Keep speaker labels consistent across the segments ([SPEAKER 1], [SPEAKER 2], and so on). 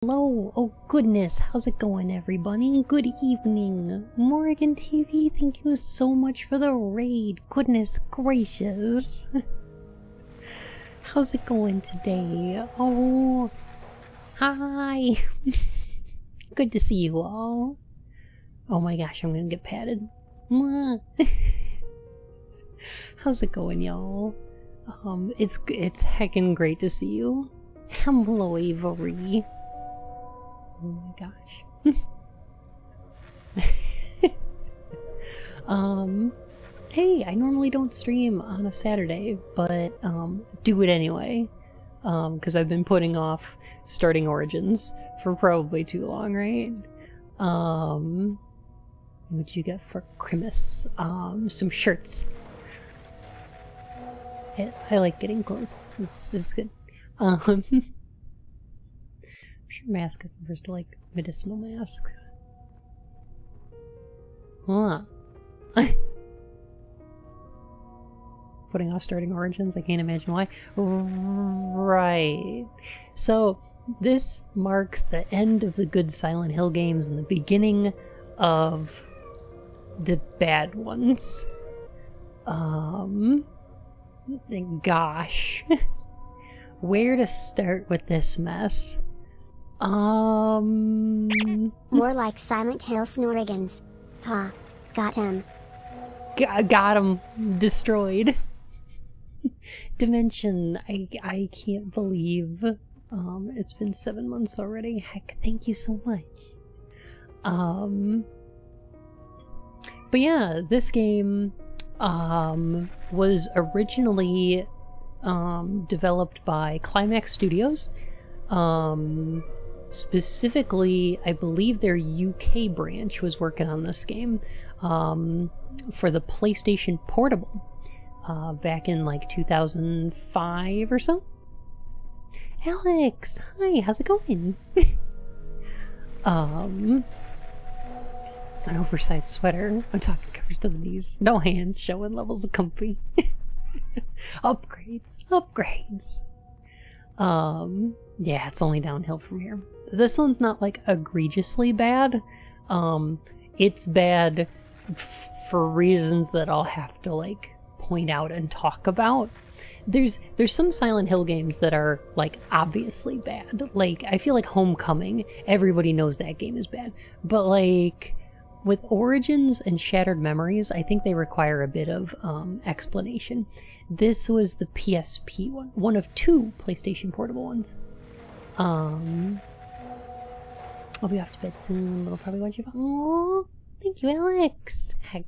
[SPEAKER 1] hello. Oh goodness, how's it going everybody? Good evening. Morgan TV, thank you so much for the raid. Goodness gracious. How's it going today? Oh, hi. Good to see you all. Oh my gosh, I'm gonna get patted. How's it going, y'all? It's heckin' great to see you. Hello, Avery. Oh my gosh. Hey, I normally don't stream on a Saturday, but do it anyway. Because I've been putting off starting Origins for probably too long, right? What'd you get for Christmas? Some shirts. I like getting close. It's good. I'm sure mask refers to like medicinal masks. Huh. Putting off starting Origins, I can't imagine why. Right. So this marks the end of the good Silent Hill games and the beginning of the bad ones. Gosh. Where to start with this mess?
[SPEAKER 2] More like Silent Hill Snorrigans. Ha. Got him.
[SPEAKER 1] Got him. Destroyed. Dimension. I can't believe it's been 7 months already. Heck, thank you so much. But yeah, this game was originally developed by Climax Studios. Specifically, I believe their UK branch was working on this game for the PlayStation Portable back in like 2005 or so. Alex, hi, how's it going? An oversized sweater. I'm talking covers to the knees. No hands, showing levels of comfy. Upgrades. Yeah, it's only downhill from here. This one's not like egregiously bad. It's bad for reasons that I'll have to like point out and talk about. There's some Silent Hill games that are like obviously bad. Like I feel like Homecoming, everybody knows that game is bad. But like with Origins and Shattered Memories, I think they require a bit of explanation. This was the PSP one of two PlayStation Portable ones. I'll be off to bed soon, but I'll probably watch you. Aww, thank you, Alex. Heck.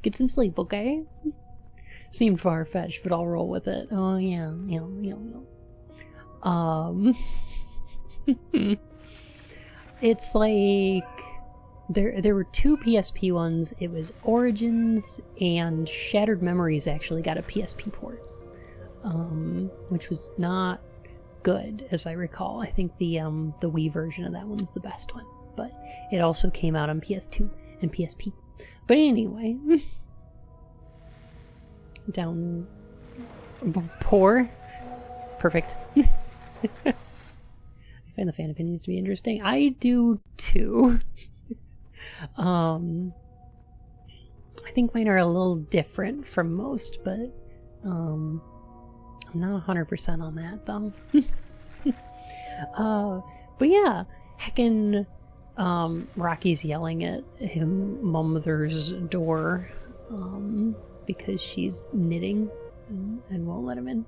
[SPEAKER 1] Get some sleep, okay? Seemed far-fetched, but I'll roll with it. Oh yeah. It's like there were two PSP ones. It was Origins and Shattered Memories actually got a PSP port, which was not good, as I recall. I think the Wii version of that one's the best one, but it also came out on PS2 and PSP. But anyway, down poor, perfect. I find the fan opinions to be interesting. I do too. I think mine are a little different from most, but I'm not 100% on that though. But yeah, heckin' Rocky's yelling at him mother's door because she's knitting and won't let him in.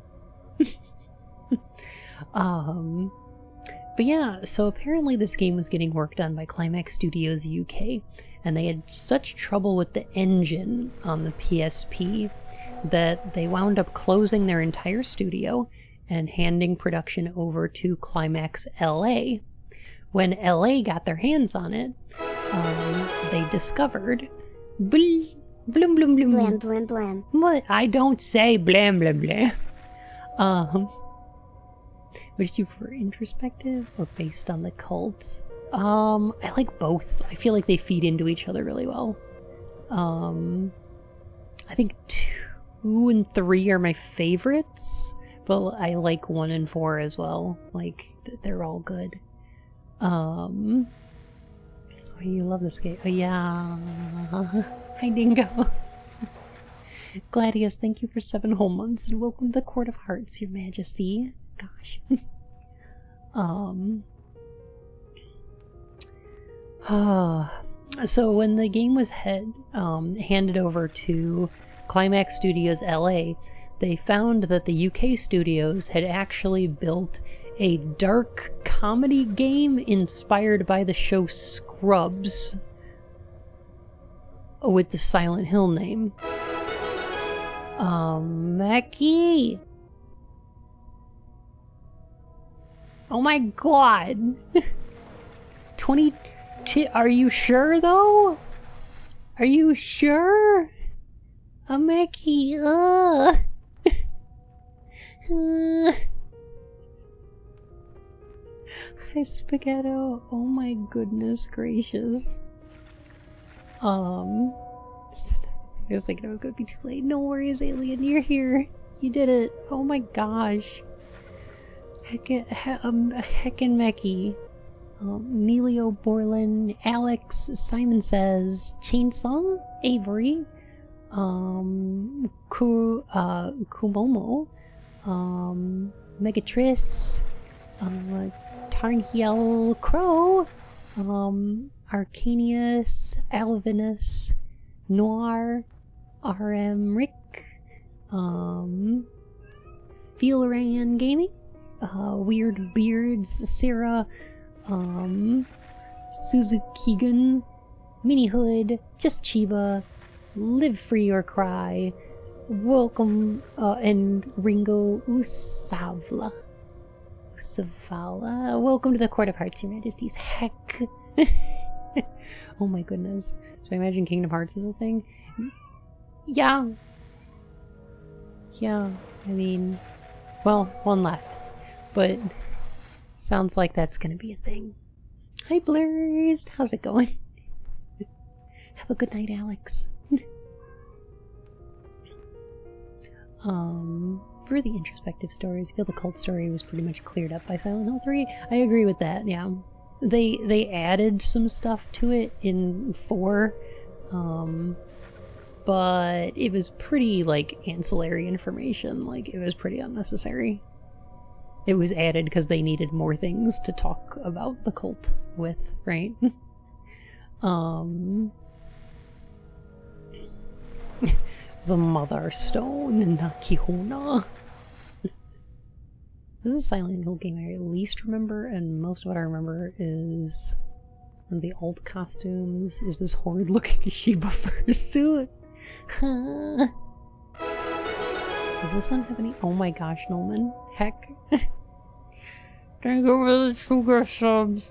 [SPEAKER 1] But yeah, so apparently this game was getting worked on by Climax Studios UK, and they had such trouble with the engine on the PSP that they wound up closing their entire studio and handing production over to Climax LA. When LA got their hands on it, they discovered blam blam blam blam
[SPEAKER 2] Blam blam blam.
[SPEAKER 1] What? I don't say blam blam blam. What did you prefer, introspective or based on the cults? I like both. I feel like they feed into each other really well. I think 2 and 3 are my favorites, but I like 1 and 4 as well. Like they're all good. Oh, you love this game. Oh, yeah. Hi, Dingo. Gladius, thank you for 7 whole months, and welcome to the Court of Hearts, Your Majesty. Gosh. So when the game was handed over to Climax Studios LA, they found that the UK studios had actually built a dark comedy game inspired by the show Scrubs with the Silent Hill name. Mackie! Oh my god! 22, are you sure though? Are you sure? Mackie, Hi Spaghetto, oh my goodness gracious. I was thinking it was gonna be too late. No worries, Alien, you're here. You did it. Oh my gosh. Heckin' Mackie. Neilio Borland, Alex, Simon Says, Chainsaw, Avery, Kumomo, Megatrice, Tarnhiel Crow, Arcanius, Alvinus, Noir, RM Rick, Feelran Gaming, Weird Beards, Sarah, Suzukigun, Mini Hood, Just Chiba, Live Free or Cry, Welcome, and Ringo Usavala. Welcome to the Court of Hearts, Your Majesties. Heck. Oh my goodness. So I imagine Kingdom Hearts is a thing? Yeah. Yeah, I mean, well, one left. But sounds like that's gonna be a thing. Hi Blurs, how's it going? Have a good night, Alex. For the introspective stories, I feel the cult story was pretty much cleared up by Silent Hill 3. I agree with that, yeah. They added some stuff to it in 4, but it was pretty, like, ancillary information. Like, it was pretty unnecessary. It was added because they needed more things to talk about the cult with, right? The Mother Stone, Nakihona. This is a Silent Hill game I at least remember, and most of what I remember is one of the alt costumes is this horrid-looking Shiba fursuit. Does this one have any? Oh my gosh, Nolan. Heck. Can I go over the sugar subs?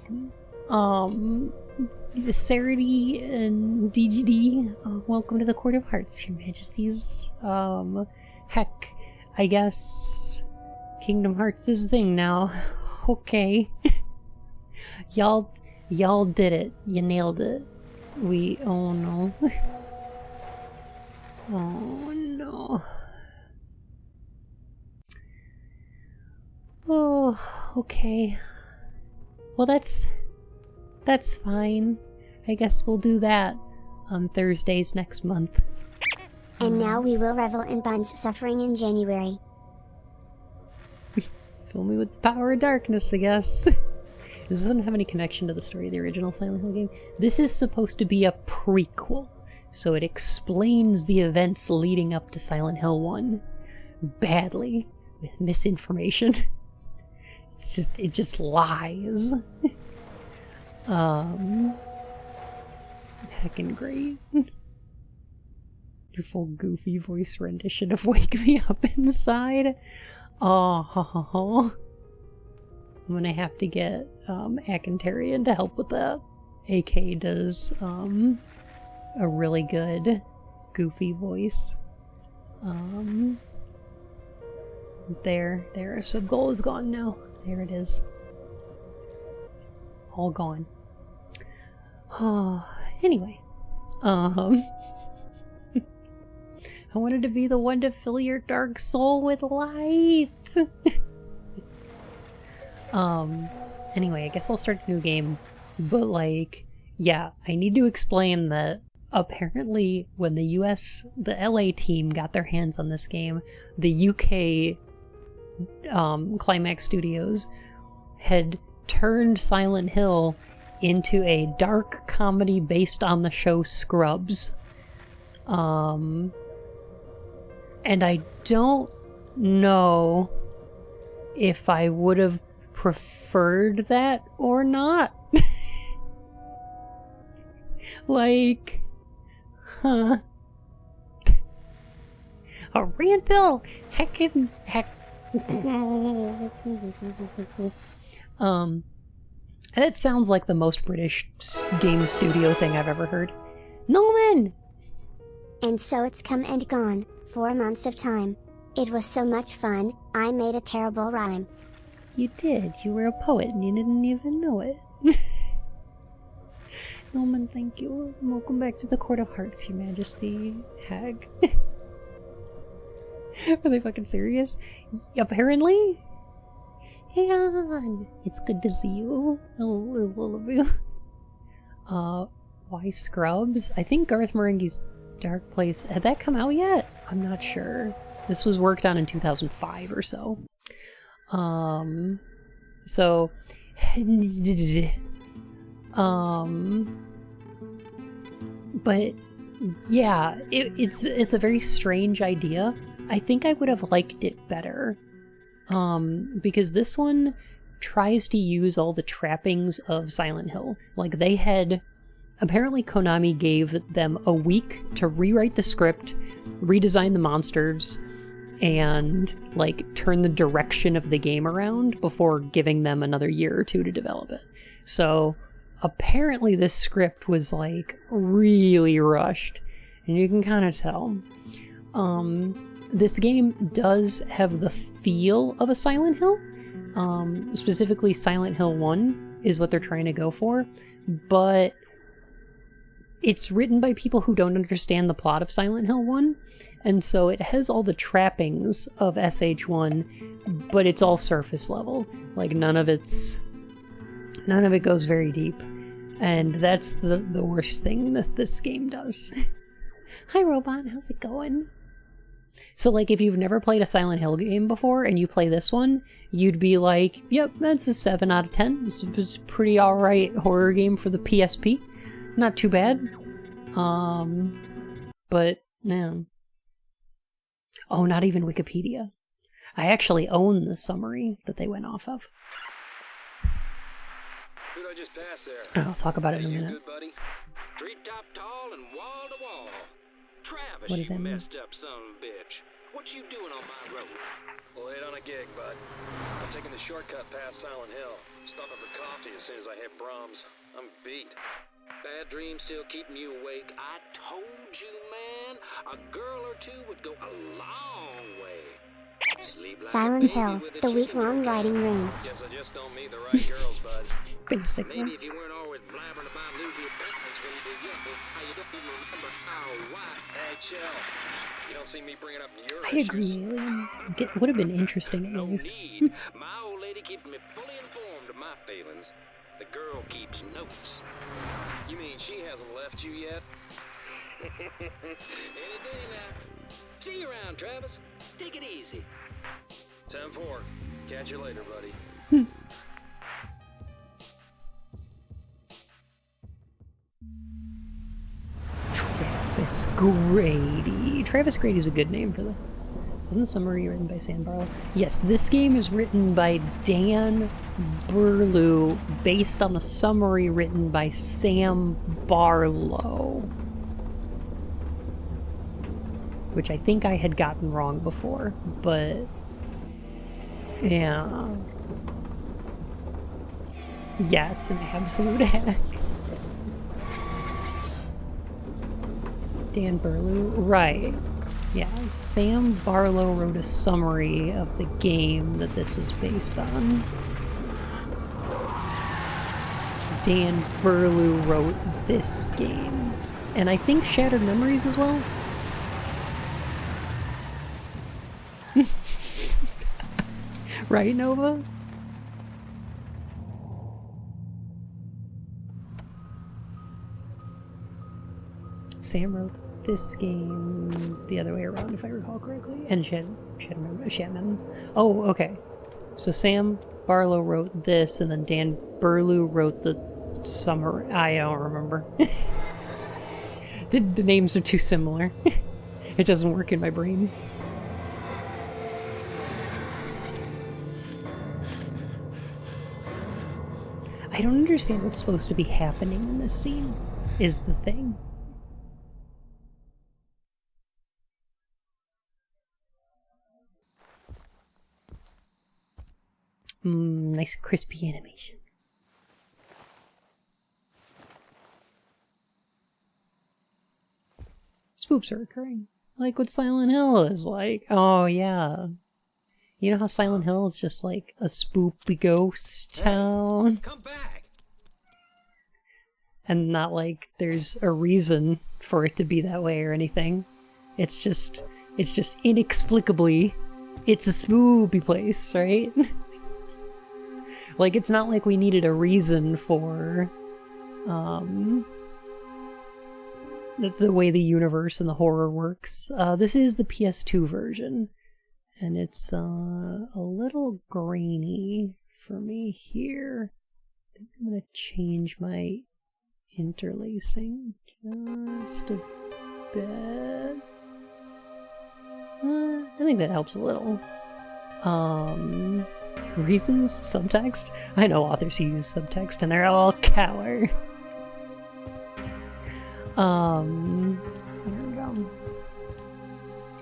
[SPEAKER 1] Sarity and DGD, welcome to the Court of Hearts, Your Majesties. Heck, I guess Kingdom Hearts is a thing now. Okay. Y'all did it. You nailed it. Oh no. Oh no. Oh, okay. Well, that's fine. I guess we'll do that on Thursdays next month.
[SPEAKER 2] And now we will revel in Bun's suffering in January.
[SPEAKER 1] Fill me with the power of darkness, I guess. This doesn't have any connection to the story of the original Silent Hill game. This is supposed to be a prequel, so it explains the events leading up to Silent Hill 1 badly, with misinformation. It just lies. Heckin' great. Your full goofy voice rendition of Wake Me Up Inside. Oh, I'm gonna have to get Akantarian to help with that. AK does a really good goofy voice. There, sub goal is gone now. There it is. All gone. Anyway, I wanted to be the one to fill your dark soul with light. Anyway, I guess I'll start a new game, but like, yeah, I need to explain that apparently when the LA team got their hands on this game, the UK Climax Studios had turned Silent Hill into a dark comedy based on the show Scrubs. And I don't know if I would have preferred that or not. Like, huh. A Randall heck. That sounds like the most British game studio thing I've ever heard. Nolan!
[SPEAKER 2] And so it's come and gone, 4 months of time. It was so much fun, I made a terrible rhyme.
[SPEAKER 1] You did. You were a poet and you didn't even know it. Nolan, thank you. Welcome back to the Court of Hearts, Your Majesty. Hag. Are they fucking serious? Apparently? Hey on! It's good to see you. I love you. Why Scrubs? I think Garth Marenghi's Dark Place. Had that come out yet? I'm not sure. This was worked on in 2005 or so. But yeah, it's a very strange idea. I think I would have liked it better. Because this one tries to use all the trappings of Silent Hill. Like, they had... Apparently Konami gave them a week to rewrite the script, redesign the monsters, and, like, turn the direction of the game around before giving them another year or two to develop it. So, apparently this script was, like, really rushed. And you can kind of tell. This game does have the feel of a Silent Hill. Specifically, Silent Hill 1 is what they're trying to go for. But it's written by people who don't understand the plot of Silent Hill 1. And so it has all the trappings of SH1, but it's all surface level. Like, none of it goes very deep. And that's the worst thing that this game does. Hi, Robot. How's it going? So, like, if you've never played a Silent Hill game before and you play this one, you'd be like, yep, that's a 7 out of 10. This is a pretty alright horror game for the PSP. Not too bad. But, yeah. Oh, not even Wikipedia. I actually own the summary that they went off of.
[SPEAKER 3] Who'd I just pass there?
[SPEAKER 1] I'll talk about it in a minute.
[SPEAKER 3] Good, buddy? Treetop tall and wall to wall. Travis,
[SPEAKER 1] What does that
[SPEAKER 3] you
[SPEAKER 1] mean?
[SPEAKER 3] messed up son of a bitch. What you doing on my road? Late on a gig, bud. I'm taking the shortcut past Silent Hill. Stopping for coffee as soon as I hit Brahms. I'm beat. Bad dreams still keeping you awake. I told you, man, a girl or two would go a long way. Sleep like a
[SPEAKER 2] Silent
[SPEAKER 3] baby
[SPEAKER 2] Hill,
[SPEAKER 3] with a
[SPEAKER 2] the
[SPEAKER 3] chicken
[SPEAKER 2] week-long
[SPEAKER 3] in your
[SPEAKER 2] writing
[SPEAKER 3] car.
[SPEAKER 2] room.
[SPEAKER 3] Guess I just don't meet the right girls, bud.
[SPEAKER 1] Basically.
[SPEAKER 3] Maybe if you weren't always blabbering about losing your parents when you were young, how you don't even remember how, why. Hey, chill. You don't see me bringing up your
[SPEAKER 1] I agree. It would have been interesting at
[SPEAKER 3] No
[SPEAKER 1] least.
[SPEAKER 3] need. My old lady keeps me fully informed of my feelings. The girl keeps notes. You mean she hasn't left you yet? Any day now. See you around, Travis. Take it easy. 10-4. Catch you later, buddy.
[SPEAKER 1] Travis Grady. Travis Grady's a good name for this. Wasn't the summary written by Sam Barlow? Yes, this game is written by Dan Burlew, based on the summary written by Sam Barlow. Which I think I had gotten wrong before, but... yeah. Yes, an absolute hack. Dan Burlew? Right. Yeah, Sam Barlow wrote a summary of the game that this was based on. Dan Burlew wrote this game. And I think Shattered Memories as well. Right, Nova? Sam wrote this game the other way around, if I recall correctly. And Shatman. Oh, okay. So Sam Barlow wrote this, and then Dan Burlew wrote the summary. I don't remember. The names are too similar. It doesn't work in my brain. I don't understand what's supposed to be happening in this scene, is the thing. Nice crispy animation. Spoops are occurring. Like what Silent Hill is like. Oh, yeah. You know how Silent Hill is just like a spoopy ghost town?
[SPEAKER 3] Hey, come back!
[SPEAKER 1] And not like there's a reason for it to be that way or anything. It's just inexplicably, it's a spoopy place, right? Like, it's not like we needed a reason for the way the universe and the horror works. This is the PS2 version, and it's a little grainy for me here. I think I'm gonna change my interlacing just a bit. I think that helps a little. Reasons? Subtext? I know authors who use subtext and they're all cowards. Here we go.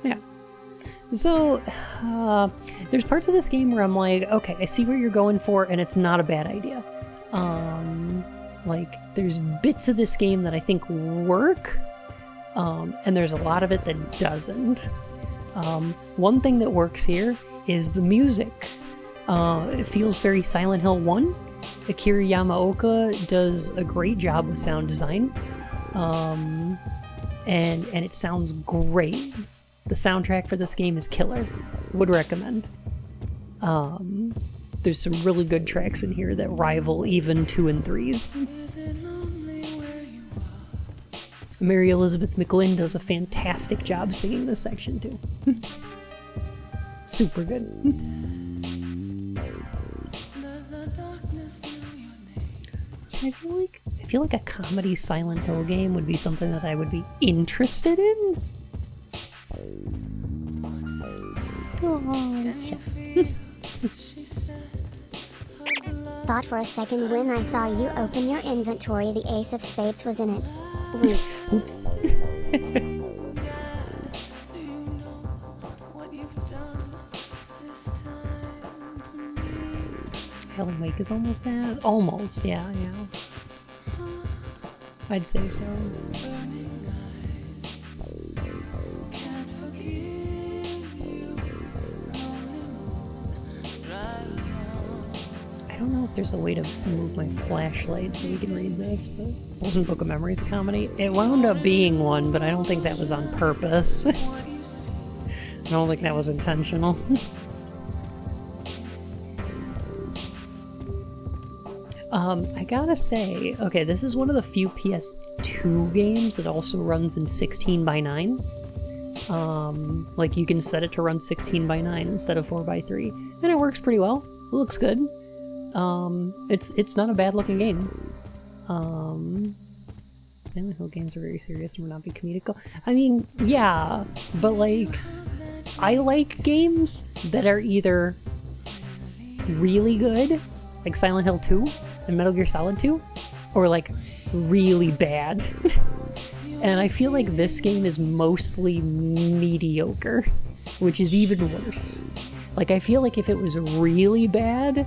[SPEAKER 1] Yeah. So, there's parts of this game where I'm like, okay, I see where you're going for, and it's not a bad idea. Like, there's bits of this game that I think work, and there's a lot of it that doesn't. One thing that works here is the music. It feels very Silent Hill 1. Akira Yamaoka does a great job with sound design. And it sounds great. The soundtrack for this game is killer. Would recommend. There's some really good tracks in here that rival even 2 and 3s. Mary Elizabeth McGlynn does a fantastic job singing this section too. Super good. I feel like a comedy Silent Hill game would be something that I would be interested in. Oh, yeah.
[SPEAKER 2] Thought for a second when I saw you open your inventory the Ace of Spades was in it. Whoops.
[SPEAKER 1] Oops. Alan Wake is almost that? Almost, yeah. I'd say so. I don't know if there's a way to move my flashlight so we can read this, but Wilson Book of Memories a comedy? It wound up being one, but I don't think that was on purpose. I don't think that was intentional. I gotta say, okay, this is one of the few PS2 games that also runs in 16:9. Like you can set it to run 16:9 instead of 4:3, and it works pretty well. It looks good. It's not a bad looking game. Silent Hill games are very serious and would not be comedical. I mean, yeah, but like, I like games that are either really good, like Silent Hill 2 and Metal Gear Solid 2, or like really bad. And I feel like this game is mostly mediocre, which is even worse. Like, I feel like if it was really bad,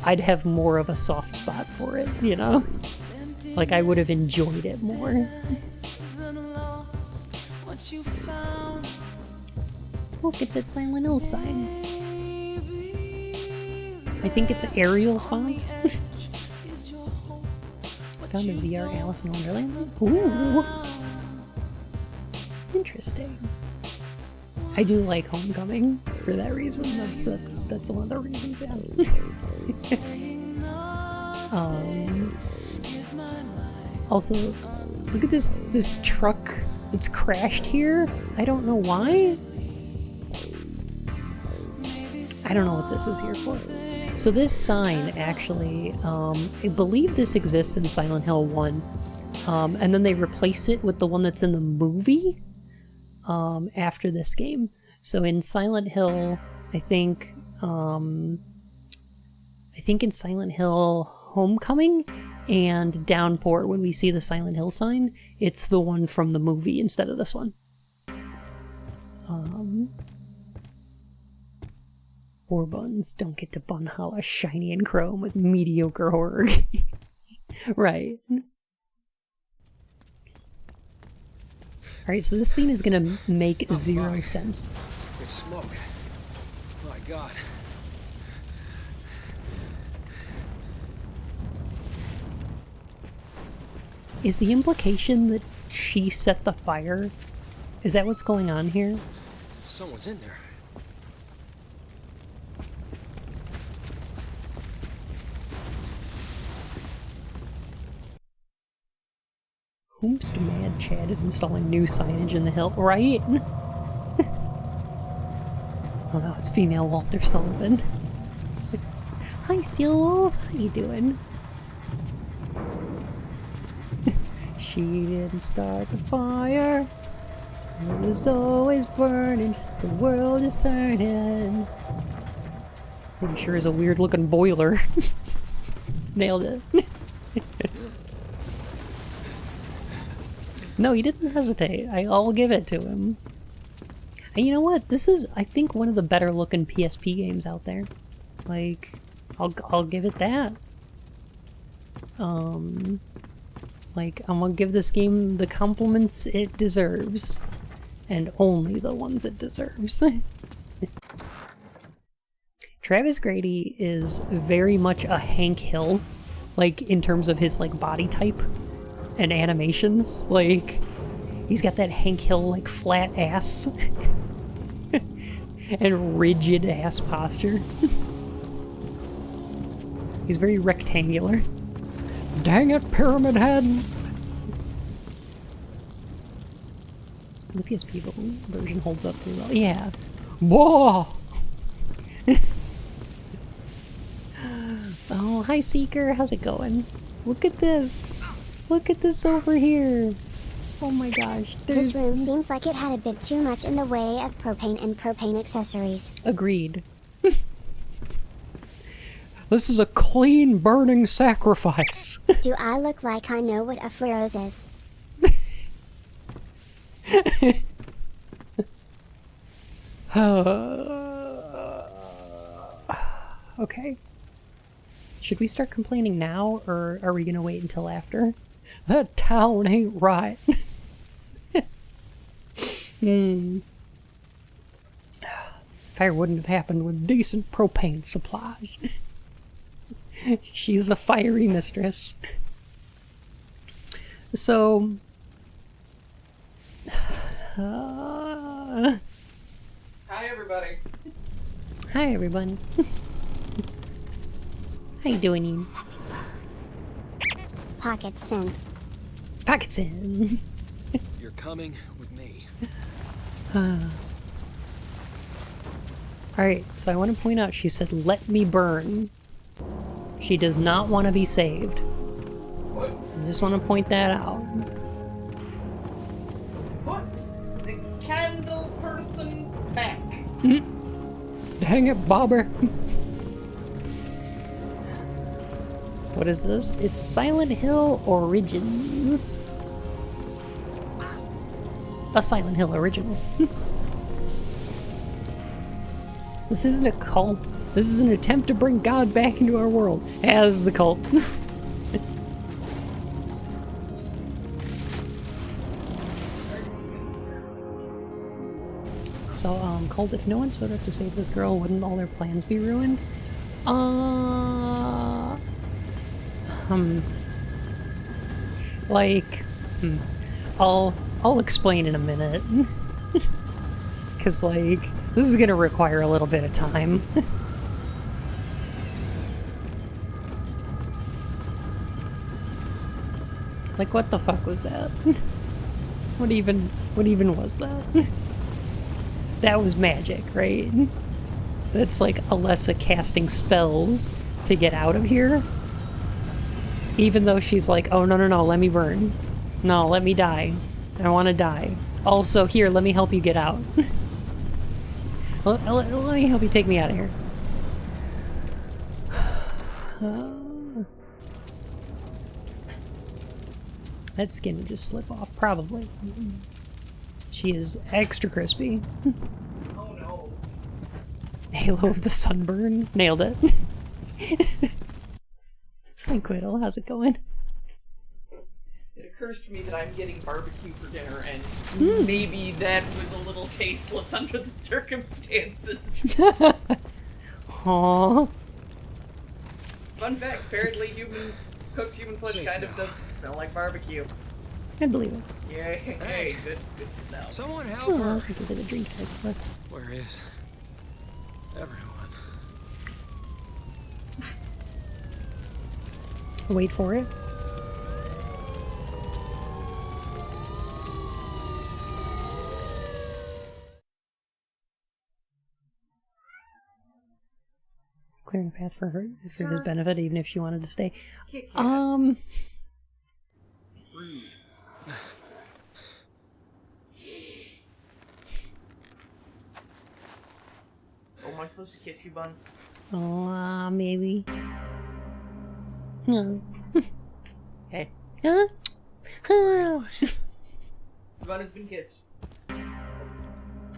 [SPEAKER 1] I'd have more of a soft spot for it, you know? Like, I would have enjoyed it more. Look, it's a Silent Hill sign. I think it's an Arial font. Found a VR Alice in Wonderland. Ooh! Interesting. I do like Homecoming for that reason. That's one of the reasons, yeah. Also, look at this truck It's crashed here? I don't know why? I don't know what this is here for. So this sign, actually, I believe this exists in Silent Hill 1. And then they replace it with the one that's in the movie after this game. So in Silent Hill, I think in Silent Hill Homecoming and Downpour, when we see the Silent Hill sign, it's the one from the movie instead of this one. Four buns don't get to Bunhalla shiny and chrome with mediocre horror games. Right. Alright, so this scene is gonna make zero sense.
[SPEAKER 3] It's smoke. My God.
[SPEAKER 1] Is the implication that she set the fire? Is that what's going on here?
[SPEAKER 3] Someone's in there.
[SPEAKER 1] Whomst mad Chad is installing new signage in the hill, right? Oh no, it's female Walter Sullivan. Hi, Steel Wolf. How you doing? She didn't start the fire. It was always burning. The world is turning. Pretty sure is a weird looking boiler. Nailed it. No, he didn't hesitate. I'll give it to him. And you know what? This is, I think, one of the better looking PSP games out there. Like, I'll give it that. Like, I'm gonna give this game the compliments it deserves. And only the ones it deserves. Travis Grady is very much a Hank Hill. Like, in terms of his, like, body type and animations. Like, he's got that Hank Hill, like, flat ass. And rigid ass posture. He's very rectangular. Dang it, Pyramid Head! The PSP version holds up pretty well. Yeah. Whoa! Oh, hi Seeker, how's it going? Look at this! Look at this over here! Oh my gosh,
[SPEAKER 2] This room seems like it had a bit too much in the way of propane and propane accessories.
[SPEAKER 1] Agreed. This is a clean burning sacrifice.
[SPEAKER 2] Do I look like I know what a fluoros is?
[SPEAKER 1] Okay. Should we start complaining now, or are we gonna wait until after? That town ain't right. Fire wouldn't have happened with decent propane supplies. She's a fiery mistress. So...
[SPEAKER 4] Hi, everybody.
[SPEAKER 1] Hi, everyone. How you doing, Ian?
[SPEAKER 2] Pocket sense.
[SPEAKER 1] Pockets in.
[SPEAKER 3] You're coming with me.
[SPEAKER 1] Alright, so I want to point out, she said, let me burn. She does not want to be saved.
[SPEAKER 4] What?
[SPEAKER 1] I just want to point that out.
[SPEAKER 4] Put the candle person back.
[SPEAKER 1] Dang it, Bobber. What is this? It's Silent Hill Origins. A Silent Hill original. This isn't a cult. This is an attempt to bring God back into our world as the cult. So, cult, if no one showed up to save this girl, wouldn't all their plans be ruined? I'll explain in a minute. Cause, like, this is gonna require a little bit of time. Like, what the fuck was that? What even was that? That was magic, right? That's like Alessa casting spells to get out of here. Even though she's like, oh, no, let me burn. No, let me die. I want to die. Also, here, let me help you get out. let me help you take me out of here. That skin would just slip off, probably. She is extra crispy.
[SPEAKER 4] Oh no.
[SPEAKER 1] Halo of the sunburn. Nailed it. Hi, Quiddle. How's it going?
[SPEAKER 4] It occurs to me that I'm getting barbecue for dinner, and maybe that was a little tasteless under the circumstances.
[SPEAKER 1] Aww.
[SPEAKER 4] Fun fact, apparently cooked human flesh
[SPEAKER 3] Safe
[SPEAKER 4] kind
[SPEAKER 3] now.
[SPEAKER 4] of does smell like barbecue.
[SPEAKER 1] I believe it.
[SPEAKER 4] Yay, hey, good to know.
[SPEAKER 3] Someone help
[SPEAKER 1] Oh,
[SPEAKER 3] her!
[SPEAKER 1] I think I did a drink test. But
[SPEAKER 3] Where is everyone?
[SPEAKER 1] wait for it. Clearing a path for her is for his
[SPEAKER 4] Sure.
[SPEAKER 1] benefit, even if she wanted to stay.
[SPEAKER 4] Kick it.
[SPEAKER 1] Um,
[SPEAKER 4] Rude. Oh, am I supposed to kiss you, Bun?
[SPEAKER 1] maybe. No.
[SPEAKER 4] Hey,
[SPEAKER 1] Huh? Huh?
[SPEAKER 4] Bun has been kissed.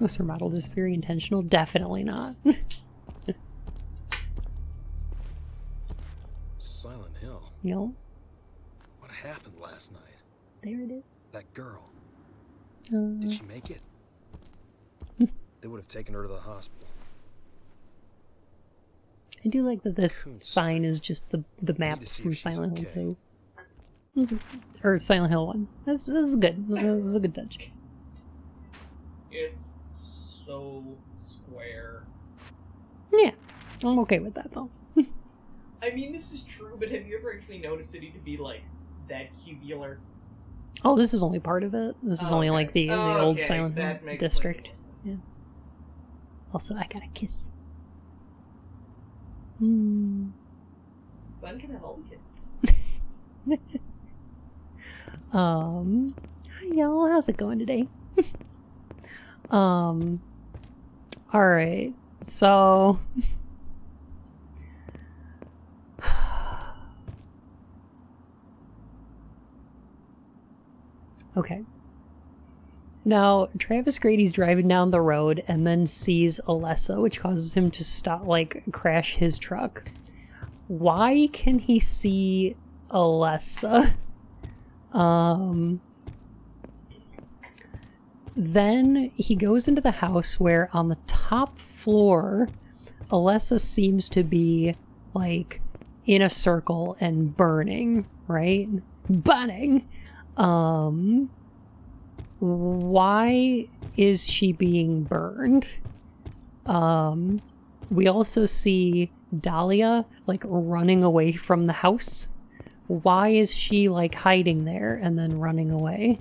[SPEAKER 1] Was her model just very intentional? Definitely not.
[SPEAKER 3] Silent Hill.
[SPEAKER 1] You know,
[SPEAKER 3] What happened last night?
[SPEAKER 1] there it is.
[SPEAKER 3] That girl. Did she make it? They would have taken her to the hospital.
[SPEAKER 1] I do like that this
[SPEAKER 3] Coons
[SPEAKER 1] sign is just the map
[SPEAKER 3] to see
[SPEAKER 1] from
[SPEAKER 3] if she's
[SPEAKER 1] Silent Hill
[SPEAKER 3] okay.
[SPEAKER 1] 2. Or Silent Hill 1. This is good. This is a good touch.
[SPEAKER 4] It's so square.
[SPEAKER 1] Yeah, I'm okay with that though.
[SPEAKER 4] I mean, this is true, but have you ever actually noticed City to be, like, that cubular?
[SPEAKER 1] Oh, this is only part of it. This is only
[SPEAKER 4] Okay.
[SPEAKER 1] like the
[SPEAKER 4] Oh,
[SPEAKER 1] old
[SPEAKER 4] okay.
[SPEAKER 1] Silent Hill
[SPEAKER 4] That makes
[SPEAKER 1] district.
[SPEAKER 4] slightly more
[SPEAKER 1] Yeah.
[SPEAKER 4] sense.
[SPEAKER 1] Also, I got a kiss. Hmm.
[SPEAKER 4] Bun can have all the kisses.
[SPEAKER 1] Hi y'all, how's it going today? Alright, so okay. Now, Travis Grady's driving down the road and then sees Alessa, which causes him to stop, like, crash his truck. Why can he see Alessa? Then he goes into the house where on the top floor, Alessa seems to be, like, in a circle and burning, right? Burning! Why is she being burned? We also see Dahlia, like, running away from the house. Why is she, like, hiding there and then running away?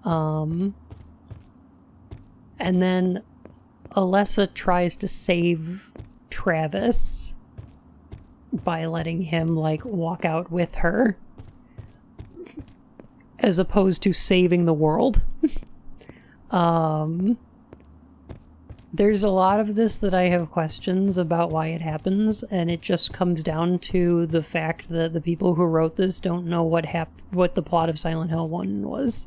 [SPEAKER 1] And then Alessa tries to save Travis by letting him, like, walk out with her, as opposed to saving the world. There's a lot of this that I have questions about why it happens, and it just comes down to the fact that the people who wrote this don't know what the plot of Silent Hill 1 was.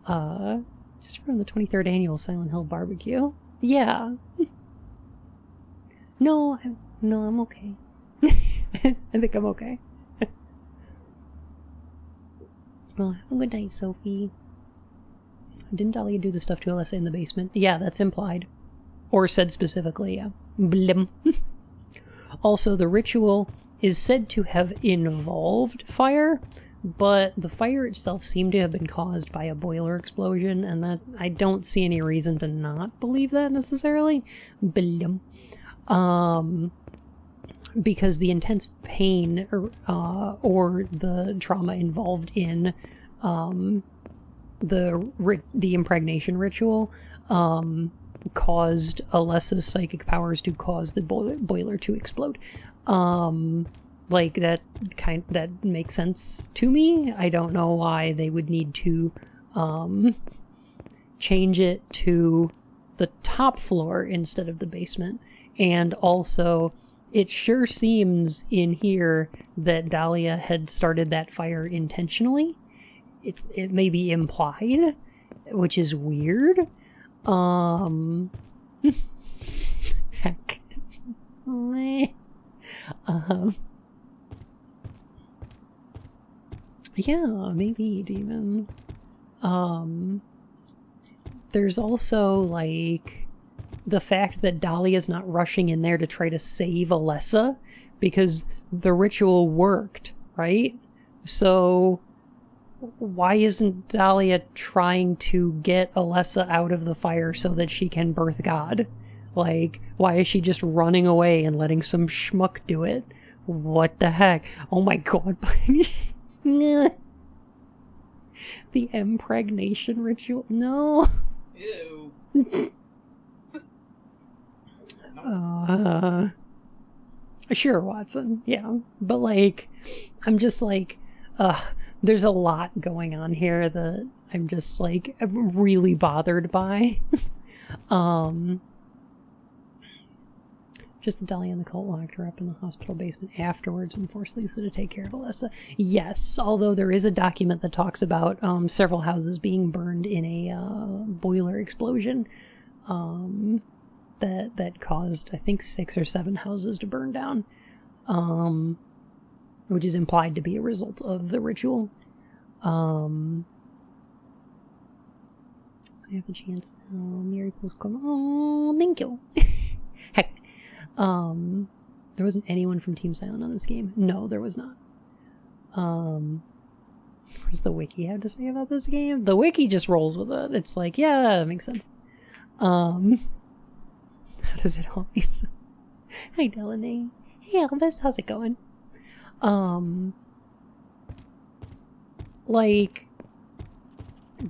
[SPEAKER 1] Just from the 23rd annual Silent Hill barbecue. Yeah. No, I'm okay. I think I'm okay. Well, have a good night, Sophie. Didn't Dahlia do the stuff to Alessa in the basement? Yeah, that's implied. Or said specifically, yeah. Blim. Also, the ritual is said to have involved fire, but the fire itself seemed to have been caused by a boiler explosion, and that I don't see any reason to not believe that necessarily. Blim. because the intense pain or the trauma involved in the impregnation ritual caused Alessa's psychic powers to cause the boiler to explode. Like that makes sense to me. I don't know why they would need to change it to the top floor instead of the basement. And also, it sure seems in here that Dahlia had started that fire intentionally. It may be implied, which is weird. Heck. Yeah, maybe Demon. There's also, like, the fact that Dahlia's not rushing in there to try to save Alessa because the ritual worked, right? So why isn't Dahlia trying to get Alessa out of the fire so that she can birth God? Like, why is she just running away and letting some schmuck do it? What the heck? Oh my god. The impregnation ritual? No.
[SPEAKER 4] Ew.
[SPEAKER 1] Sure, Watson. Yeah. But, like, I'm just like, there's a lot going on here that I'm just, like, really bothered by. Just that Dahlia and the cult locked her up in the hospital basement afterwards and forced Lisa to take care of Alessa. Yes, although there is a document that talks about several houses being burned in a boiler explosion that caused, I think, 6 or 7 houses to burn down, which is implied to be a result of the ritual. So I have a chance now. Miracles come. Oh, thank you. Heck. There wasn't anyone from Team Silent on this game. No, there was not. What does the wiki have to say about this game? The wiki just rolls with it. It's like, yeah, that makes sense. How does it always? Hi, Delaney. Hey, Elvis, how's it going? Like,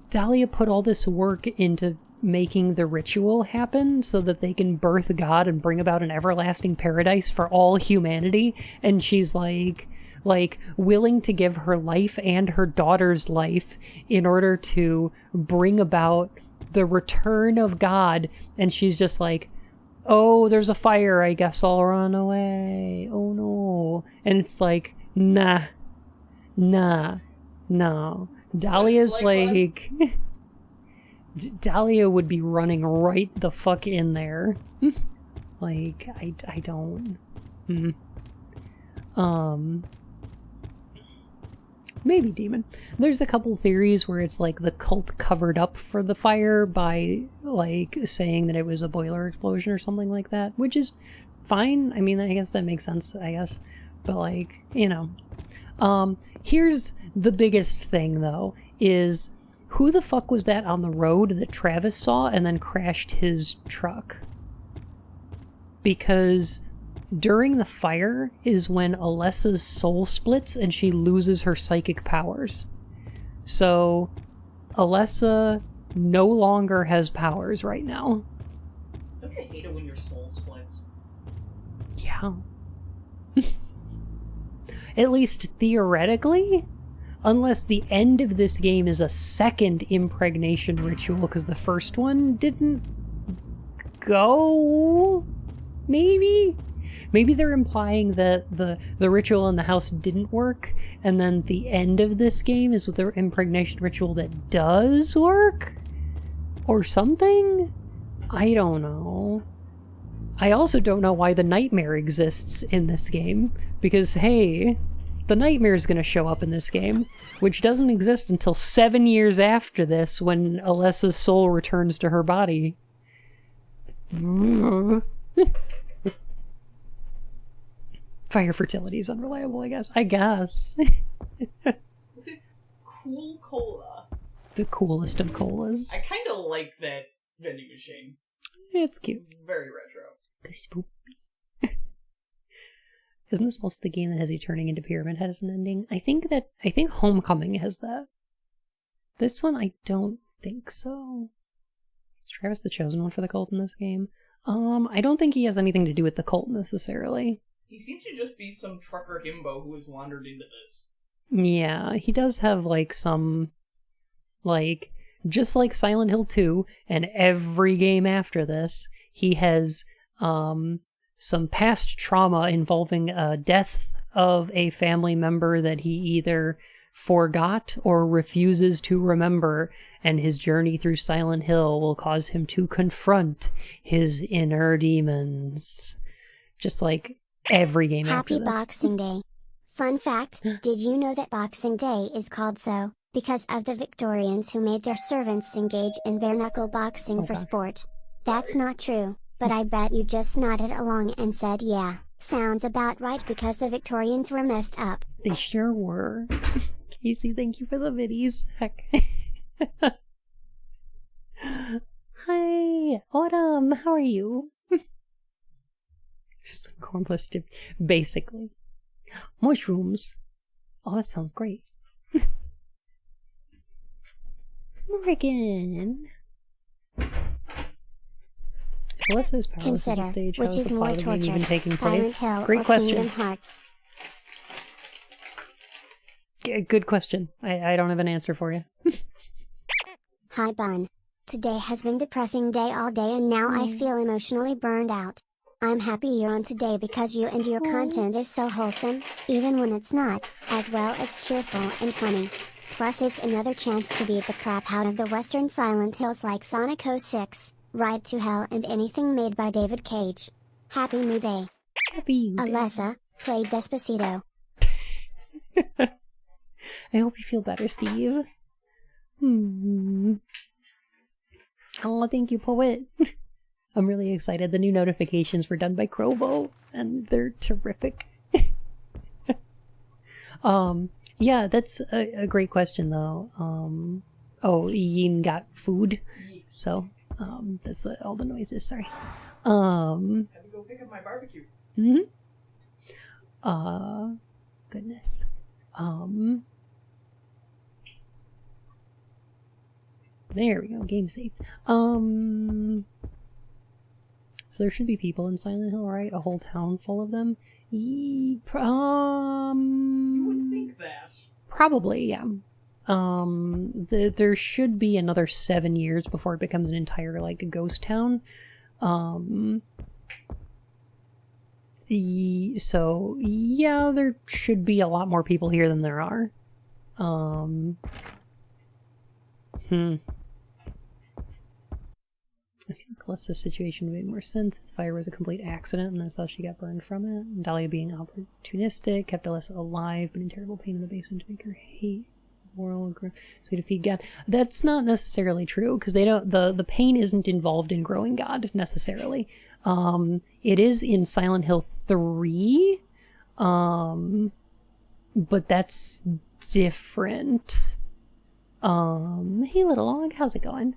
[SPEAKER 1] Dahlia put all this work into making the ritual happen so that they can birth God and bring about an everlasting paradise for all humanity, and she's like willing to give her life and her daughter's life in order to bring about the return of God, and she's just like, oh, there's a fire, I guess I'll run away. Oh no. And it's like, nah. Dahlia's like Dahlia would be running right the fuck in there. Like, I don't. Maybe Demon. There's a couple theories where it's like the cult covered up for the fire by, like, saying that it was a boiler explosion or something like that, which is fine. I mean, I guess that makes sense, I guess. But, like, you know. Here's the biggest thing, though, is who the fuck was that on the road that Travis saw and then crashed his truck? Because during the fire is when Alessa's soul splits and she loses her psychic powers. So Alessa no longer has powers right now.
[SPEAKER 4] Don't you hate it when your soul splits?
[SPEAKER 1] Yeah. At least theoretically. Unless the end of this game is a second impregnation ritual, because the first one didn't go? Maybe? Maybe they're implying that the ritual in the house didn't work, and then the end of this game is with the impregnation ritual that does work? Or something? I don't know. I also don't know why the nightmare exists in this game, because, hey, the nightmare is going to show up in this game, which doesn't exist until 7 years after this, when Alessa's soul returns to her body. Fire fertility is unreliable, I guess.
[SPEAKER 4] Cool cola.
[SPEAKER 1] The coolest of colas.
[SPEAKER 4] I kind of like that vending machine.
[SPEAKER 1] It's cute.
[SPEAKER 4] Very retro.
[SPEAKER 1] Spoopy. Isn't this also the game that has you turning into Pyramid Head as an ending? I think Homecoming has that. This one, I don't think so. Is Travis the chosen one for the cult in this game? I don't think he has anything to do with the cult necessarily.
[SPEAKER 4] He seems to just be some trucker himbo who has wandered into this.
[SPEAKER 1] Yeah, he does have like some, like, just like Silent Hill 2 and every game after this, he has some past trauma involving death of a family member that he either forgot or refuses to remember, and his journey through Silent Hill will cause him to confront his inner demons. Just like every game
[SPEAKER 2] Happy
[SPEAKER 1] after this.
[SPEAKER 2] Boxing Day. Fun fact, did you know that Boxing Day is called so because of the Victorians who made their servants engage in bare-knuckle boxing for sport? That's not true, but I bet you just nodded along and said yeah, sounds about right because the Victorians were messed up.
[SPEAKER 1] They sure were. Casey, thank you for the biddies. Heck. Hi, Autumn, how are you? Just some cornless dip, basically. Mushrooms. Oh, that sounds great. Morgan. If Alyssa is powerless at
[SPEAKER 2] Consider
[SPEAKER 1] this stage, how
[SPEAKER 2] which
[SPEAKER 1] is
[SPEAKER 2] is
[SPEAKER 1] the
[SPEAKER 2] more
[SPEAKER 1] plot of the game
[SPEAKER 2] torture,
[SPEAKER 1] even taking
[SPEAKER 2] Silent
[SPEAKER 1] place?
[SPEAKER 2] Hill
[SPEAKER 1] Great
[SPEAKER 2] or
[SPEAKER 1] question.
[SPEAKER 2] Kingdom Hearts.
[SPEAKER 1] Good question. I don't have an answer for you.
[SPEAKER 2] Hi Bun. Today has been depressing day all day and now I feel emotionally burned out. I'm happy you're on today because you and your content is so wholesome, even when it's not, as well as cheerful and funny. Plus it's another chance to beat the crap out of the western Silent Hills like Sonic 06, Ride to Hell and anything made by David Cage. Happy New Day.
[SPEAKER 1] Happy New Day.
[SPEAKER 2] Alessa, play Despacito.
[SPEAKER 1] I hope you feel better, Steve. Oh, thank you, poet. I'm really excited. The new notifications were done by Crovo, and they're terrific. Yeah, that's a great question, though. Oh, Yin got food, so that's what all the noise is. Sorry.
[SPEAKER 4] Had to go pick up my barbecue.
[SPEAKER 1] Goodness. There we go. Game saved. So there should be people in Silent Hill, right? A whole town full of them.
[SPEAKER 4] You would think that.
[SPEAKER 1] Probably, yeah. There should be another 7 years before it becomes an entire, like, ghost town. So, yeah, there should be a lot more people here than there are. I feel like Alyssa's situation made more sense. The fire was a complete accident, and that's how she got burned from it. And Dahlia being opportunistic kept Alyssa alive, but in terrible pain in the basement to make her hate the world. So we defeat God. That's not necessarily true, because they don't. The pain isn't involved in growing God necessarily. It is in Silent Hill 3, but that's different. Hey, little log, how's it going?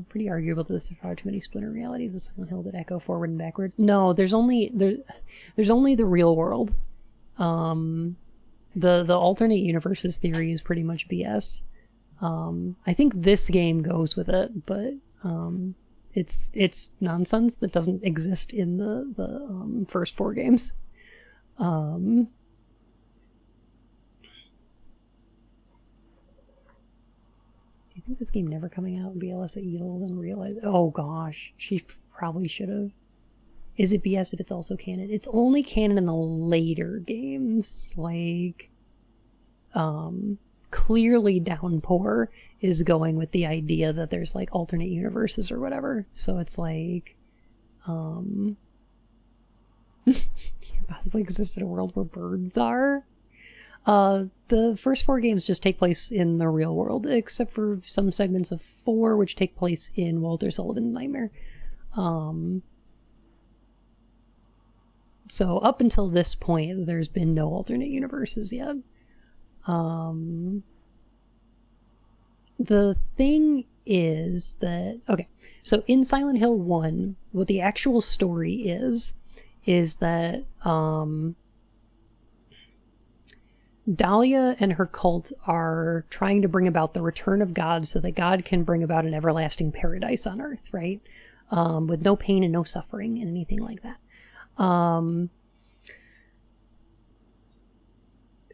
[SPEAKER 1] Pretty arguable that there's far too many splinter realities of Silent Hill that echo forward and backward. No, there's only the real world. The alternate universes theory is pretty much BS. I think this game goes with it, but it's nonsense that doesn't exist in the first 4 games. I think this game never coming out would be less evil than realize. Oh gosh, she probably should have. Is it BS if it's also canon? It's only canon in the later games. Like, clearly Downpour is going with the idea that there's like alternate universes or whatever. So it's like, can't possibly exist in a world where birds are. The first 4 games just take place in the real world, except for some segments of 4 which take place in Walter Sullivan's Nightmare. So up until this point, there's been no alternate universes yet. The thing is that, okay, so in Silent Hill 1, what the actual story is is that Dahlia and her cult are trying to bring about the return of God so that God can bring about an everlasting paradise on earth, right? With no pain and no suffering and anything like that.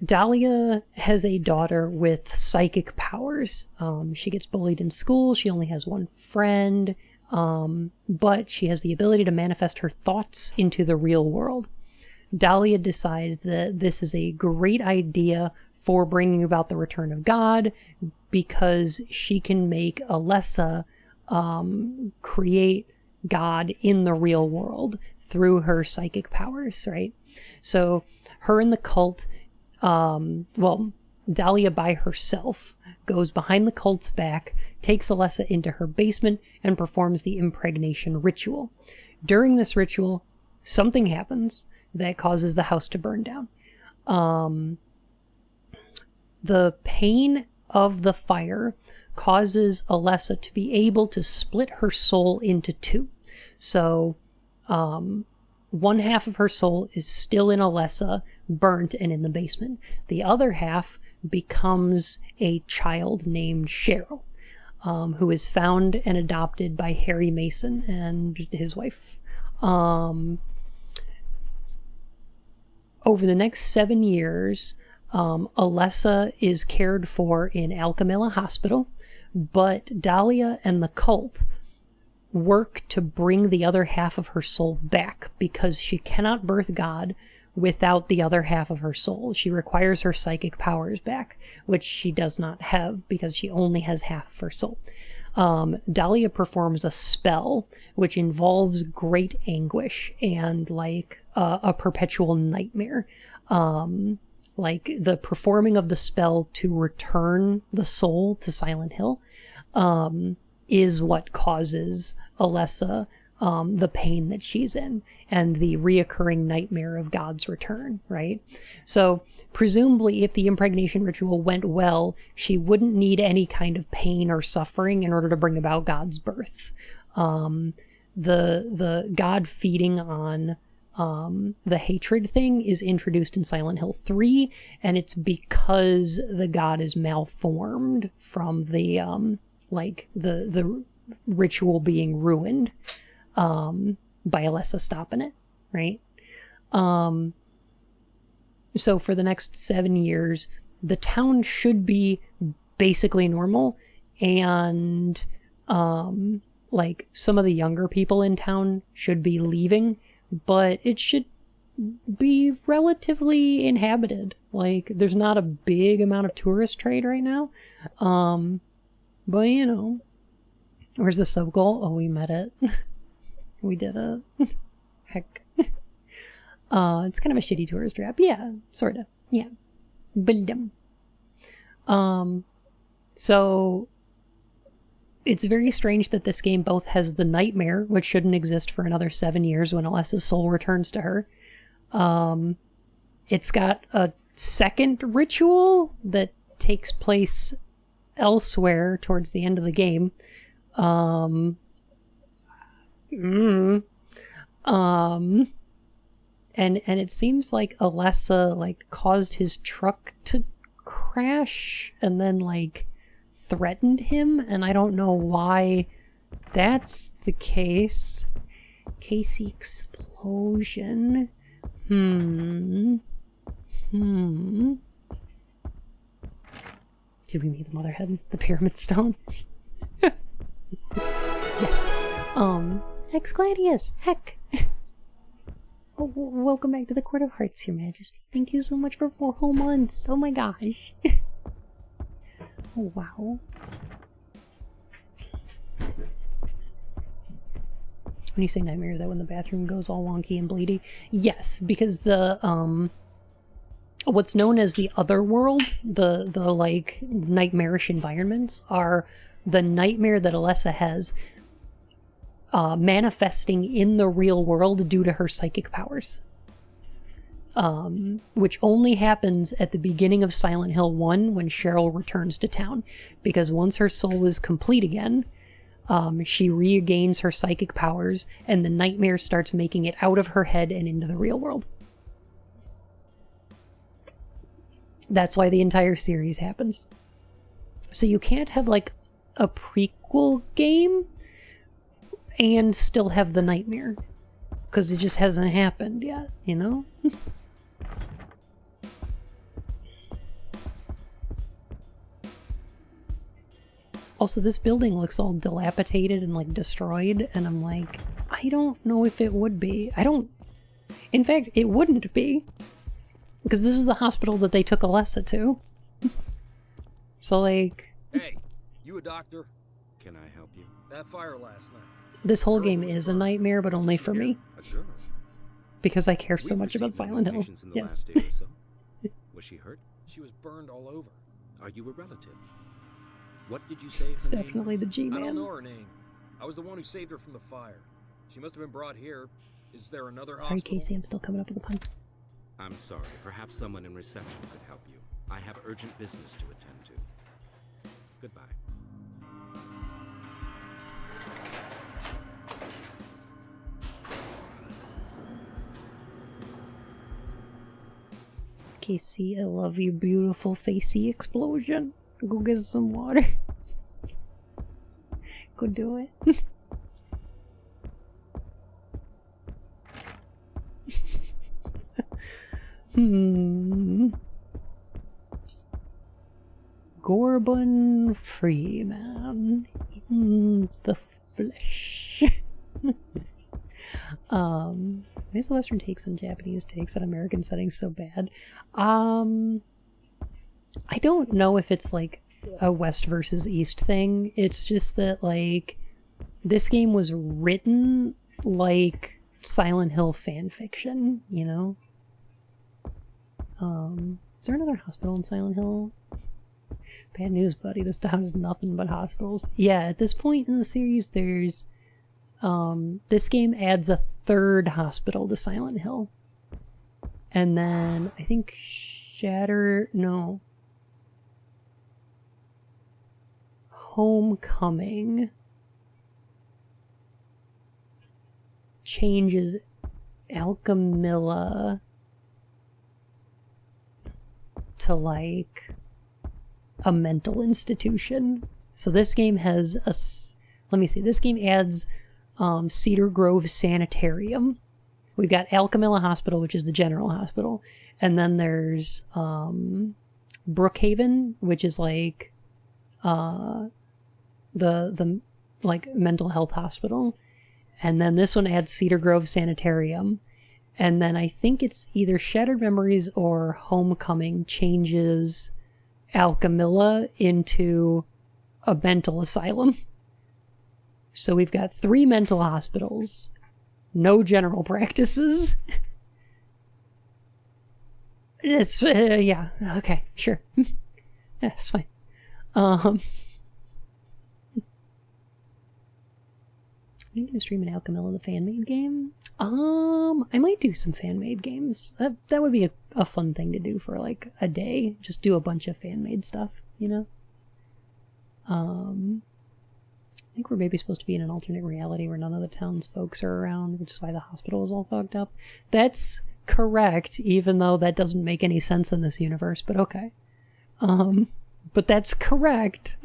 [SPEAKER 1] Dahlia has a daughter with psychic powers. She gets bullied in school. She only has one friend, but she has the ability to manifest her thoughts into the real world. Dahlia decides that this is a great idea for bringing about the return of God because she can make Alessa create God in the real world through her psychic powers, right? So her and the cult, Dahlia by herself goes behind the cult's back, takes Alessa into her basement, and performs the impregnation ritual. During this ritual, something happens that causes the house to burn down. The pain of the fire causes Alessa to be able to split her soul into two. So, one half of her soul is still in Alessa, burnt and in the basement. The other half becomes a child named Cheryl, who is found and adopted by Harry Mason and his wife. Over the next 7 years, Alessa is cared for in Alchemilla Hospital, but Dahlia and the cult work to bring the other half of her soul back because she cannot birth God without the other half of her soul. She requires her psychic powers back, which she does not have because she only has half of her soul. Dahlia performs a spell which involves great anguish and a perpetual nightmare. The performing of the spell to return the soul to Silent Hill is what causes Alessa the pain that she's in and the reoccurring nightmare of God's return, right? So presumably if the impregnation ritual went well, she wouldn't need any kind of pain or suffering in order to bring about God's birth. The God feeding on the hatred thing is introduced in Silent Hill 3, and it's because the God is malformed from the ritual being ruined by Alessa stopping it, right? So for the next 7 years, the town should be basically normal, and some of the younger people in town should be leaving, but it should be relatively inhabited. There's not a big amount of tourist trade right now. But you know, where's the sub goal? Oh, we met it. We did it. Heck. It's kind of a shitty tourist trap. Yeah, sort of. Yeah. So it's very strange that this game both has the nightmare, which shouldn't exist for another 7 years when Alessa's soul returns to her. It's got a second ritual that takes place elsewhere towards the end of the game. And it seems like Alessa caused his truck to crash and then threatened him, and I don't know why that's the case. Casey explosion. Did we meet the Motherhead? The Pyramid Stone? Yes. Ex-Gladius. Heck. Oh, welcome back to the Court of Hearts, Your Majesty. Thank you so much for 4 whole months. Oh my gosh. Oh, wow. When you say nightmare, is that when the bathroom goes all wonky and bleedy? Yes, because the, what's known as the other world, the nightmarish environments, are the nightmare that Alessa has manifesting in the real world due to her psychic powers. Which only happens at the beginning of Silent Hill 1 when Cheryl returns to town. Because once her soul is complete again, she regains her psychic powers, and the nightmare starts making it out of her head and into the real world. That's why the entire series happens. So you can't have like a prequel game and still have the nightmare, because it just hasn't happened yet, you know? Also, this building looks all dilapidated and like destroyed, and I'm like, I don't know if it would be. In fact, it wouldn't be, because this is the hospital that they took Alessa to. So like...
[SPEAKER 3] Hey, you a doctor?
[SPEAKER 5] Can I help you?
[SPEAKER 3] That fire last night.
[SPEAKER 1] This whole game is a nightmare, but only for me,
[SPEAKER 5] A girl.
[SPEAKER 1] because I care so
[SPEAKER 5] We've
[SPEAKER 1] much about
[SPEAKER 5] received
[SPEAKER 1] Silent Hill.
[SPEAKER 5] notifications in the
[SPEAKER 1] Yes.
[SPEAKER 5] last day or so. Was she hurt?
[SPEAKER 3] She was burned all over.
[SPEAKER 5] Are you a relative? What did you say her
[SPEAKER 1] It's
[SPEAKER 5] name
[SPEAKER 1] definitely
[SPEAKER 5] was?
[SPEAKER 1] the
[SPEAKER 3] I don't
[SPEAKER 1] G-Man.
[SPEAKER 3] know her name. I was the one who saved her from the fire. She must have been brought here. Is there another
[SPEAKER 1] Sorry,
[SPEAKER 3] hospital?
[SPEAKER 1] Casey, I'm still coming up with a pun.
[SPEAKER 5] I'm sorry. Perhaps someone in reception could help you. I have urgent business to attend to. Goodbye.
[SPEAKER 1] Casey, I love you, beautiful facey explosion. Go get some water. Go do it. Gorbun Freeman in the flesh. Why is the Western takes and Japanese takes and American settings so bad? I don't know if it's like a West versus East thing. It's just that like this game was written like Silent Hill fan fiction, you know? Is there another hospital in Silent Hill? Bad news, buddy. This town is nothing but hospitals. Yeah, at this point in the series, there's this game adds a third hospital to Silent Hill. And then I think Homecoming changes Alchemilla to like a mental institution. So this game has this game adds Cedar Grove Sanitarium. We've got Alchemilla Hospital, which is the general hospital, and then there's Brookhaven, which is like the like mental health hospital, and then this one adds Cedar Grove Sanitarium, and then I think it's either Shattered Memories or Homecoming changes Alchemilla into a mental asylum. So we've got 3 mental hospitals, no general practices. It's yeah, okay, sure. Yeah, it's fine. I'm gonna stream an Alchemilla the fan-made game. I might do some fan-made games. That would be a fun thing to do for like a day. Just do a bunch of fan-made stuff, you know? I think we're maybe supposed to be in an alternate reality where none of the town's folks are around, which is why the hospital is all fucked up. That's correct, even though that doesn't make any sense in this universe, but okay. But that's correct.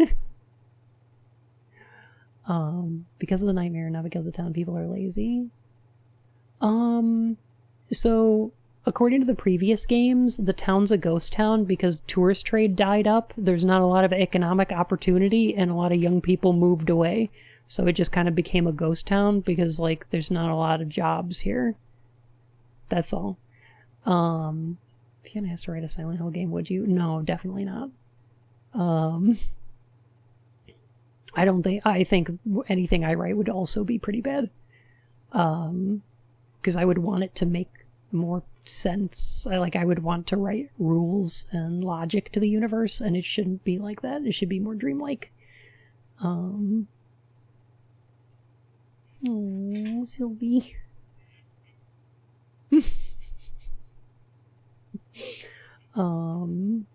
[SPEAKER 1] Because of the nightmare, not because the town people are lazy. So according to the previous games, the town's a ghost town because tourist trade died up. There's not a lot of economic opportunity and a lot of young people moved away. So it just kind of became a ghost town because like there's not a lot of jobs here. That's all. If you hadn't asked to write a Silent Hill game, would you? No, definitely not. I think anything I write would also be pretty bad. Because I would want it to make more sense. I would want to write rules and logic to the universe, and it shouldn't be like that. It should be more dreamlike. Sylvie. Alright,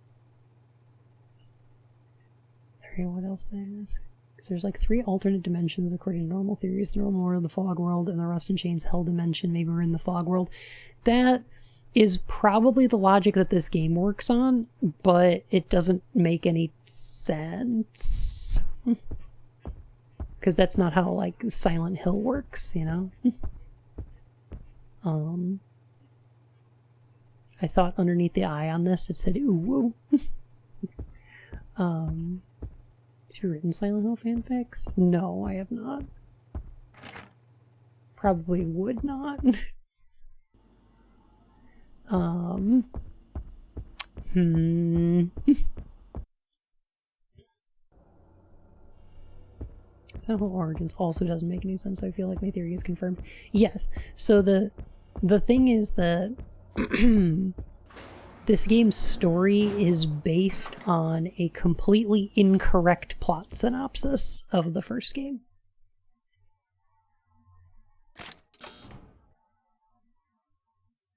[SPEAKER 1] what else did I miss? Because there's like 3 alternate dimensions according to normal theories. The normal world, the fog world, and the Rust and Chains hell dimension. Maybe we're in the fog world. That is probably the logic that this game works on, but it doesn't make any sense. Because that's not how, like, Silent Hill works, you know? I thought underneath the eye on this it said, ooh, woo. Have you written Silent Hill fanfics? No, I have not. Probably would not. Silent Hill Origins also doesn't make any sense, so I feel like my theory is confirmed. Yes, so the thing is that this game's story is based on a completely incorrect plot synopsis of the first game.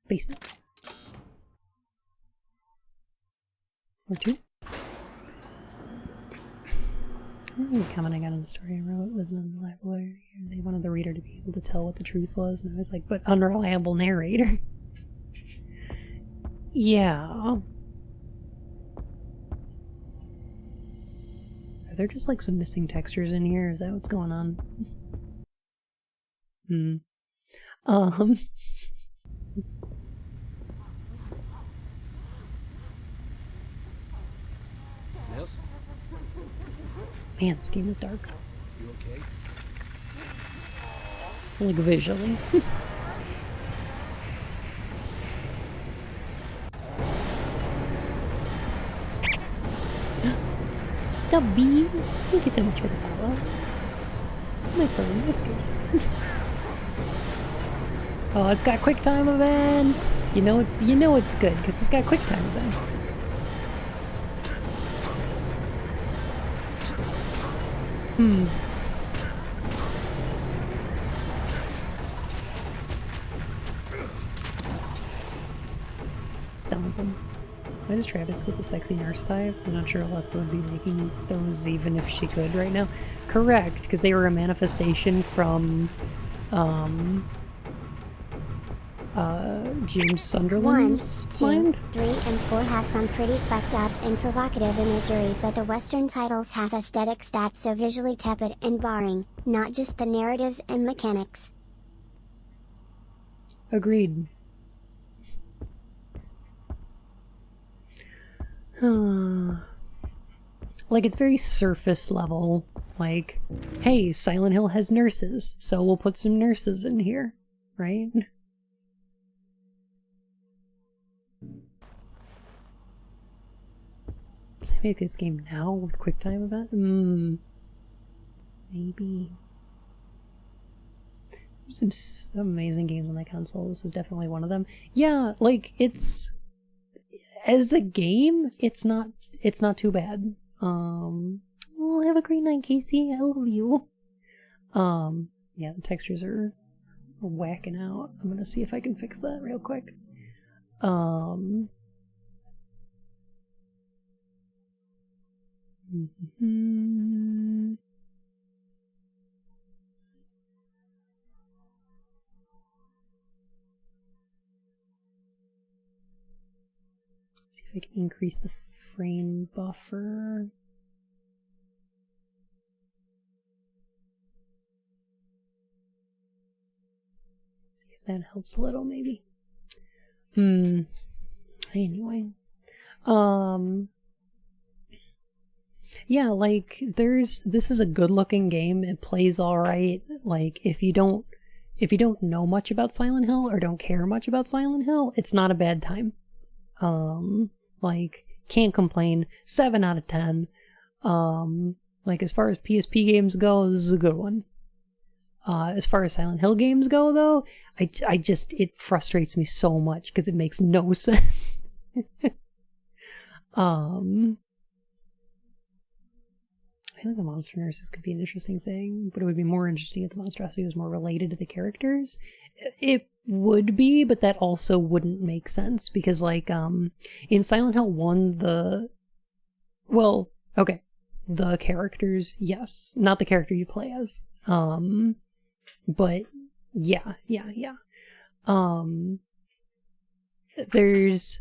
[SPEAKER 1] Basement. Or 2. The comment I got in the story I wrote was unreliable. They wanted the reader to be able to tell what the truth was, and I was like, but unreliable narrator. Yeah. Are there just like some missing textures in here? Is that what's going on?
[SPEAKER 3] Nils?
[SPEAKER 1] Man, this game is dark.
[SPEAKER 3] You okay?
[SPEAKER 1] Like visually. Dubby, thank you so much for the follow. My phone is good. Oh, it's got quick time events. You know it's good because it's got quick time events. Stomp him. Why does Travis get the sexy nurse type? I'm not sure Alessa would be making those even if she could right now. Correct, because they were a manifestation from James Sunderland's
[SPEAKER 2] 1, 2,
[SPEAKER 1] mind.
[SPEAKER 2] 3, and 4 have some pretty fucked up and provocative imagery, but the Western titles have aesthetics that's so visually tepid and boring, not just the narratives and mechanics.
[SPEAKER 1] Agreed. Like, it's very surface level. Like, hey, Silent Hill has nurses, so we'll put some nurses in here, right? Let's make this game now with QuickTime event? Maybe. There's some amazing games on that console. This is definitely one of them. Yeah, like, it's... As a game, it's not too bad. Oh, have a great night, Casey. I love you. Yeah, the textures are whacking out. I'm gonna see if I can fix that real quick. See if I can increase the frame buffer. See if that helps a little, maybe. Anyway. Yeah, like, this is a good looking game. It plays alright. Like, if you don't know much about Silent Hill or don't care much about Silent Hill, it's not a bad time. Like, can't complain. 7 out of 10. Like, as far as PSP games go, this is a good one. As far as Silent Hill games go, though, it frustrates me so much because it makes no sense. I think the monster nurses could be an interesting thing, but it would be more interesting if the monstrosity was more related to the characters. It would be, but that also wouldn't make sense because, like, in Silent Hill 1, the characters, yes. Not the character you play as. But yeah. There's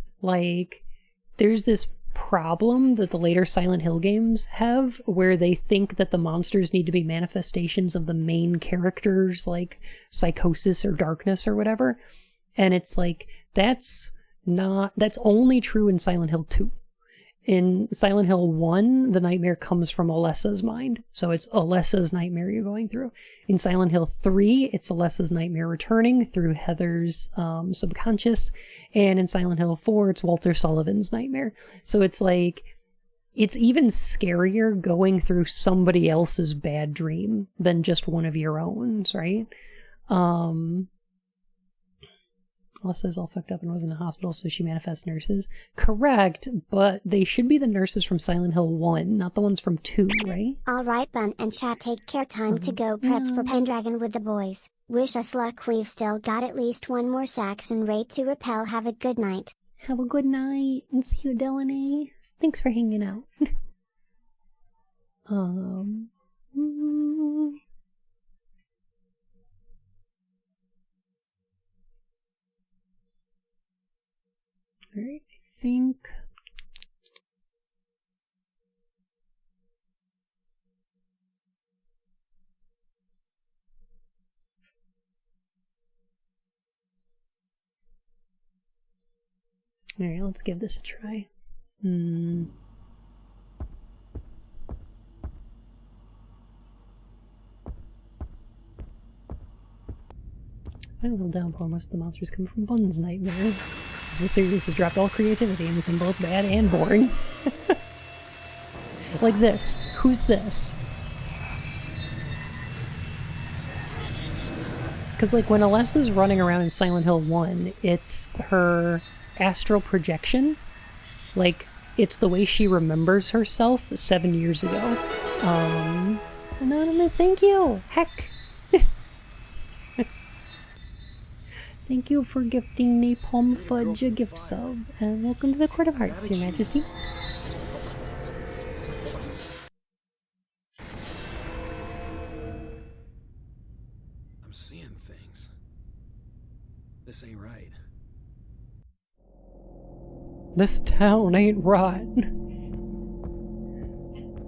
[SPEAKER 1] this problem that the later Silent Hill games have where they think that the monsters need to be manifestations of the main character's like psychosis or darkness or whatever. And it's like, that's only true in Silent Hill 2. In Silent Hill 1, the nightmare comes from Alessa's mind. So it's Alessa's nightmare you're going through. In Silent Hill 3, it's Alessa's nightmare returning through Heather's subconscious. And in Silent Hill 4, it's Walter Sullivan's nightmare. So it's like, it's even scarier going through somebody else's bad dream than just one of your own, right? Alessa's all fucked up and was in the hospital, so she manifests nurses. Correct, but they should be the nurses from Silent Hill 1, not the ones from 2, right?
[SPEAKER 2] Alright, Bun and chat, take care. Time to go prep for Pendragon with the boys. Wish us luck, we've still got at least one more Saxon raid to repel. Have a good night.
[SPEAKER 1] Have a good night, and see you, Delaney. Thanks for hanging out. Alright, I think... Alright, let's give this a try. By a little downpour, most of the monsters come from Bun's nightmare. As the series has dropped all creativity and become both bad and boring. Like this. Who's this? Because like when Alessa's running around in Silent Hill 1, it's her astral projection. Like, it's the way she remembers herself 7 years ago. Anonymous, thank you! Heck! Thank you for gifting Napalm Fudge a gift sub. And welcome to the Court of Hearts, Your Majesty.
[SPEAKER 3] I'm seeing things. This ain't right.
[SPEAKER 1] This town ain't right.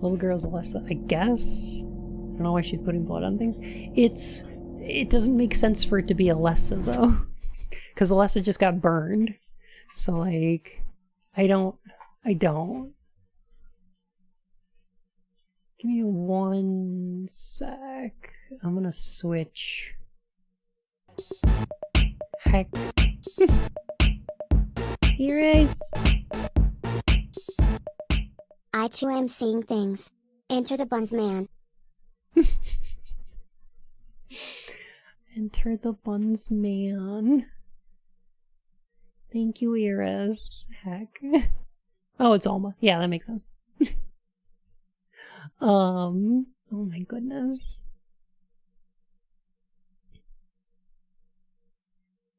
[SPEAKER 1] Little girl's Alessa, I guess? I don't know why she's putting blood on things. It doesn't make sense for it to be Alessa, though. Because Alessa just got burned. So, like, I don't. Give me 1 sec. I'm gonna switch. Heck. Here is.
[SPEAKER 2] I too am seeing things. Enter the Buns man.
[SPEAKER 1] Enter the Buns man. Thank you, Iris. Heck. Oh, it's Alma. Yeah, that makes sense. Oh my goodness.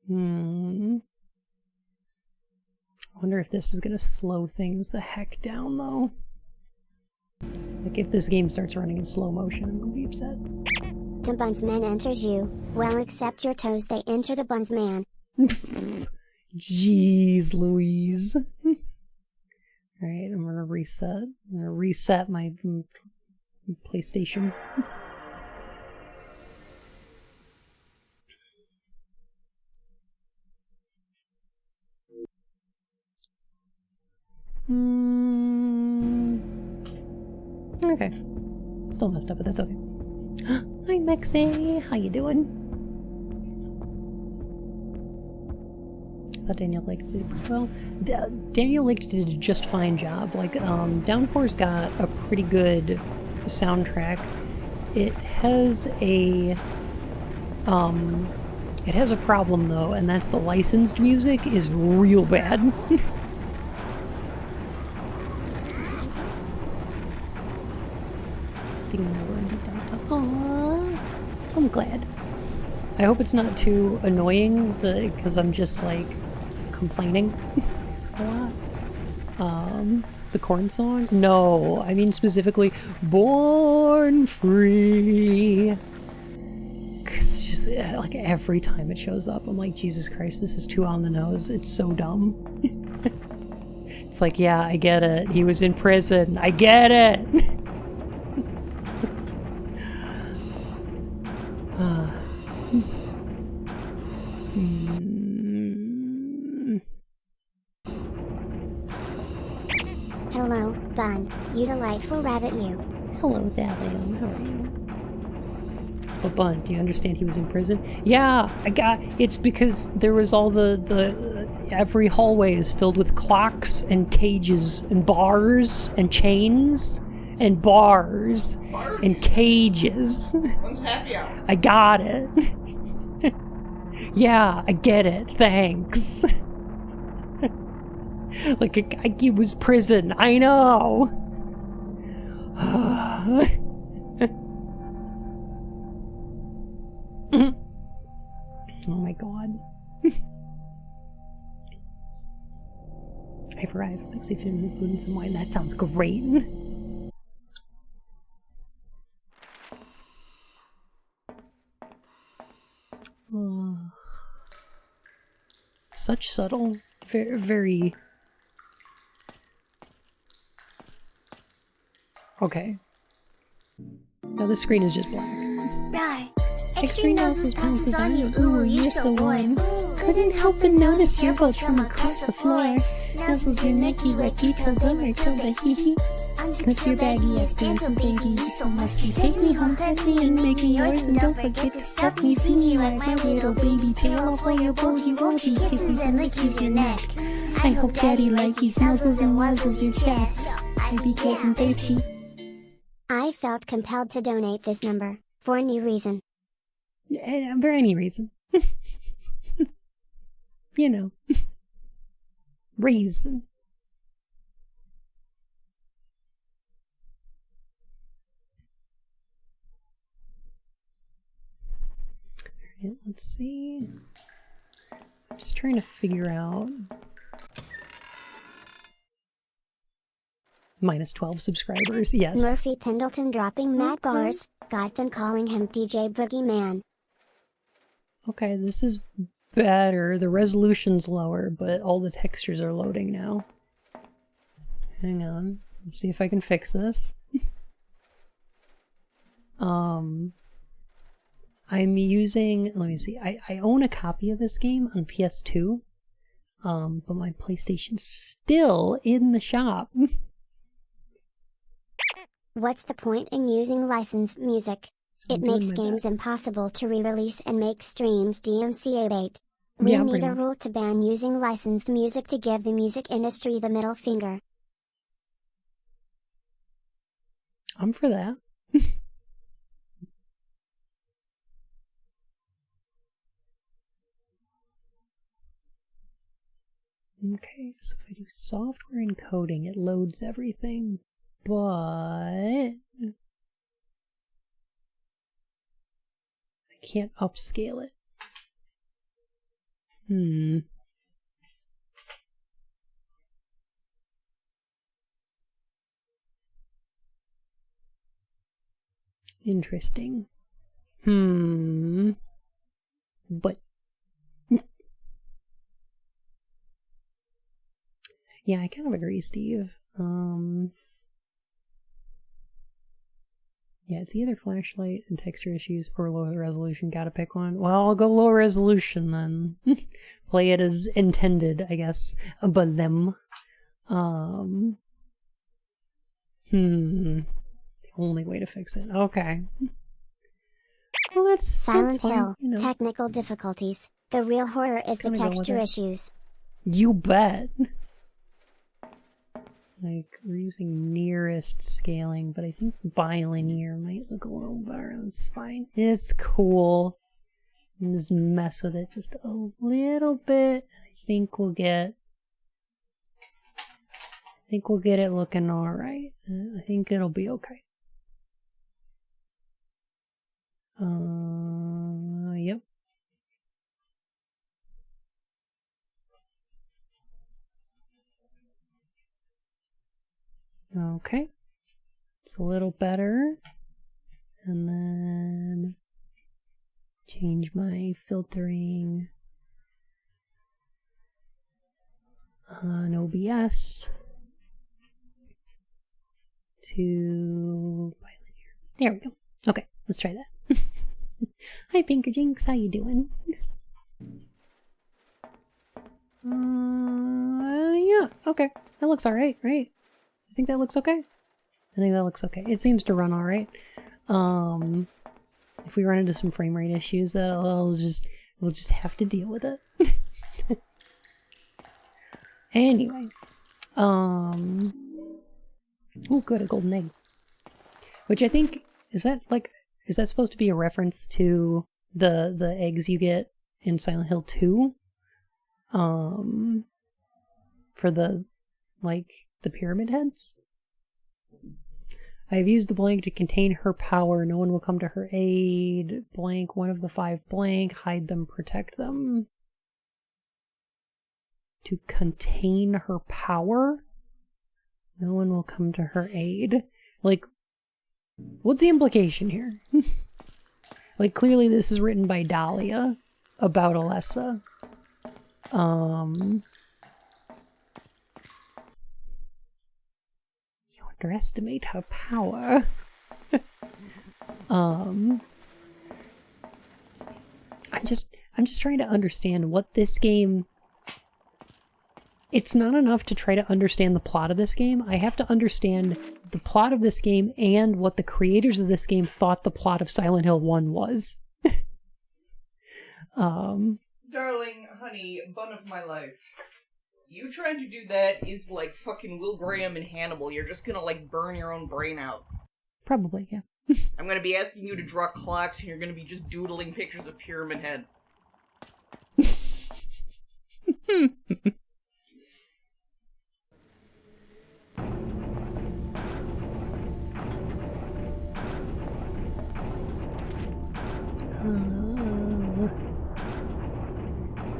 [SPEAKER 1] I wonder if this is gonna slow things the heck down, though. Like, if this game starts running in slow motion, I'm gonna be upset.
[SPEAKER 2] The Bunsman enters you. Well, accept your toes, they enter the Bunsman.
[SPEAKER 1] Jeez Louise. Alright, I'm gonna reset. I'm gonna reset my PlayStation. Okay. Still messed up, but that's okay. Hi, Mexi. How you doing? I thought Daniel Lake did well. Daniel Lake did a just fine job. Like, Downpour's got a pretty good soundtrack. It has a problem though, and that's the licensed music is real bad. Aww, I'm glad. I hope it's not too annoying because I'm just like complaining a lot. The Korn song? No, I mean specifically Born Free. It's just like every time it shows up, I'm like, Jesus Christ, this is too on the nose. It's so dumb. It's like, yeah, I get it. He was in prison. I get it.
[SPEAKER 2] Hello, Bun. You delightful rabbit, you.
[SPEAKER 1] Hello, Thalion. How are you? But Bun, do you understand he was in prison? Yeah, it's because there was all every hallway is filled with clocks and cages and bars and chains and bars and cages.
[SPEAKER 4] When's happy hour?
[SPEAKER 1] I got it. Yeah, I get it. Thanks. Like it was prison. I know. Oh my god. I've arrived. Makes me feel food and some wine. That sounds great. Such subtle, very, very... Okay. Now the screen is just black.
[SPEAKER 2] Right.
[SPEAKER 1] X-ray noses bounces on you, ooh, you're so warm. Couldn't help but notice your bolt from across the floor. Nuzzles your necky, wacky, till dimmer, till the hee-hee. Cause your baggy ass pants, oh baby, you so musty. Take me home, pet me, and make me yours. And don't forget to stuff me, see me like my little baby. Tail off all your bulgy, wonky kisses and lickies your neck. I hope daddy likes nuzzles and wuzzles your chest. I be getting thirsty.
[SPEAKER 2] I felt compelled to donate this number, for a new reason.
[SPEAKER 1] For any reason. You know. Reason. Alright, let's see. I'm just trying to figure out. Minus 12 subscribers, yes.
[SPEAKER 2] Murphy Pendleton dropping mad bars, got them calling him DJ Boogeyman.
[SPEAKER 1] Okay, this is better. The resolution's lower, but all the textures are loading now. Hang on. Let's see if I can fix this. I'm using, let me see, I own a copy of this game on PS2, but my PlayStation's still in the shop.
[SPEAKER 2] What's the point in using licensed music?
[SPEAKER 1] So
[SPEAKER 2] It
[SPEAKER 1] I'm doing
[SPEAKER 2] makes
[SPEAKER 1] my
[SPEAKER 2] games
[SPEAKER 1] best.
[SPEAKER 2] impossible to re-release and makes streams DMCA bait. We
[SPEAKER 1] Yeah,
[SPEAKER 2] need
[SPEAKER 1] pretty
[SPEAKER 2] a
[SPEAKER 1] much.
[SPEAKER 2] rule to ban using licensed music to give the music industry the middle finger.
[SPEAKER 1] I'm for that. Okay, so if I do software encoding, it loads everything, but I can't upscale it. Interesting. But yeah, I kind of agree, Steve. Yeah, it's either flashlight and texture issues or low resolution. Gotta pick one. Well, I'll go low resolution then. Play it as intended, I guess. But them. The only way to fix it. Okay. Well, that's
[SPEAKER 2] Silent
[SPEAKER 1] fine.
[SPEAKER 2] Hill,
[SPEAKER 1] You know,
[SPEAKER 2] technical difficulties. The real horror is the
[SPEAKER 1] Gonna go with
[SPEAKER 2] texture
[SPEAKER 1] it.
[SPEAKER 2] issues.
[SPEAKER 1] you bet. Like, we're using nearest scaling, but I think bilinear might look a little better. That's fine. It's cool. And just mess with it just a little bit. I think we'll get it looking alright. I think it'll be okay. Yep. Okay. It's a little better. And then change my filtering on OBS to bilinear. There we go. Okay, let's try that. Hi Pinkerjinx, how you doing? Yeah, okay. That looks alright, right? I think that looks okay. I think that looks okay. It seems to run alright. If we run into some frame rate issues, we'll just have to deal with it. Anyway. Oh good, a golden egg. Which I think, is that supposed to be a reference to the eggs you get in Silent Hill 2? For the pyramid heads? I have used the blank to contain her power. No one will come to her aid. Blank, one of the 5 blank. Hide them, protect them. To contain her power? No one will come to her aid. Like, what's the implication here? Like, clearly this is written by Dahlia about Alessa. You underestimate her power. I'm just trying to understand what this game... It's not enough to try to understand the plot of this game. I have to understand the plot of this game and what the creators of this game thought the plot of Silent Hill 1 was.
[SPEAKER 4] Darling, honey, bun of my life. You trying to do that is like fucking Will Graham and Hannibal. You're just gonna, like, burn your own brain out.
[SPEAKER 1] Probably, yeah.
[SPEAKER 4] I'm gonna be asking you to draw clocks, and you're gonna be just doodling pictures of Pyramid Head.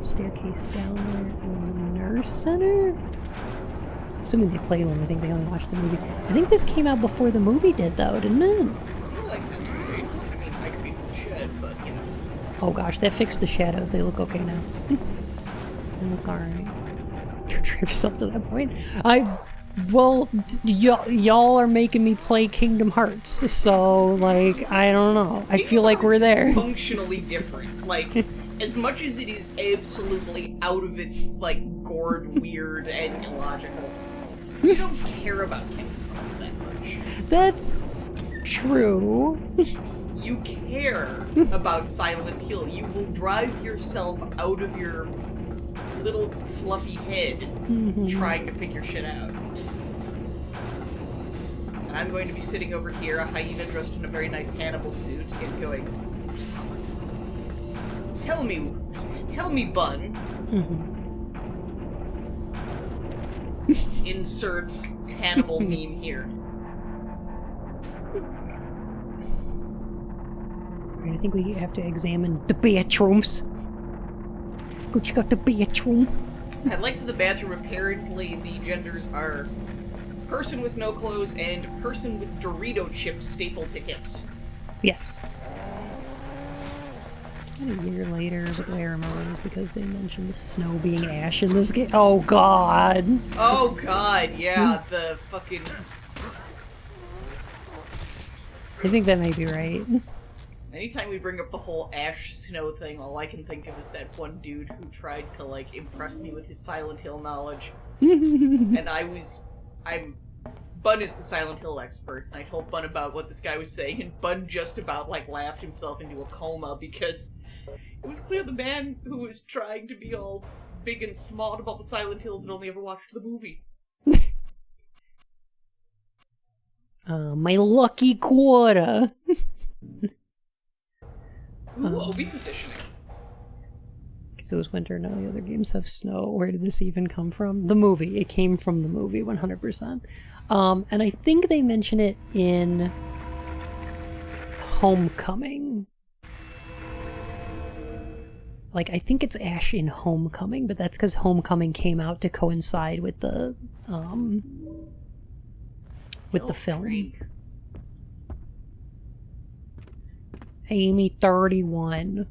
[SPEAKER 1] Staircase down there in the nurse center? Assuming they played one, I think they only watched the movie. I think this came out before the movie did, though, didn't it?
[SPEAKER 4] I feel like that's right. I mean, I could be full of shit, but, you know.
[SPEAKER 1] Oh gosh, that fixed the shadows. They look okay now. They look alright. Drive yourself to that point. Y'all are making me play Kingdom Hearts, so, like, I don't know. I feel like we're there.
[SPEAKER 4] Functionally different. Like, as much as it is absolutely out of its, like, gourd, weird, and illogical, you don't care about Kingdom Hearts that much.
[SPEAKER 1] That's true.
[SPEAKER 4] You care about Silent Hill. You will drive yourself out of your little fluffy head trying to figure shit out. And I'm going to be sitting over here, a hyena dressed in a very nice Hannibal suit, and going, Tell me, Bun. Insert Hannibal meme here.
[SPEAKER 1] Right, I think we have to examine the bathrooms. Go check out the bathroom.
[SPEAKER 4] I like that the bathroom, apparently the genders are person with no clothes and person with Dorito chips stapled to hips.
[SPEAKER 1] Yes. A year later, but the way I remember it was because they mentioned the snow being ash in this game. Oh god!
[SPEAKER 4] Oh god, yeah, the fucking...
[SPEAKER 1] I think that may be right.
[SPEAKER 4] Anytime we bring up the whole ash snow thing, all I can think of is that one dude who tried to, like, impress me with his Silent Hill knowledge. And Bun is the Silent Hill expert, and I told Bun about what this guy was saying, and Bun just about, like, laughed himself into a coma because it was clear the man who was trying to be all big and smart about the Silent Hills had only ever watched the movie.
[SPEAKER 1] My lucky quarter!
[SPEAKER 4] Ooh, OB positioning.
[SPEAKER 1] So it was winter, none of the other games have snow. Where did this even come from? The movie. It came from the movie, 100%. And I think they mention it in Homecoming. Like, I think it's Ash in Homecoming, but that's because Homecoming came out to coincide with the with the
[SPEAKER 4] Hill
[SPEAKER 1] film.
[SPEAKER 4] drink.
[SPEAKER 1] Amy 31.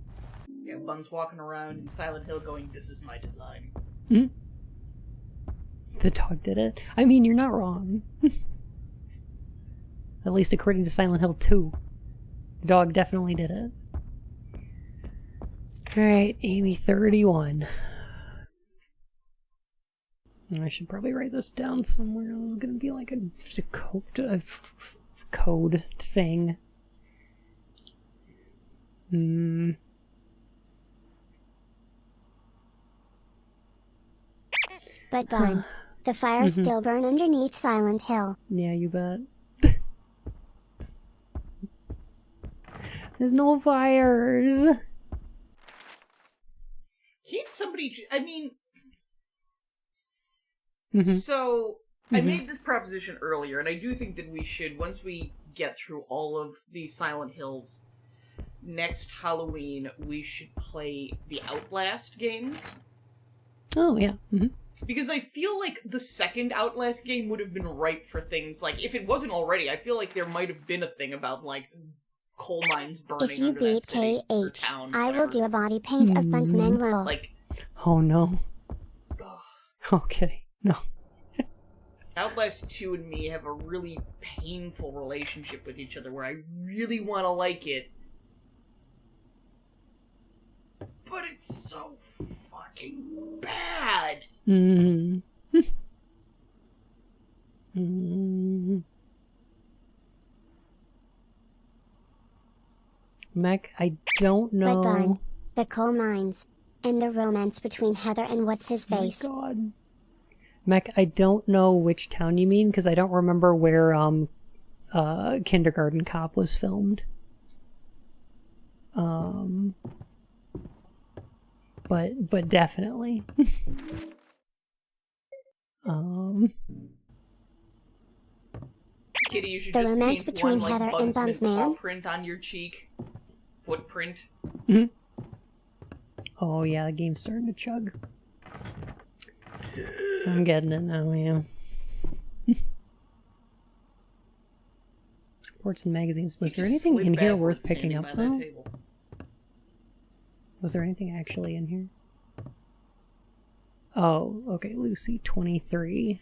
[SPEAKER 4] Yeah, Bun's walking around in Silent Hill going, "This is my design."
[SPEAKER 1] The dog did it. I mean, you're not wrong. At least according to Silent Hill 2. The dog definitely did it. Alright, Amy 31. I should probably write this down somewhere. It's gonna be like just a code thing.
[SPEAKER 2] But Bun, the fires still burn underneath Silent Hill.
[SPEAKER 1] Yeah, you bet. There's no fires.
[SPEAKER 4] Can't somebody... I mean...
[SPEAKER 1] Mhm.
[SPEAKER 4] So, I made this proposition earlier, and I do think that we should, once we get through all of the Silent Hills, next Halloween, we should play the Outlast games.
[SPEAKER 1] Oh, yeah.
[SPEAKER 4] Because I feel like the second Outlast game would have been ripe for things like, if it wasn't already, I feel like there might have been a thing about, like, coal mines burning
[SPEAKER 2] If you
[SPEAKER 4] under that
[SPEAKER 2] beat
[SPEAKER 4] city or
[SPEAKER 2] KH,
[SPEAKER 4] town.
[SPEAKER 2] I will
[SPEAKER 4] whatever.
[SPEAKER 2] do a body paint of Bun's mangled.
[SPEAKER 4] Like,
[SPEAKER 1] Oh, no.
[SPEAKER 4] ugh.
[SPEAKER 1] Okay. No.
[SPEAKER 4] Outlast 2 and me have a really painful relationship with each other where I really want to like it. But it's so fucking bad.
[SPEAKER 1] Mech, I don't know.
[SPEAKER 2] But Bun, the coal mines, and the romance between Heather and what's-his-face.
[SPEAKER 1] Oh my god. Mech, I don't know which town you mean, because I don't remember where Kindergarten Cop was filmed. But definitely.
[SPEAKER 4] Kitty, you should
[SPEAKER 2] The
[SPEAKER 4] just
[SPEAKER 2] romance
[SPEAKER 4] paint
[SPEAKER 2] between
[SPEAKER 4] one, like,
[SPEAKER 2] Heather and Bun's man?
[SPEAKER 4] print on your cheek. Footprint.
[SPEAKER 1] Oh yeah, the game's starting to chug. I'm getting it now, yeah. Reports and magazines. Was
[SPEAKER 4] You
[SPEAKER 1] there
[SPEAKER 4] just
[SPEAKER 1] anything
[SPEAKER 4] slid
[SPEAKER 1] in here worth
[SPEAKER 4] backwards
[SPEAKER 1] picking
[SPEAKER 4] standing
[SPEAKER 1] up,
[SPEAKER 4] by that
[SPEAKER 1] though?
[SPEAKER 4] table.
[SPEAKER 1] Was there anything actually in here? Oh, okay, Lucy 23.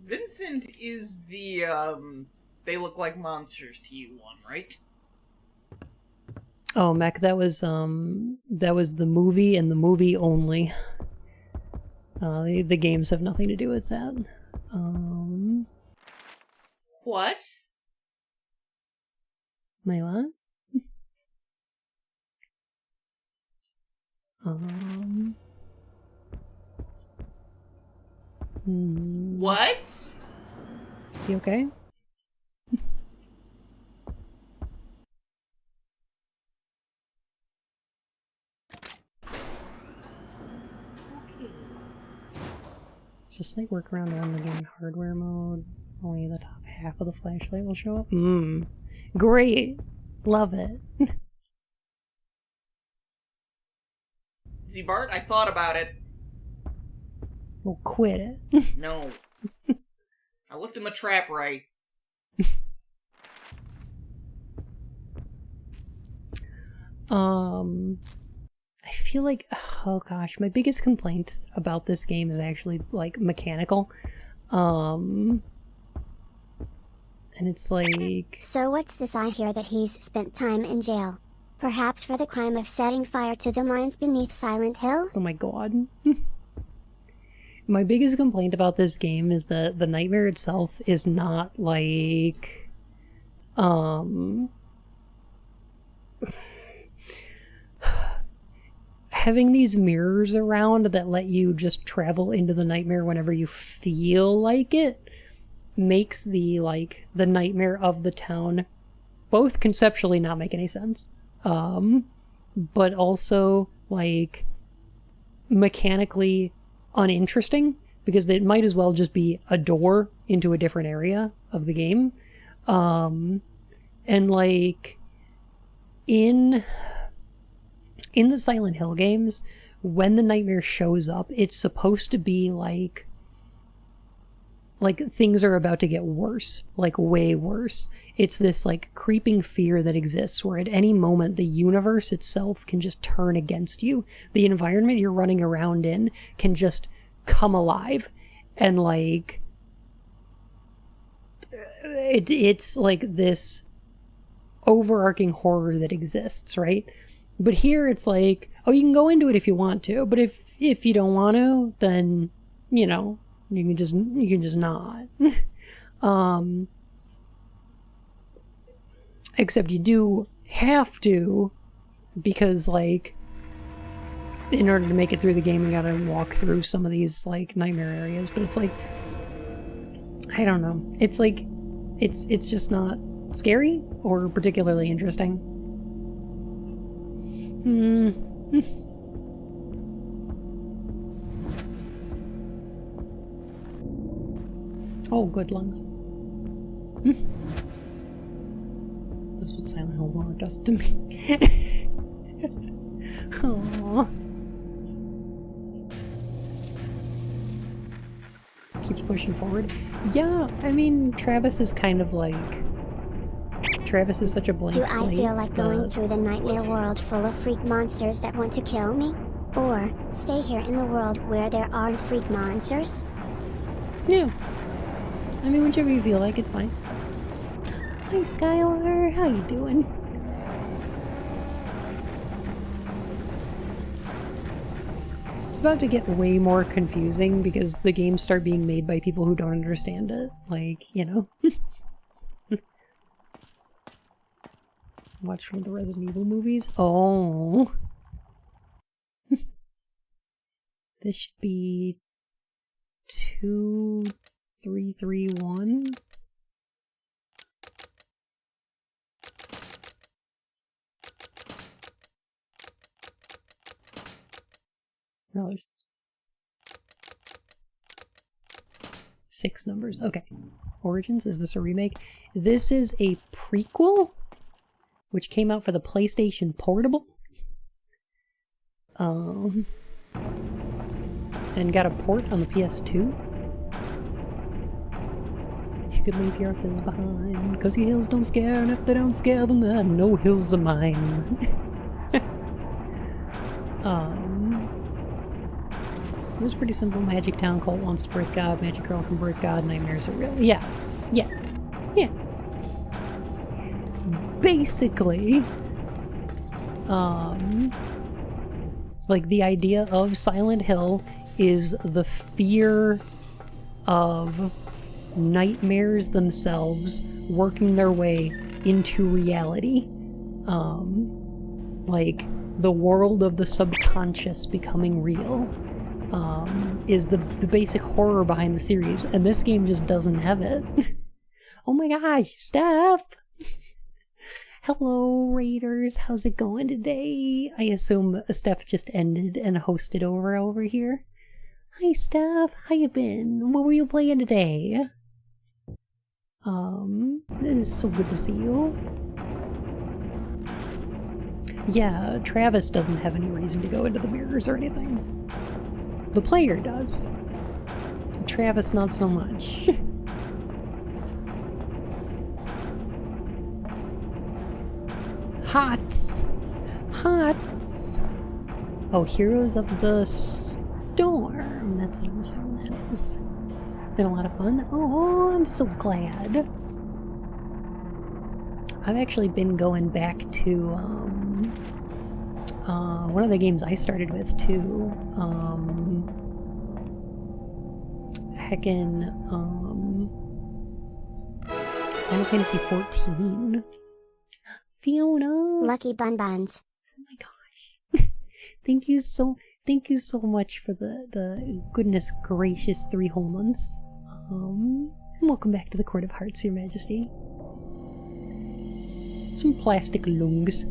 [SPEAKER 4] Vincent is the, they look like monsters to you one, right?
[SPEAKER 1] Oh, Mac, that was the movie and the movie only. The games have nothing to do with that.
[SPEAKER 4] What?
[SPEAKER 1] My what?
[SPEAKER 4] What?
[SPEAKER 1] You okay? Just like work around on the game hardware mode. Only the top half of the flashlight will show up. Great. Love it.
[SPEAKER 4] See, Bart, I thought about it.
[SPEAKER 1] Well, quit it.
[SPEAKER 4] No. I looked in the trap right.
[SPEAKER 1] I feel like, oh gosh, my biggest complaint about this game is actually like mechanical. And it's like,
[SPEAKER 2] So what's this I hear that he's spent time in jail? Perhaps for the crime of setting fire to the mines beneath Silent Hill?
[SPEAKER 1] oh my god. My biggest complaint about this game is that the nightmare itself is not like, having these mirrors around that let you just travel into the nightmare whenever you feel like it makes the nightmare of the town both conceptually not make any sense, but also like mechanically uninteresting, because it might as well just be a door into a different area of the game. And like in in the Silent Hill games, when the nightmare shows up, it's supposed to be like things are about to get worse, like way worse. It's this like creeping fear that exists where at any moment the universe itself can just turn against you. The environment you're running around in can just come alive, and like it's like this overarching horror that exists, right? But here it's like, oh, you can go into it if you want to, but if you don't want to, then you know, you can just not. Except you do have to, because like in order to make it through the game you gotta walk through some of these like nightmare areas, but it's like, I don't know, it's like it's just not scary or particularly interesting. Oh, good lungs. This is what Silent Hill 1 does to me. Aww. Just keeps pushing forward. Yeah, I mean, Travis is kind of like... Travis is such a blank
[SPEAKER 2] Do
[SPEAKER 1] slate.
[SPEAKER 2] I feel like going through the nightmare world full of freak monsters that want to kill me? Or stay here in the world where there aren't freak monsters?
[SPEAKER 1] Yeah. I mean, whichever you feel like, it's fine. Hi, Skylar. How you doing? It's about to get way more confusing because the games start being made by people who don't understand it. Like, you know. Watch from the Resident Evil movies. Oh. This should be 2331. No, there's 6 numbers. Okay. Origins, is this a remake? This is a prequel, which came out for the PlayStation Portable. And got a port on the PS2. You could leave your hills behind, 'cause your hills don't scare, and if they don't scare, then there are no hills of mine. It was pretty simple. Magic Town, Cult wants to break God, Magic Girl can break God, nightmares are real. Yeah. Basically, like the idea of Silent Hill is the fear of nightmares themselves working their way into reality. Like the world of the subconscious becoming real is the basic horror behind the series, and this game just doesn't have it. Oh my gosh, Steph! Hello, Raiders. How's it going today? I assume Steph just ended and hosted over here. Hi, Steph. How you been? What were you playing today? It is so good to see you. Yeah, Travis doesn't have any reason to go into the mirrors or anything. The player does. Travis, not so much. Hots! Oh, Heroes of the Storm. That's what I'm assuming that is. Been a lot of fun. Oh, I'm so glad. I've actually been going back to one of the games I started with too. Final Fantasy 14. Fiona!
[SPEAKER 2] Lucky Bun Buns.
[SPEAKER 1] Oh my gosh. Thank you so much for the goodness gracious 3 whole months. And welcome back to the Court of Hearts, Your Majesty. Some plastic lungs.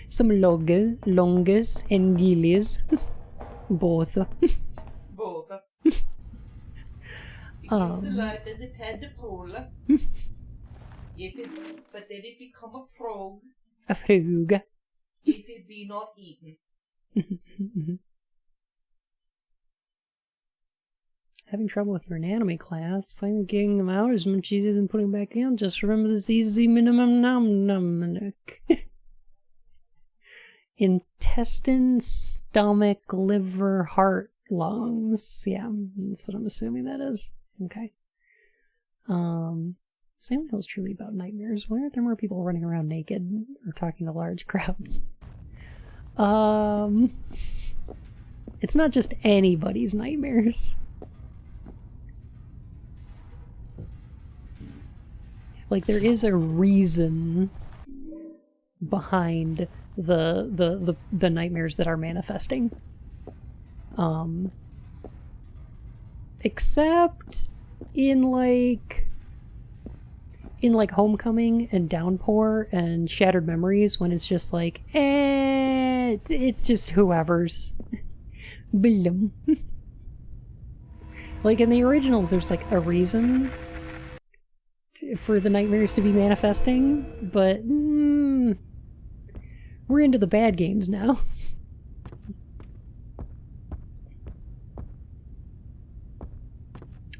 [SPEAKER 1] Some longas and gillies. Both.
[SPEAKER 4] Both. It's a lot as a tadpole. But then it become a frog.
[SPEAKER 1] A frog.
[SPEAKER 4] If it be not eaten.
[SPEAKER 1] Having trouble with your anatomy class, finally getting them out is much easier than putting them back in. Just remember this easy minimum nom. Intestine, stomach, liver, heart, lungs. Yeah, that's what I'm assuming that is. Okay. Silent Hill is truly about nightmares. Why aren't there more people running around naked or talking to large crowds? It's not just anybody's nightmares. Like, there is a reason behind the nightmares that are manifesting. Except in Homecoming and Downpour and Shattered Memories, when it's just like, it's just whoever's. Blum. Like in the originals, there's like a reason for the nightmares to be manifesting, but we're into the bad games now.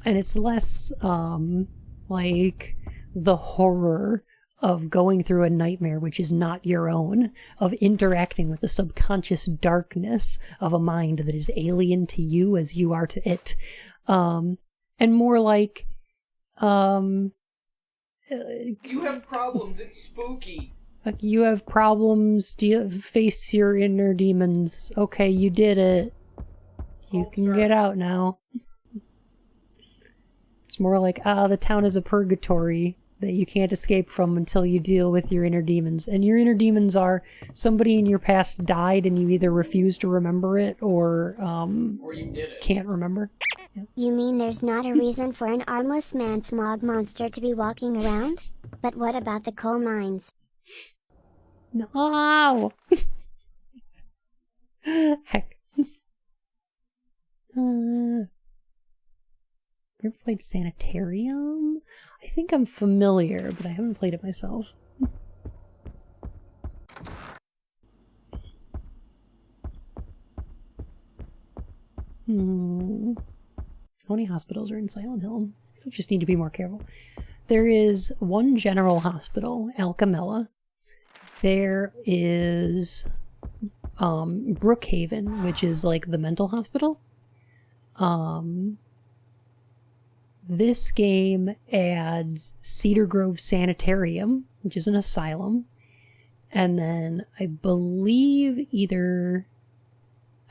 [SPEAKER 1] And it's less like the horror of going through a nightmare which is not your own, of interacting with the subconscious darkness of a mind that is alien to you as you are to it. And more like,
[SPEAKER 4] you have problems, it's spooky.
[SPEAKER 1] Like, you have problems, do you face your inner demons? Okay, you did it. You can get out now. It's more like, the town is a purgatory that you can't escape from until you deal with your inner demons. And your inner demons are somebody in your past died and you either refuse to remember it or
[SPEAKER 4] you did it.
[SPEAKER 1] Can't remember. Yep.
[SPEAKER 2] You mean there's not a reason for an armless man smog monster to be walking around? But what about the coal mines?
[SPEAKER 1] No! Heck. You ever played Sanitarium? I think I'm familiar, but I haven't played it myself. How many hospitals are in Silent Hill? We just need to be more careful. There is one general hospital, Alchemilla. There is Brookhaven, which is like the mental hospital. This game adds Cedar Grove Sanitarium, which is an asylum. And then I believe I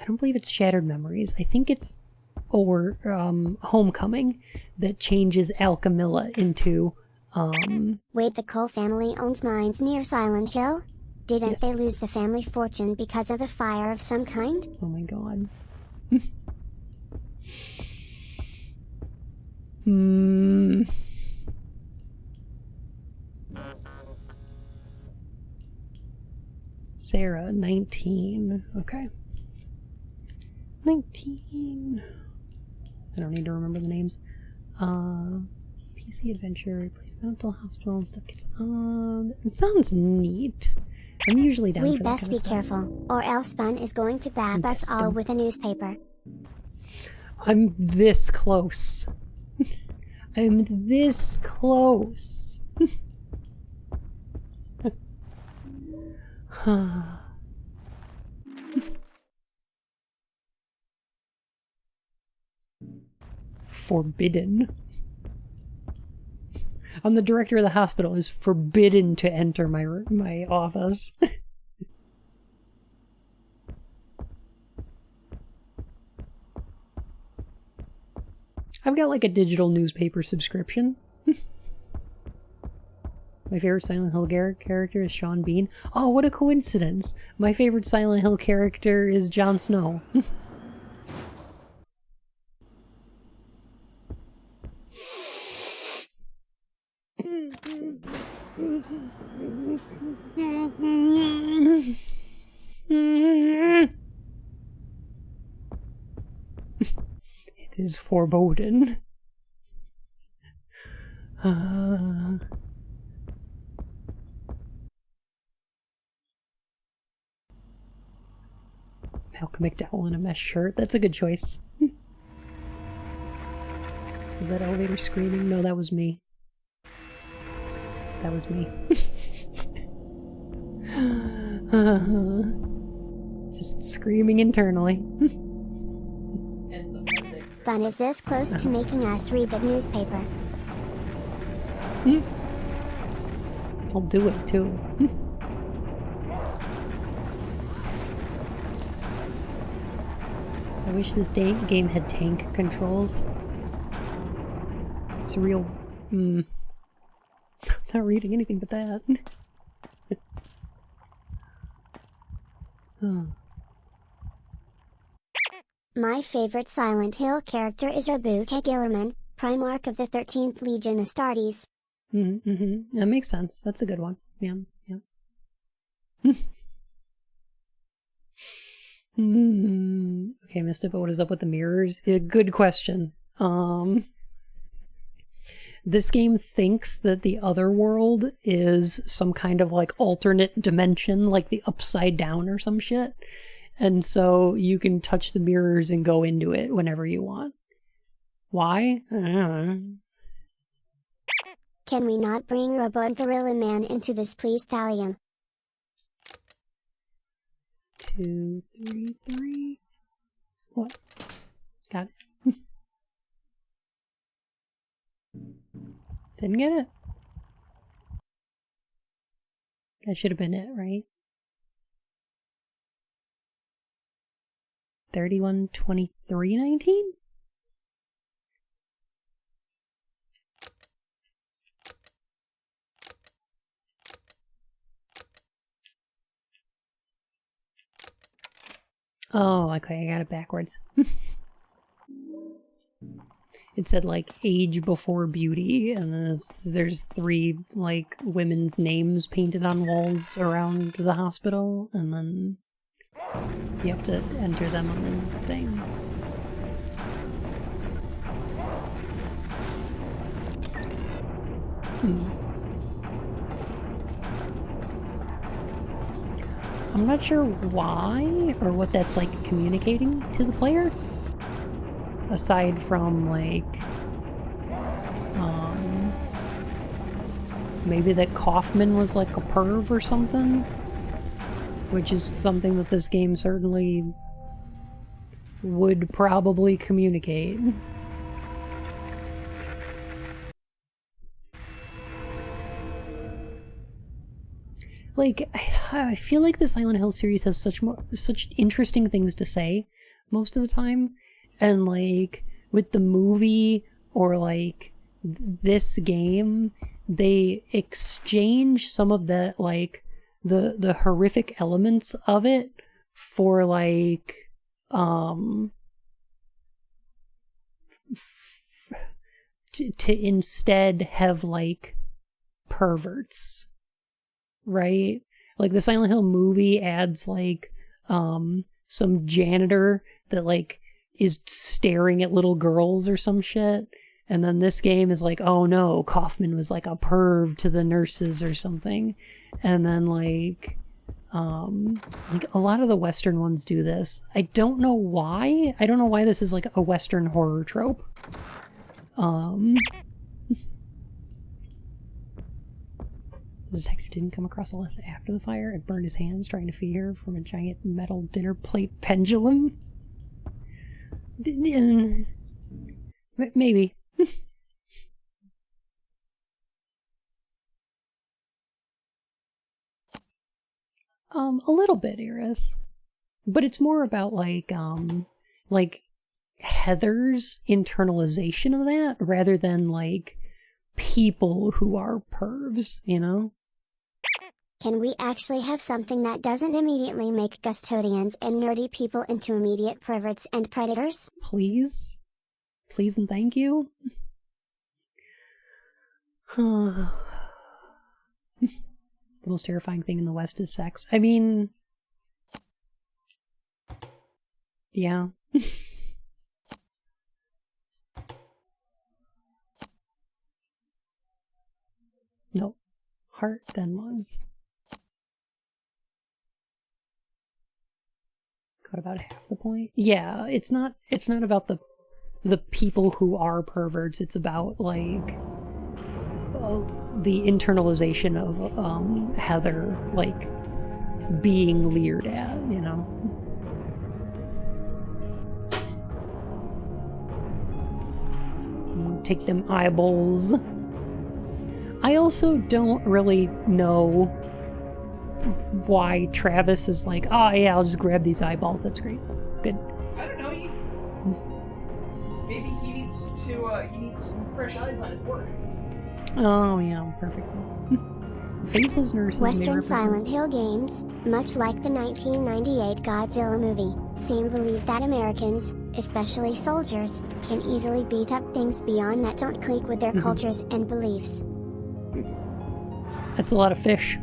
[SPEAKER 1] don't believe it's Shattered Memories. I think it's Homecoming that changes Alchemilla into
[SPEAKER 2] Wait, the Cole family owns mines near Silent Hill? Didn't
[SPEAKER 1] Yes.
[SPEAKER 2] they lose the family fortune because of a fire of some kind?
[SPEAKER 1] Oh my god. Sarah, 19. Okay. 19. I don't need to remember the names. PC Adventure, mental hospital and stuff gets on. It sounds neat. I'm usually down
[SPEAKER 2] We
[SPEAKER 1] for that
[SPEAKER 2] best
[SPEAKER 1] kind
[SPEAKER 2] be
[SPEAKER 1] of stuff.
[SPEAKER 2] careful, or else Bun is going to bap us all
[SPEAKER 1] Best.
[SPEAKER 2] with a newspaper.
[SPEAKER 1] I'm this close. I'm this close. Forbidden. I'm the director of the hospital. Is forbidden to enter my office. I've got like a digital newspaper subscription. My favorite Silent Hill character is Sean Bean. Oh, what a coincidence. My favorite Silent Hill character is Jon Snow. It is foreboding. Malcolm McDowell in a mesh shirt. That's a good choice. Was that elevator screaming? No, that was me. That was me. Just screaming internally.
[SPEAKER 4] And sometimes extra.
[SPEAKER 2] Fun is this close to making us read the newspaper.
[SPEAKER 1] I'll do it too. I wish this game had tank controls. It's real. Not reading anything but that. Oh.
[SPEAKER 2] My favorite Silent Hill character is Roboute Gillerman, Primarch of the 13th Legion Astartes.
[SPEAKER 1] That makes sense. That's a good one. Yeah, yeah. Okay, missed it, but what is up with the mirrors? Good question. This game thinks that the other world is some kind of like alternate dimension, like the Upside Down or some shit. And so you can touch the mirrors and go into it whenever you want. Why? I don't know.
[SPEAKER 2] Can we not bring Robot Gorilla Man into this, please, Thallium?
[SPEAKER 1] 2, 3, 3. What? Got it. Didn't get it. That should have been it, right? 31-23-19? Oh, okay, I got it backwards. It said like age before beauty, and then there's 3 like women's names painted on walls around the hospital, and then you have to enter them on the thing. I'm not sure why or what that's like communicating to the player. Aside from like maybe that Kaufman was like a perv or something, which is something that this game certainly would probably communicate. Like, I feel like the Silent Hill series has such interesting things to say most of the time, and like with the movie or like this game, they exchange some of the like the horrific elements of it for like to instead have like perverts. Right? Like the Silent Hill movie adds like some janitor that like is staring at little girls or some shit, and then this game is like, oh no, Kaufman was like a perv to the nurses or something. And then like a lot of the Western ones do this. I don't know why. I don't know why this is like a Western horror trope. The detective didn't come across Alyssa after the fire and burned his hands trying to feed her from a giant metal dinner plate pendulum. Maybe. A little bit, Iris. But it's more about like Heather's internalization of that rather than like people who are pervs, you know?
[SPEAKER 2] Can we actually have something that doesn't immediately make custodians and nerdy people into immediate perverts and predators?
[SPEAKER 1] Please? Please and thank you? The most terrifying thing in the West is sex. I mean... yeah. Nope. Heart, then lungs. what about half the point? Yeah, it's not about the people who are perverts. It's about like the internalization of Heather like being leered at, you know. Take them eyeballs. I also don't really know why Travis is like, oh yeah, I'll just grab these eyeballs. That's great. Good.
[SPEAKER 4] I don't know. Maybe he needs some fresh eyes on his work.
[SPEAKER 1] Oh yeah, perfect. Faceless nurses.
[SPEAKER 2] Western Silent Hill games, much like the 1998 Godzilla movie, seem to believe that Americans, especially soldiers, can easily beat up things beyond that don't click with their cultures and beliefs.
[SPEAKER 1] That's a lot of fish.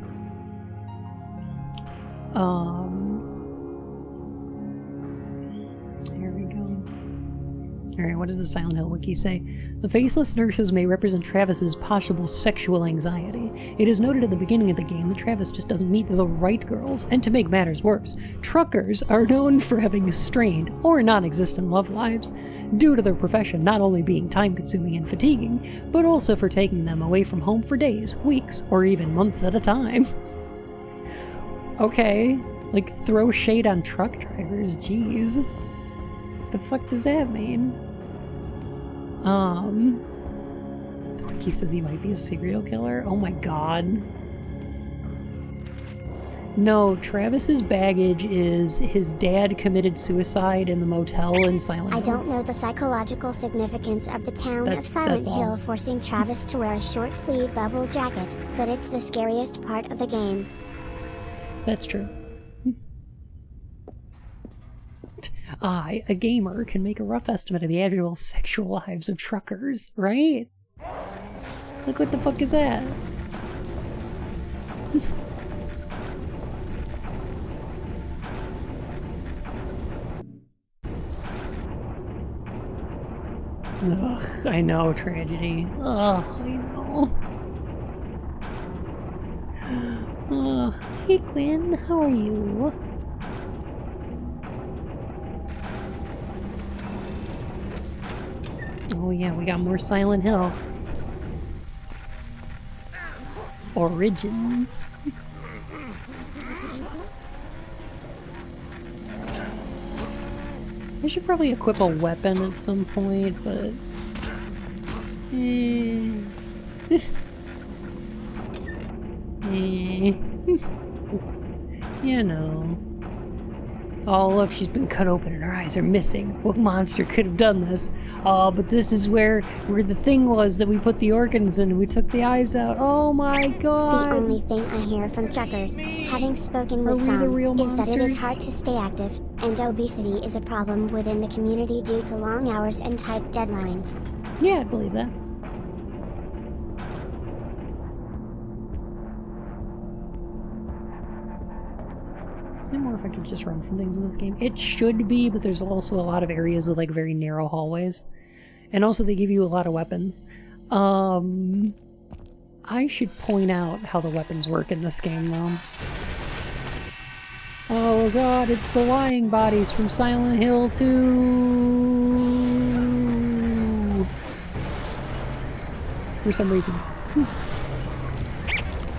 [SPEAKER 1] Here we go. Alright, what does the Silent Hill wiki say? The faceless nurses may represent Travis's possible sexual anxiety. It is noted at the beginning of the game that Travis just doesn't meet the right girls, and to make matters worse, truckers are known for having strained or non-existent love lives, due to their profession not only being time-consuming and fatiguing, but also for taking them away from home for days, weeks, or even months at a time. Okay, like throw shade on truck drivers, jeez. The fuck does that mean? He says he might be a serial killer. Oh my god. No, Travis's baggage is his dad committed suicide in the motel in Silent Hill.
[SPEAKER 2] I don't know the psychological significance of the town of Silent Hill forcing Travis to wear a short-sleeve bubble jacket, but it's the scariest part of the game.
[SPEAKER 1] That's true. I, a gamer, can make a rough estimate of the actual sexual lives of truckers, right? Look, what the fuck is that? Ugh, I know, tragedy. Ugh, I know. Hey Quinn, how are you? Oh yeah, we got more Silent Hill. Origins. I should probably equip a weapon at some point, but... You know. Oh, look, she's been cut open and her eyes are missing. What monster could have done this? Oh, but this is where the thing was that we put the organs in and we took the eyes out. Oh my god!
[SPEAKER 2] The only thing I hear from truckers, having spoken with some, is that it is hard to stay active, and obesity is a problem within the community due to long hours and tight deadlines.
[SPEAKER 1] Yeah, I believe that. Is it more effective to just run from things in this game? It should be, but there's also a lot of areas with like very narrow hallways. And also they give you a lot of weapons. I should point out how the weapons work in this game though. Oh god, it's the lying bodies from Silent Hill 2! For some reason.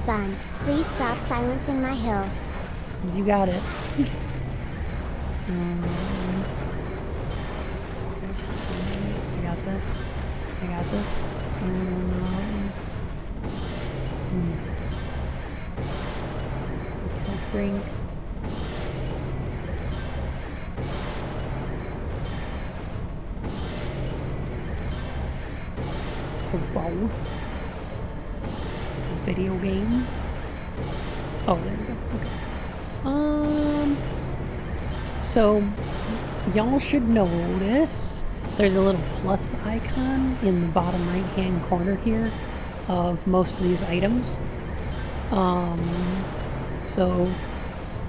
[SPEAKER 2] Bun, please stop silencing my hills.
[SPEAKER 1] You got it. I got this. I got this. Drink. Wow. Video game. Oh, there we go. Okay. So y'all should notice there's a little plus icon in the bottom right hand corner here of most of these items. So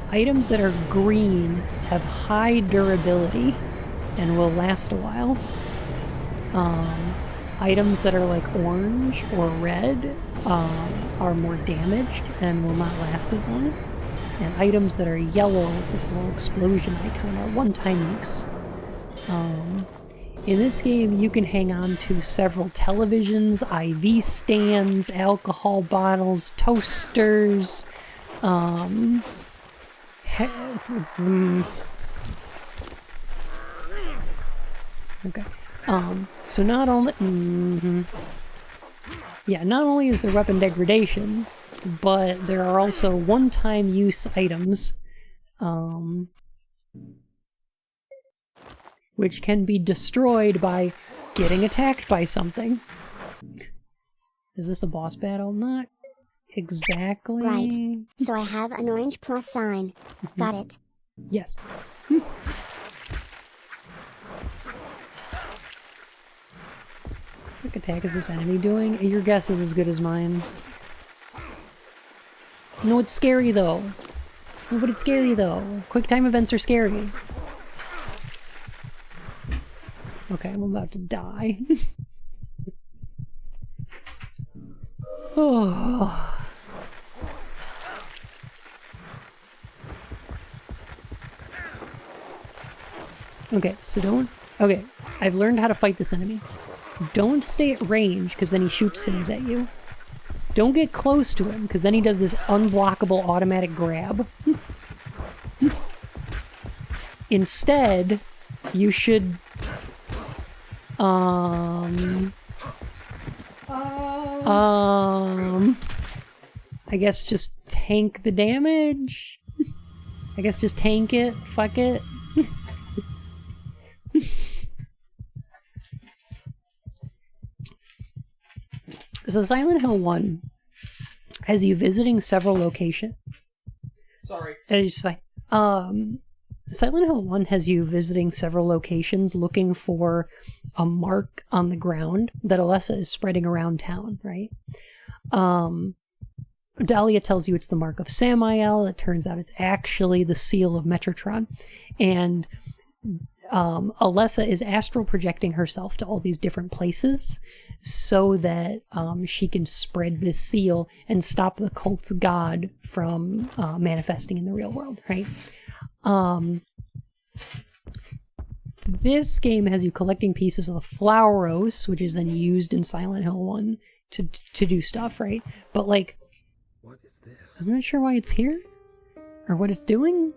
[SPEAKER 1] items that are green have high durability and will last a while. Items that are like orange or red are more damaged and will not last as long. and items that are yellow with this little explosion icon are one-time use. In this game, you can hang on to several televisions, IV stands, alcohol bottles, toasters, okay. So not only, not only is there weapon degradation, but there are also one-time use items, which can be destroyed by getting attacked by something. Is this a boss battle? Not exactly.
[SPEAKER 2] Right. So I have an orange plus sign. Got it.
[SPEAKER 1] Yes. What attack is this enemy doing? Your guess is as good as mine. No, it's scary though. No, but it's scary though. Quick time events are scary. Okay, I'm about to die. Oh. Okay, so don't... Okay, I've learned how to fight this enemy. Don't stay at range, because then he shoots things at you. Don't get close to him, because then he does this unblockable automatic grab. Instead, you should... I guess just tank the damage? I guess just tank it, fuck it. So Silent Hill 1 has you visiting several locations.
[SPEAKER 4] Sorry.
[SPEAKER 1] It's fine. Silent Hill 1 has you visiting several locations looking for a mark on the ground that Alessa is spreading around town, right? Dahlia tells you it's the mark of Samael. It turns out it's actually the seal of Metrotron. And Alessa is astral projecting herself to all these different places so that she can spread this seal and stop the cult's god from manifesting in the real world, right? This game has you collecting pieces of the Flauros, which is then used in Silent Hill 1 to do stuff, right? But like,
[SPEAKER 3] What is this?
[SPEAKER 1] I'm not sure why it's here or what it's doing.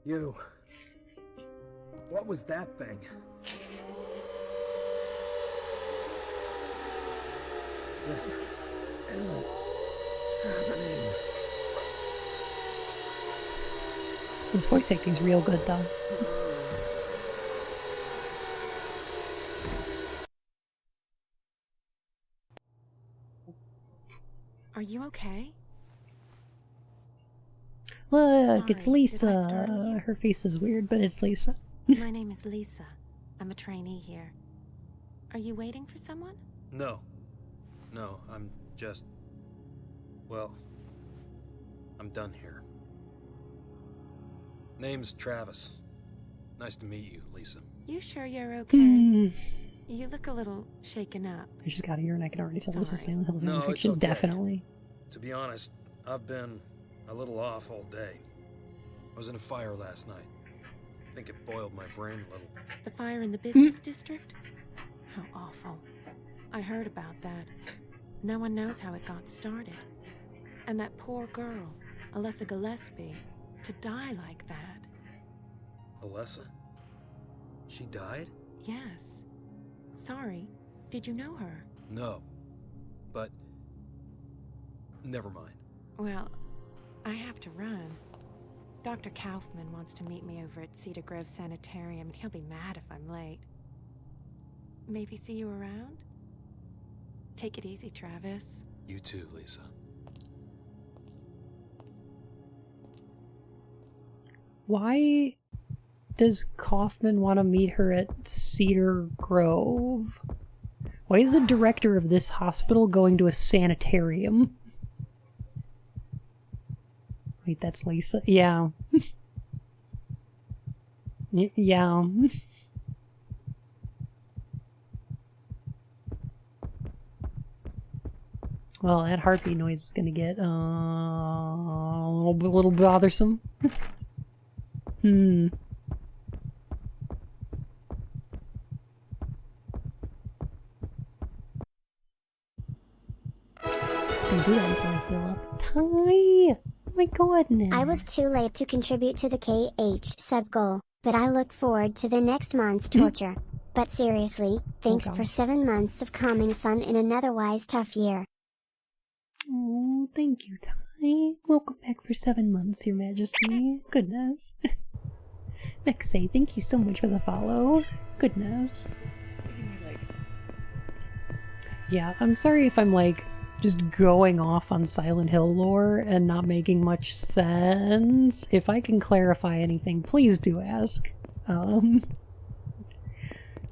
[SPEAKER 3] You. What was that thing? This isn't happening.
[SPEAKER 1] This voice acting's real good though.
[SPEAKER 6] Are you okay?
[SPEAKER 1] Look, it's
[SPEAKER 6] Sorry, did I startle
[SPEAKER 1] Lisa.
[SPEAKER 6] you?
[SPEAKER 1] Her face is weird, but it's Lisa.
[SPEAKER 6] My name is Lisa. I'm a trainee here. Are you waiting for someone?
[SPEAKER 3] No. No, I'm just... Well... I'm done here. Name's Travis. Nice to meet you, Lisa.
[SPEAKER 6] You sure you're okay? You look a little shaken up.
[SPEAKER 1] I just got here and I can already tell this is
[SPEAKER 6] Sorry.
[SPEAKER 1] Silent Hill
[SPEAKER 3] No,
[SPEAKER 1] fan
[SPEAKER 3] it's
[SPEAKER 1] fiction.
[SPEAKER 3] okay.
[SPEAKER 1] Definitely.
[SPEAKER 3] To be honest, I've been a little off all day. I was in a fire last night. I think it boiled my brain a little.
[SPEAKER 6] The fire in the business district? How awful. I heard about that. No one knows how it got started. And that poor girl, Alessa Gillespie, to die like that.
[SPEAKER 3] Alessa? She died?
[SPEAKER 6] Yes. Sorry, did you know her?
[SPEAKER 3] No. But... never mind.
[SPEAKER 6] Well, I have to run. Dr. Kaufman wants to meet me over at Cedar Grove Sanitarium, and he'll be mad if I'm late. Maybe see you around? Take it easy, Travis.
[SPEAKER 3] You too, Lisa.
[SPEAKER 1] Why does Kaufman want to meet her at Cedar Grove? Why is the director of this hospital going to a sanitarium? Wait, that's Lisa? Yeah. Yeah. Well, that heartbeat noise is gonna get a little bothersome. Hmm. Gonna do that until I fill up. Ty! Oh my goodness.
[SPEAKER 2] I was too late to contribute to the KH sub goal, but I look forward to the next month's torture. But seriously, thanks for 7 months of calming fun in an otherwise tough year.
[SPEAKER 1] Oh, thank you, Ty. Welcome back for 7 months, Your Majesty. Goodness. Nexay, thank you so much for the follow. Goodness. Yeah, I'm sorry if I'm like just going off on Silent Hill lore and not making much sense. If I can clarify anything, please do ask.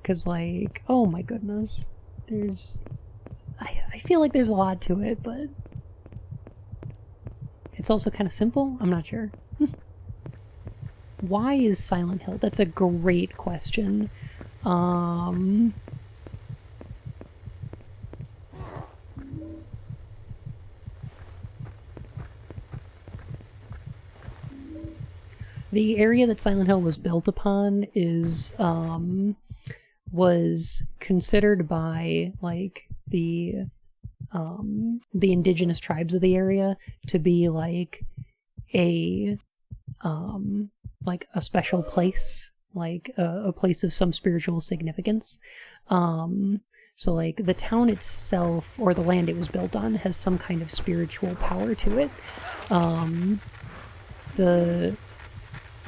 [SPEAKER 1] Cause like, oh my goodness. I feel like there's a lot to it, but it's also kind of simple. I'm not sure. Why is Silent Hill? That's a great question. The area that Silent Hill was built upon is, was considered by, like, the indigenous tribes of the area to be, like a special place, like a place of some spiritual significance. So, like, the town itself, or the land it was built on, has some kind of spiritual power to it.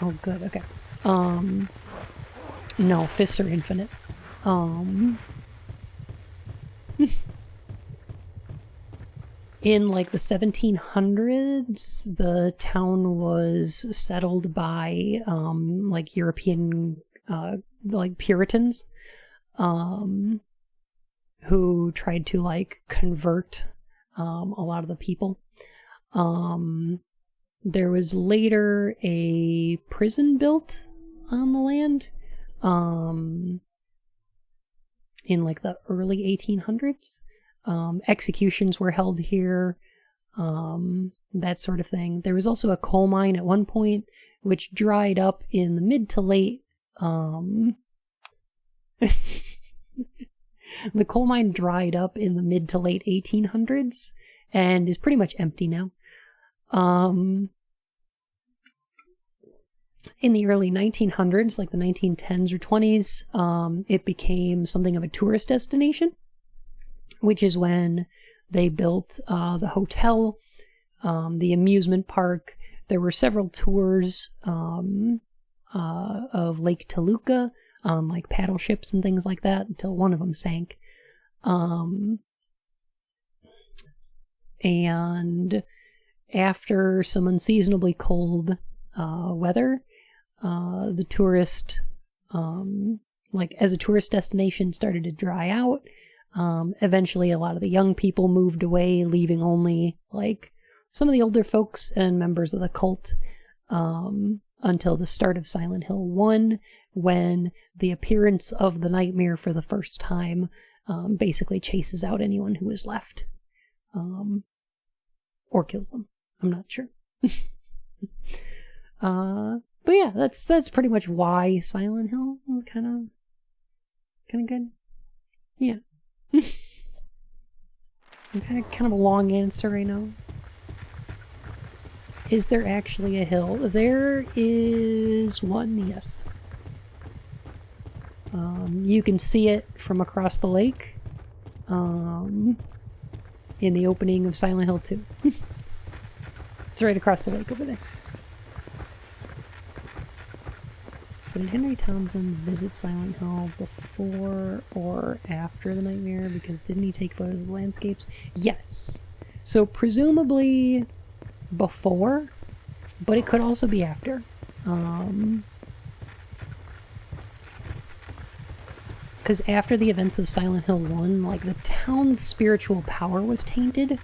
[SPEAKER 1] Oh, good, okay. No, fists are infinite. In, like, the 1700s, the town was settled by, like, European, like, Puritans, who tried to, like, convert, a lot of the people. There was later a prison built on the land, in, like, the early 1800s. Executions were held here, that sort of thing. There was also a coal mine at one point, which dried up in the mid to late, the coal mine dried up in the mid to late 1800s, and is pretty much empty now. In the early 1900s, like the 1910s or 20s, it became something of a tourist destination, which is when they built the hotel, the amusement park. There were several tours of Lake Toluca, like paddle ships and things like that, until one of them sank. And after some unseasonably cold weather, the tourist, like as a tourist destination, started to dry out. Eventually a lot of the young people moved away, leaving only like some of the older folks and members of the cult, until the start of Silent Hill 1, when the appearance of the nightmare for the first time basically chases out anyone who is left, or kills them. I'm not sure. But yeah, that's pretty much why Silent Hill. Kind of good. Yeah. It's kind of a long answer, I know. Is there actually a hill? There is one, yes. You can see it from across the lake, in the opening of Silent Hill 2. It's right across the lake over there. So did Henry Townsend visit Silent Hill before or after the nightmare? Because didn't he take photos of the landscapes? Yes. So presumably before, but it could also be after. Because after the events of Silent Hill 1, like, the town's spiritual power was tainted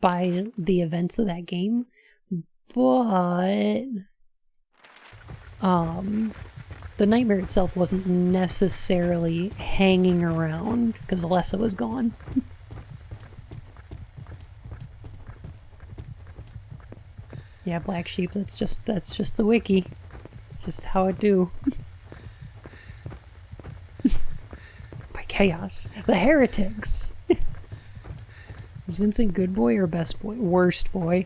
[SPEAKER 1] by the events of that game. But the nightmare itself wasn't necessarily hanging around because Alessa was gone. Yeah, Black Sheep, that's just the wiki. It's just how it do. By chaos. The heretics. Is Vincent good boy or best boy? Worst boy.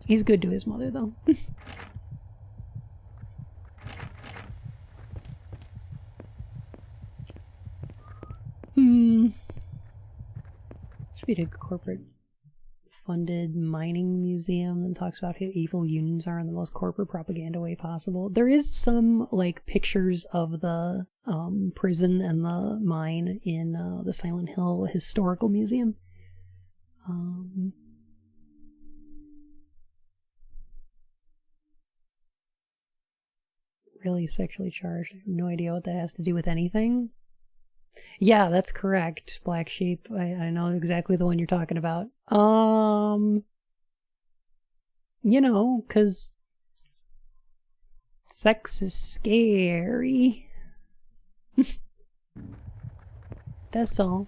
[SPEAKER 1] He's good to his mother, though. Should be a corporate funded mining museum that talks about how evil unions are in the most corporate propaganda way possible. There is some like pictures of the prison and the mine in the Silent Hill Historical Museum. Really sexually charged. I have no idea what that has to do with anything. Yeah, that's correct, Black Sheep. I know exactly the one you're talking about. You know, 'cause sex is scary. That's all.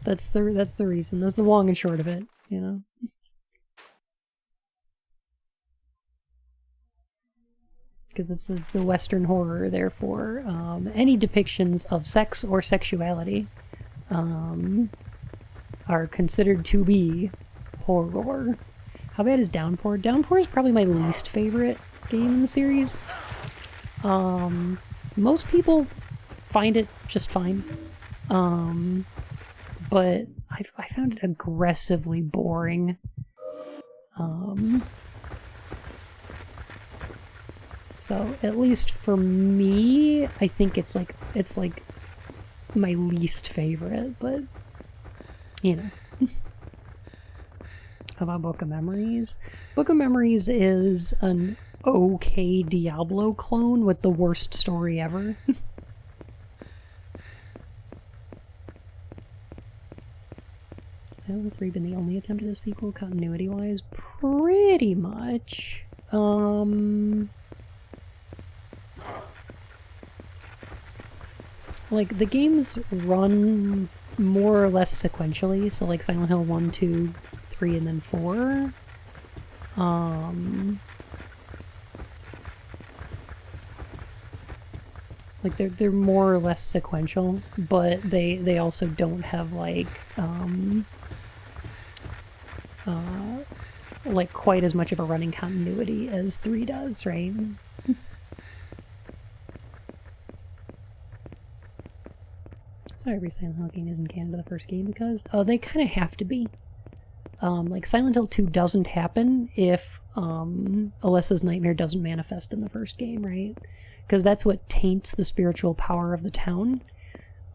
[SPEAKER 1] That's the reason. That's the long and short of it, you know. Because it's a Western horror, therefore any depictions of sex or sexuality are considered to be horror. How bad is Downpour? Downpour is probably my least favorite game in the series. Most people find it just fine, but I found it aggressively boring. So at least for me, I think it's like my least favorite, but you know. How about Book of Memories? Book of Memories is an okay Diablo clone with the worst story ever. Have 3 been the only attempt at a sequel continuity-wise? Pretty much. Like, the games run more or less sequentially, so like Silent Hill 1, 2, 3, and then 4. Like, they're more or less sequential, but they also don't have, like quite as much of a running continuity as 3 does, right? So every Silent Hill game isn't canon to the first game because they kind of have to be. Like Silent Hill 2 doesn't happen if Alessa's nightmare doesn't manifest in the first game, right? Because that's what taints the spiritual power of the town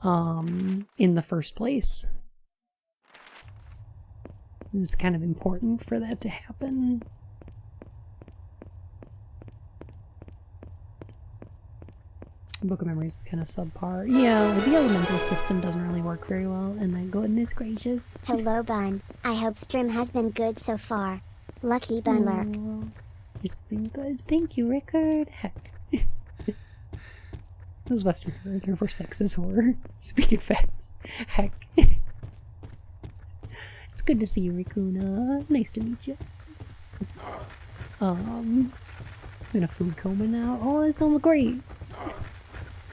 [SPEAKER 1] in the first place. It's kind of important for that to happen. Book of Memories is kind of subpar. Yeah, the elemental system doesn't really work very well, and then goodness gracious.
[SPEAKER 2] Hello, Bun. I hope stream has been good so far. Lucky Bun Lurk.
[SPEAKER 1] It's been good. Thank you, Rickard. Heck. This is Western horror, therefore sex is horror. Speaking fast. Heck. It's good to see you, Rikuna. Nice to meet you. I'm in a food coma now. Oh, that sounds great.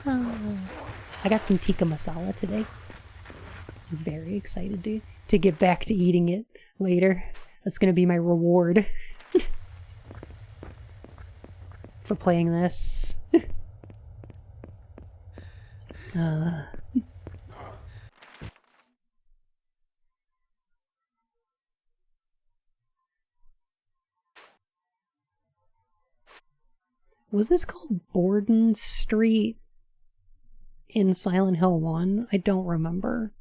[SPEAKER 1] I got some tikka masala today. I'm very excited to get back to eating it later. That's gonna be my reward for playing this. Was this called Borden Street in Silent Hill 1? I don't remember.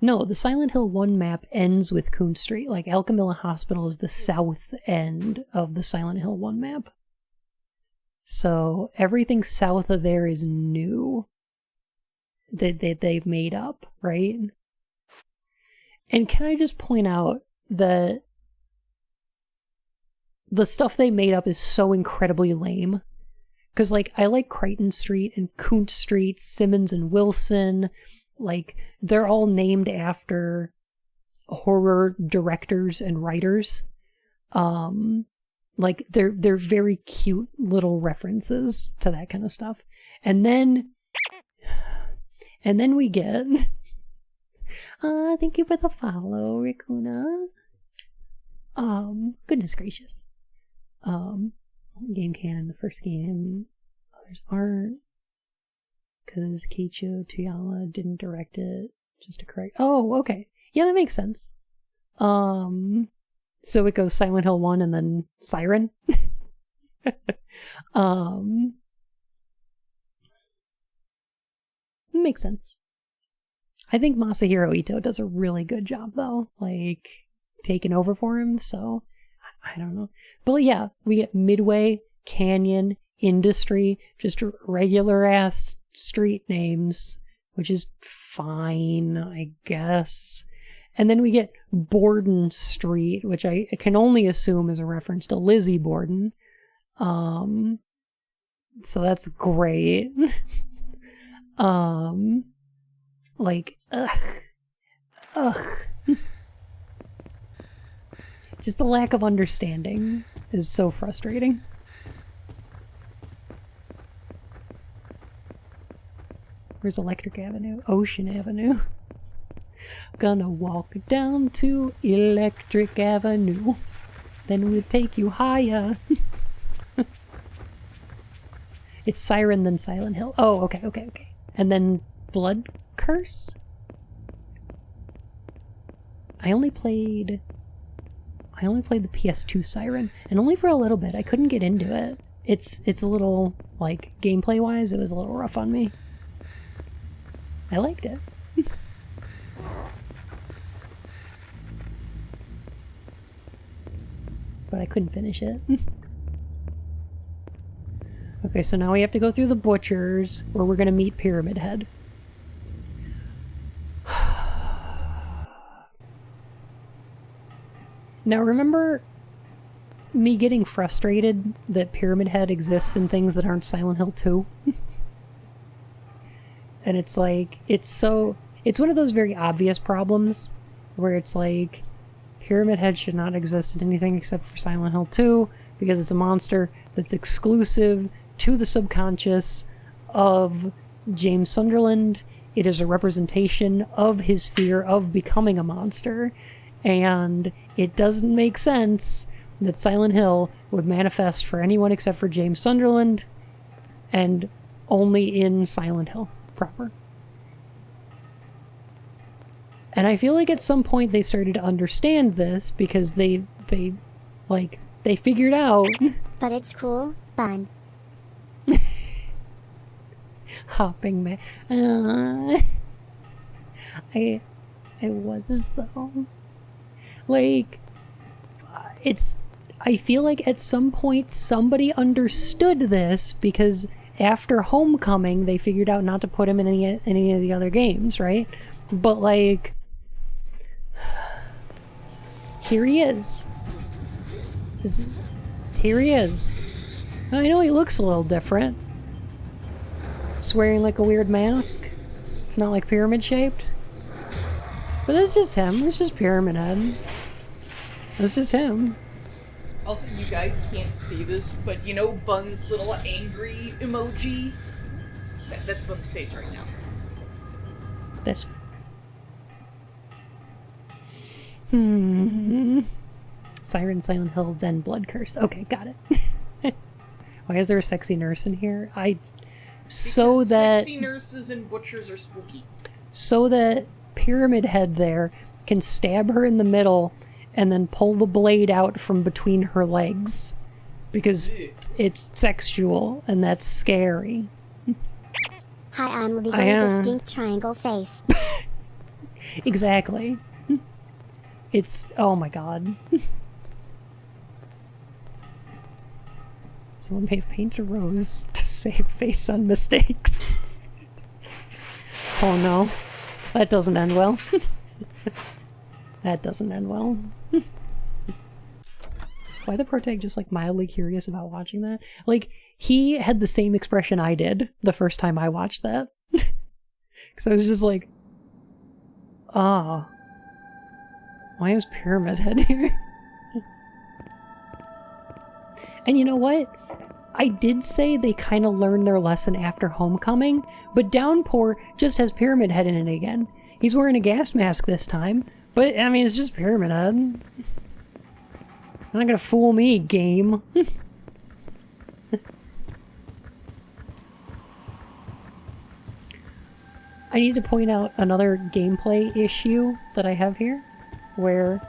[SPEAKER 1] No, the Silent Hill 1 map ends with Coon Street. Like, Alchemilla Hospital is the south end of the Silent Hill 1 map. So, everything south of there is new. That they've made up, right? And can I just point out that the stuff they made up is so incredibly lame. Because, like, I like Crichton Street and Kuntz Street, Simmons and Wilson. Like, they're all named after horror directors and writers. Like, they're very cute little references to that kind of stuff. And then we get... thank you for the follow, Rikuna. Goodness gracious. Game canon, the first game, others aren't, because Keiichiro Toyama didn't direct it, just to correct. Oh, okay. Yeah, that makes sense. So it goes Silent Hill 1 and then Siren. Makes sense. I think Masahiro Ito does a really good job, though, like, taking over for him, so I don't know. But yeah, we get Midway, Canyon, Industry, just regular ass street names, which is fine, I guess. And then we get Borden Street, which I can only assume is a reference to Lizzie Borden. So that's great. Like, ugh. Just the lack of understanding is so frustrating. Where's Electric Avenue? Ocean Avenue. Gonna walk down to Electric Avenue. Then we'll take you higher. It's Siren, then Silent Hill. Oh, okay. And then Blood Curse? I only played the PS2 Siren, and only for a little bit. I couldn't get into it. It's a little, like, gameplay-wise, it was a little rough on me. I liked it. But I couldn't finish it. Okay, so now we have to go through the butchers, where we're gonna meet Pyramid Head. Now remember me getting frustrated that Pyramid Head exists in things that aren't Silent Hill 2? And it's like, it's one of those very obvious problems where it's like, Pyramid Head should not exist in anything except for Silent Hill 2 because it's a monster that's exclusive to the subconscious of James Sunderland. It is a representation of his fear of becoming a monster. And it doesn't make sense that Silent Hill would manifest for anyone except for James Sunderland, and only in Silent Hill proper. And I feel like at some point they started to understand this because they figured out.
[SPEAKER 2] But it's cool, fun.
[SPEAKER 1] Hopping man. I was though. Like, I feel like at some point somebody understood this because after Homecoming they figured out not to put him in any of the other games, right? But like, here he is. Here he is. I know he looks a little different. He's wearing like a weird mask. It's not like pyramid shaped. But it's just him. It's just Pyramid Head. This is him.
[SPEAKER 4] Also, you guys can't see this, but you know Bun's little angry emoji? That's Bun's face right now.
[SPEAKER 1] This. Siren, Silent Hill, then Blood Curse. Okay, got it. Why is there a sexy nurse in here?
[SPEAKER 4] Because sexy nurses and butchers are spooky.
[SPEAKER 1] So that Pyramid Head there can stab her in the middle and then pull the blade out from between her legs. Because it's sexual, and that's scary.
[SPEAKER 2] Hi, I'm legally distinct triangle face.
[SPEAKER 1] Exactly. It's... oh my god. Someone may have painted a rose to save face on mistakes. Oh no. That doesn't end well. That doesn't end well. Why the protag just like mildly curious about watching that? Like, he had the same expression I did the first time I watched that. Because I was just like, why is Pyramid Head here? And you know what? I did say they kind of learned their lesson after Homecoming, but Downpour just has Pyramid Head in it again. He's wearing a gas mask this time, but I mean, it's just Pyramid Head. You're not gonna fool me, game. I need to point out another gameplay issue that I have here, where,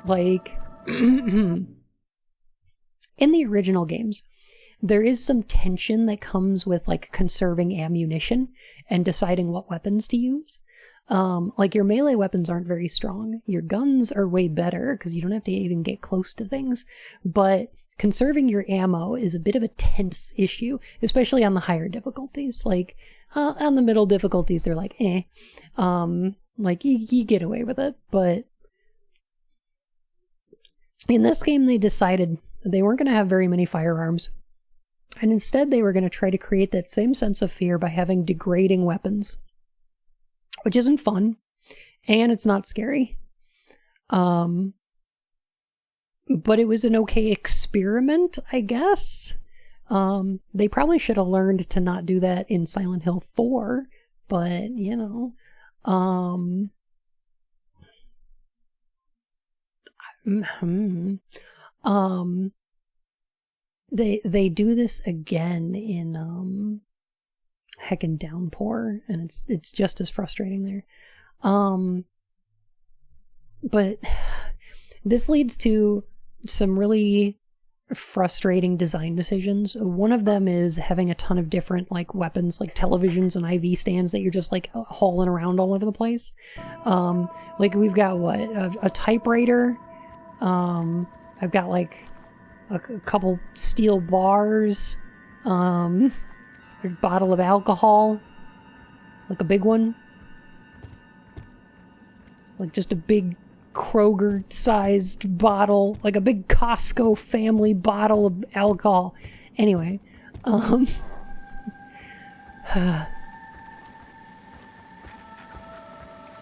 [SPEAKER 1] like, in the original games, there is some tension that comes with, like, conserving ammunition and deciding what weapons to use. Like, your melee weapons aren't very strong. Your guns are way better, because you don't have to even get close to things. But conserving your ammo is a bit of a tense issue, especially on the higher difficulties. Like, on the middle difficulties, they're like, eh. Like, you get away with it. But in this game, they decided they weren't going to have very many firearms. And instead, they were going to try to create that same sense of fear by having degrading weapons. Which isn't fun. And it's not scary. But it was an okay experiment, I guess. They probably should have learned to not do that in Silent Hill 4, but, you know, they do this again in, heckin' Downpour, and it's just as frustrating there. But this leads to some really frustrating design decisions. One of them is having a ton of different, like, weapons, like televisions and IV stands that you're just, like, hauling around all over the place. Like, we've got, what, a typewriter. I've got, like, a couple steel bars. A bottle of alcohol. Like a big one. Like just a big Kroger-sized bottle, like a big Costco family bottle of alcohol. Anyway, wow,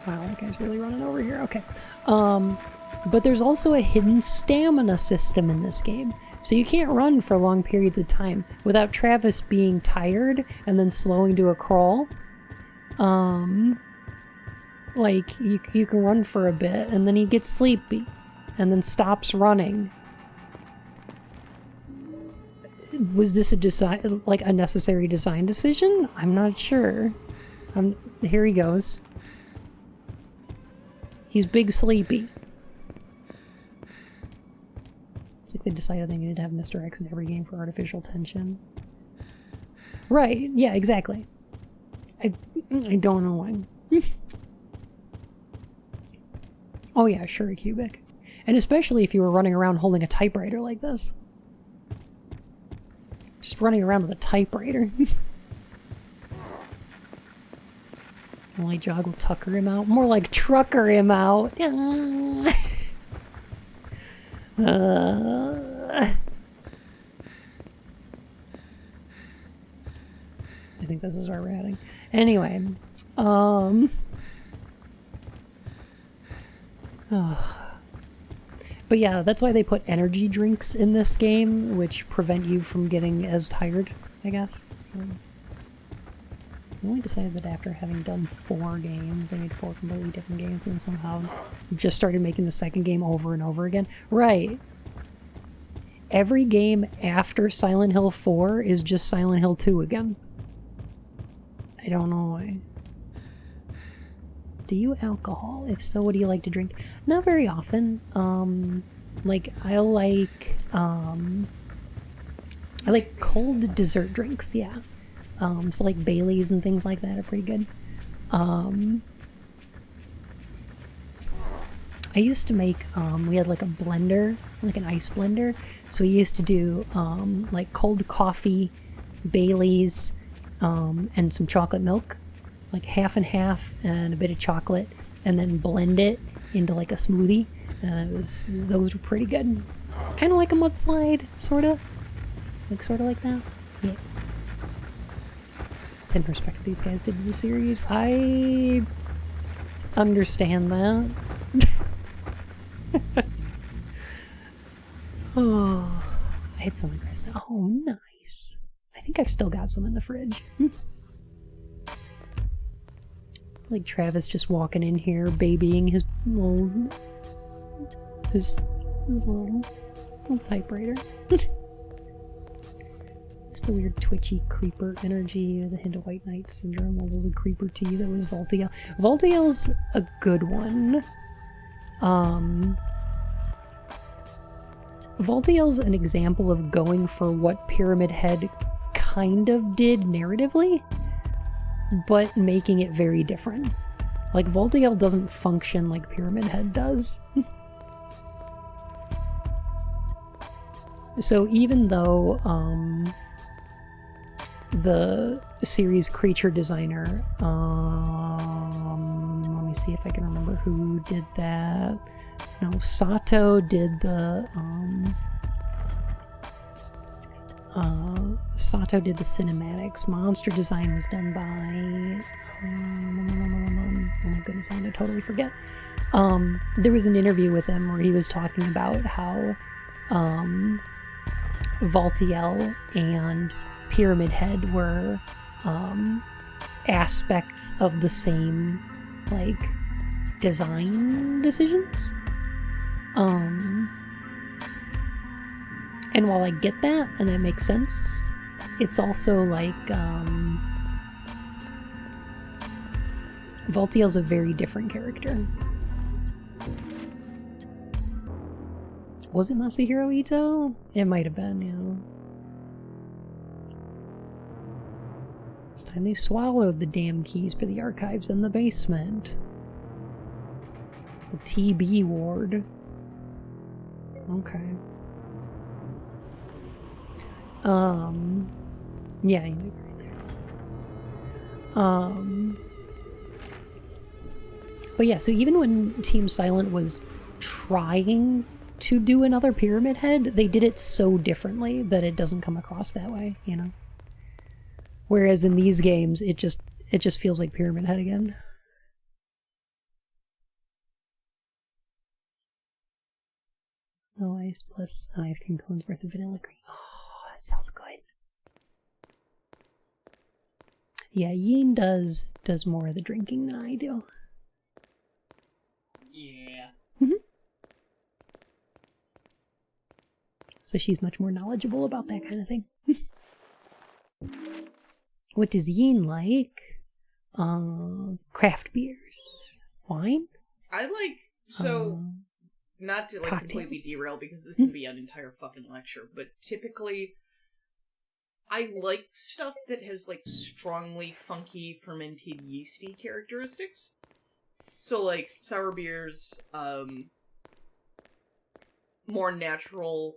[SPEAKER 1] that guy's really running over here. Okay. But there's also a hidden stamina system in this game. So you can't run for long periods of time without Travis being tired and then slowing to a crawl. Like, you can run for a bit, and then he gets sleepy, and then stops running. Was this a design, like a necessary design decision? I'm not sure. Here he goes. He's big sleepy. It's like they decided they needed to have Mr. X in every game for artificial tension. Right, yeah, exactly. I don't know why. Oh yeah, sure, a cubic. And especially if you were running around holding a typewriter like this. Just running around with a typewriter. Only Jog will tucker him out. More like trucker him out. I think this is where we're heading. Anyway, but yeah, that's why they put energy drinks in this game, which prevent you from getting as tired, I guess. So I only decided that after having done 4 games, they made 4 completely different games, and then somehow just started making the second game over and over again. Right. Every game after Silent Hill 4 is just Silent Hill 2 again. I don't know why. Do you alcohol? If so, what do you like to drink? Not very often. Like, I like cold dessert drinks, yeah. So like Baileys and things like that are pretty good. I used to make, we had like a blender, like an ice blender. So we used to do, like cold coffee, Baileys, and some chocolate milk. Like half and half and a bit of chocolate, and then blend it into like a smoothie. Those were pretty good. Kind of like a mudslide, sort of. Like, sort of like that? Yeah. 10 respect these guys did to the series. I understand that. Oh, I had some Christmas. Oh, nice. I think I've still got some in the fridge. Like Travis just walking in here, babying his little, his little typewriter. It's the weird twitchy creeper energy, the hint of White Knight syndrome. What was a creeper tea? That was Voltiel. Voltiel's a good one. Voltiel's an example of going for what Pyramid Head kind of did narratively, but making it very different. Like, Voltiel doesn't function like Pyramid Head does. So even though the series creature designer, let me see if I can remember who did that. No, Sato did the cinematics. Monster design was done by oh my goodness, I'm gonna totally forget. There was an interview with him where he was talking about how Voltiel and Pyramid Head were aspects of the same, like, design decisions. And while I get that, and that makes sense, it's also like, Voltiel's a very different character. Was it Masahiro Ito? It might have been, yeah. It's time they swallowed the damn keys for the archives in the basement. The TB ward. Okay. Yeah, you might be right there. But yeah, so even when Team Silent was trying to do another Pyramid Head, they did it so differently that it doesn't come across that way, you know? Whereas in these games, it just feels like Pyramid Head again. Oh, ice plus 5 cones worth of vanilla cream. Oh, that sounds good. Yeah, Yin does more of the drinking than I do.
[SPEAKER 4] Yeah.
[SPEAKER 1] So she's much more knowledgeable about that kind of thing. What does Yin like? Craft beers. Wine?
[SPEAKER 4] I like, so, not to like
[SPEAKER 1] cocktails.
[SPEAKER 4] completely derail because this can be an entire fucking lecture, but typically I like stuff that has like strongly funky fermented yeasty characteristics. So like sour beers, more natural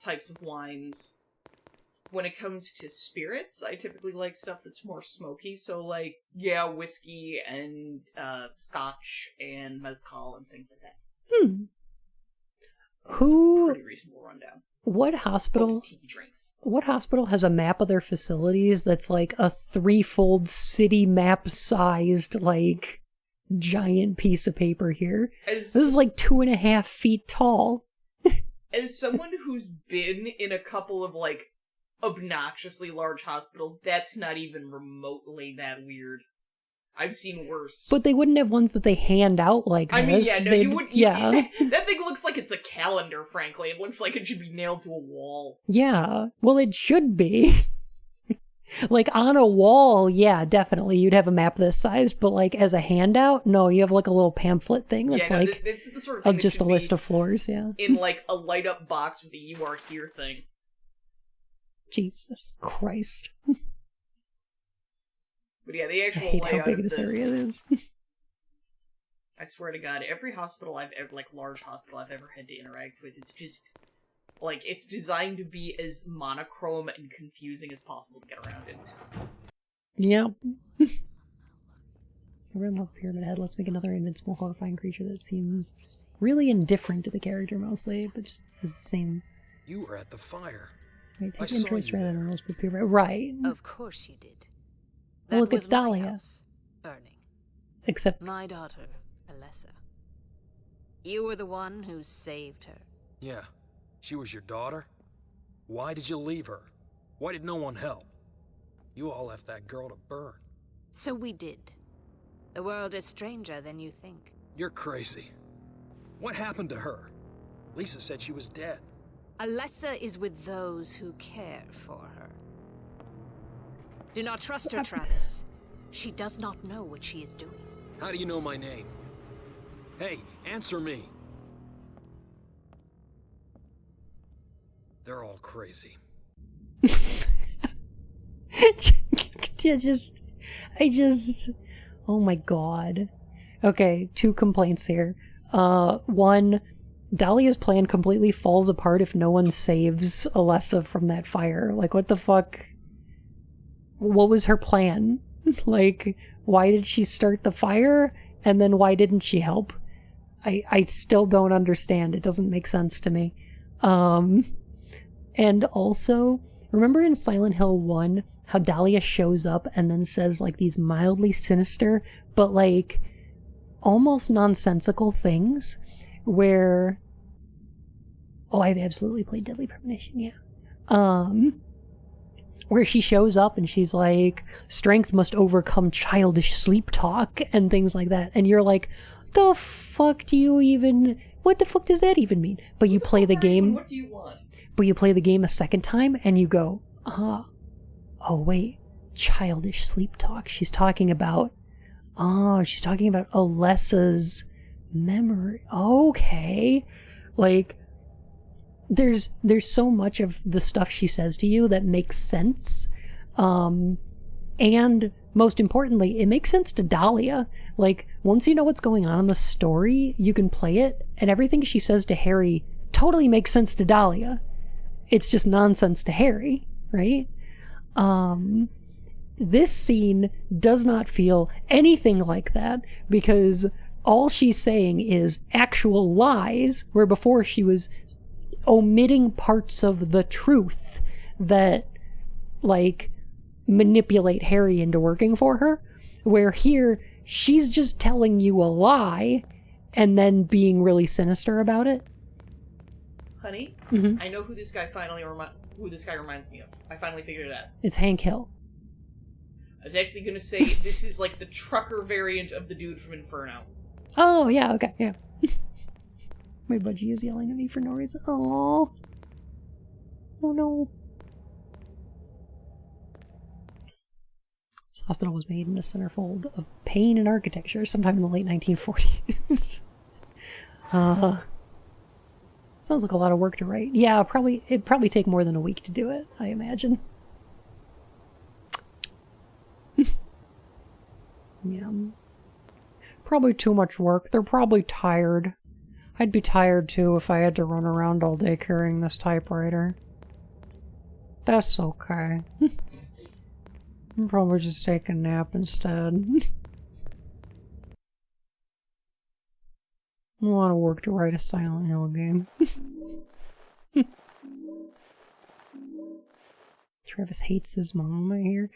[SPEAKER 4] types of wines. When it comes to spirits, I typically like stuff that's more smoky. So like, yeah, whiskey and scotch and mezcal and things like that.
[SPEAKER 1] Who?
[SPEAKER 4] Pretty reasonable rundown.
[SPEAKER 1] What hospital?
[SPEAKER 4] Tiki drinks.
[SPEAKER 1] What hospital has a map of their facilities that's like a threefold city map sized, like, giant piece of paper here? This is like 2.5 feet tall.
[SPEAKER 4] As someone who's been in a couple of like obnoxiously large hospitals, that's not even remotely that weird. I've seen worse.
[SPEAKER 1] But they wouldn't have ones that they hand out like this.
[SPEAKER 4] I mean, yeah, no,
[SPEAKER 1] They'd,
[SPEAKER 4] you would.
[SPEAKER 1] Yeah.
[SPEAKER 4] That thing looks like it's a calendar, frankly. It looks like it should be nailed to a wall.
[SPEAKER 1] Yeah. Well, it should be. Like, on a wall, yeah, definitely. You'd have a map this size, but, like, as a handout, no, you have, like, a little pamphlet thing that's,
[SPEAKER 4] yeah, no,
[SPEAKER 1] like,
[SPEAKER 4] it's the sort of thing that
[SPEAKER 1] just a
[SPEAKER 4] should
[SPEAKER 1] list
[SPEAKER 4] be
[SPEAKER 1] of floors, yeah.
[SPEAKER 4] in, like, a light-up box with a "You Are Here" thing.
[SPEAKER 1] Jesus Christ.
[SPEAKER 4] But yeah, the
[SPEAKER 1] I
[SPEAKER 4] actual
[SPEAKER 1] hate
[SPEAKER 4] layout
[SPEAKER 1] how big
[SPEAKER 4] of
[SPEAKER 1] this area is.
[SPEAKER 4] I swear to God, every hospital I've ever, like, large hospital I've ever had to interact with, it's just, like, it's designed to be as monochrome and confusing as possible to get around in.
[SPEAKER 1] Yep. I really love Pyramid Head. Let's make another invincible, horrifying creature that seems really indifferent to the character mostly, but just is the same.
[SPEAKER 3] You were at the fire.
[SPEAKER 1] I
[SPEAKER 3] I
[SPEAKER 1] take
[SPEAKER 3] saw
[SPEAKER 1] interest
[SPEAKER 3] you
[SPEAKER 1] rather
[SPEAKER 3] there.
[SPEAKER 1] than most people. Right.
[SPEAKER 7] Of course you did.
[SPEAKER 1] Well, look, it's
[SPEAKER 7] was my
[SPEAKER 1] Dahlia.
[SPEAKER 7] house, burning.
[SPEAKER 1] Except,
[SPEAKER 7] My daughter, Alessa. You were the one who saved her.
[SPEAKER 3] Yeah. She was your daughter? Why did you leave her? Why did no one help? You all left that girl to burn.
[SPEAKER 7] So we did. The world is stranger than you think.
[SPEAKER 3] You're crazy. What happened to her? Lisa said she was dead.
[SPEAKER 7] Alessa is with those who care for her. Do not trust her, Travis. She does not know what she is doing.
[SPEAKER 3] How do you know my name? Hey, answer me. They're all crazy.
[SPEAKER 1] oh my god. Okay, 2 complaints here. One, Dahlia's plan completely falls apart if no one saves Alessa from that fire. Like, what the fuck? What was her plan? Like, why did she start the fire? And then why didn't she help? I still don't understand. It doesn't make sense to me. And also, remember in Silent Hill 1, how Dahlia shows up and then says, like, these mildly sinister, but, like, almost nonsensical things, where... Oh, I've absolutely played Deadly Premonition, yeah. Where she shows up and she's like, strength must overcome childish sleep talk, and things like that. And you're like, the fuck do you even... What the fuck does that even mean? But you play the game...
[SPEAKER 4] What do you want?
[SPEAKER 1] But you play the game a second time and you go, oh wait, childish sleep talk. She's talking about Alessa's memory. Okay. Like, there's so much of the stuff she says to you that makes sense. And most importantly, it makes sense to Dahlia. Like, once you know what's going on in the story, you can play it, and everything she says to Harry totally makes sense to Dahlia. It's just nonsense to Harry, right? This scene does not feel anything like that, because all she's saying is actual lies, where before she was omitting parts of the truth that, like, manipulate Harry into working for her, where here she's just telling you a lie and then being really sinister about it.
[SPEAKER 4] Honey, I know who this guy reminds me of. I finally figured it out.
[SPEAKER 1] It's Hank Hill.
[SPEAKER 4] I was actually gonna say this is like the trucker variant of the dude from Inferno.
[SPEAKER 1] Oh, yeah, okay, yeah. My budgie is yelling at me for no reason. Oh no. This hospital was made in the centerfold of pain and architecture sometime in the late 1940s. Sounds like a lot of work to write. Yeah, it'd probably take more than a week to do it, I imagine. Yeah. Probably too much work. They're probably tired. I'd be tired too if I had to run around all day carrying this typewriter. That's okay. I'll probably just take a nap instead. A lot of work to write a Silent Hill game. Travis hates his mom, I hear.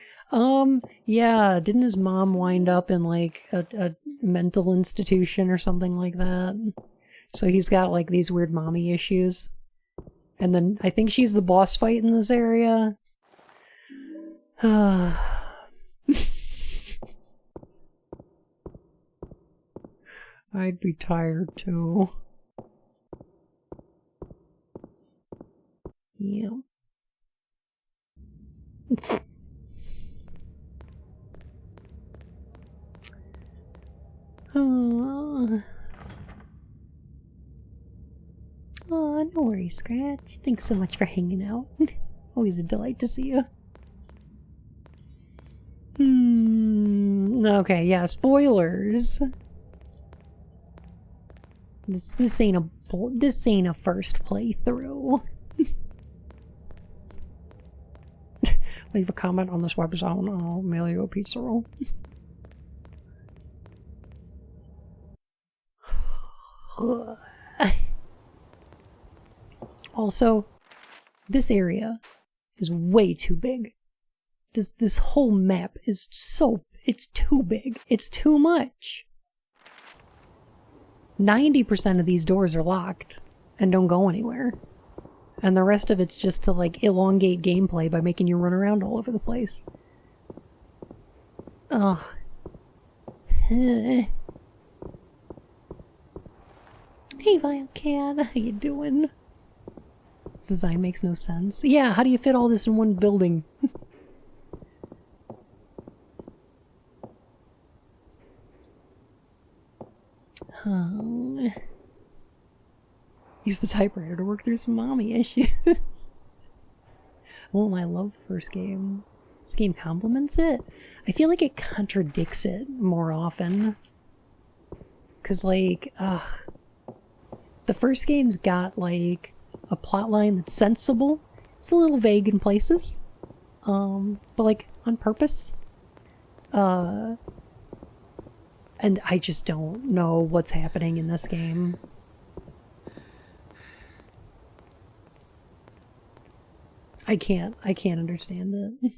[SPEAKER 1] Yeah, didn't his mom wind up in, like, a mental institution or something like that? So he's got, like, these weird mommy issues. And then I think she's the boss fight in this area. I'd be tired too. Yeah. Oh, no worries, Scratch. Thanks so much for hanging out. Always a delight to see you. Okay, yeah, spoilers. This ain't a first playthrough. Leave a comment on this website and I'll mail you a pizza roll. Also, this area is way too big. This whole map is it's too big. It's too much. 90% of these doors are locked and don't go anywhere. And the rest of it's just to, like, elongate gameplay by making you run around all over the place. Ugh. Hey, Vilecat, how you doing? This design makes no sense. Yeah, how do you fit all this in one building? Use the typewriter to work through some mommy issues. Well, I love the first game. This game complements it. I feel like it contradicts it more often. Cause like, the first game's got like a plotline that's sensible. It's a little vague in places. But like on purpose. And I just don't know what's happening in this game. I can't understand it.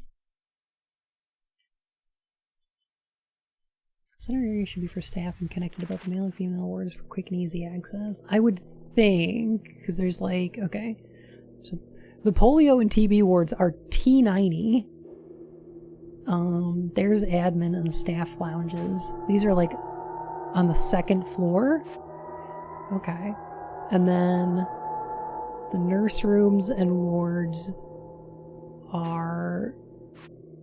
[SPEAKER 1] Center area should be for staff and connected to both the male and female wards for quick and easy access. I would think, because there's like, okay, so the polio and TB wards are T90. There's admin and the staff lounges. These are like on the second floor. Okay. And then the nurse rooms and wards are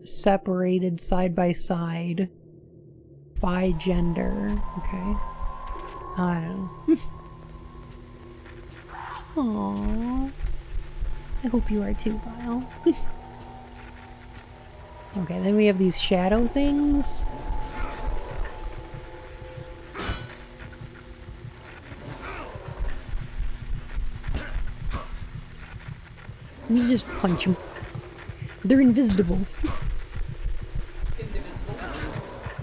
[SPEAKER 1] separated side by side by gender. Okay. I don't know. Aww. I hope you are too, Vile. Okay, then we have these shadow things. You just punch them. They're invisible.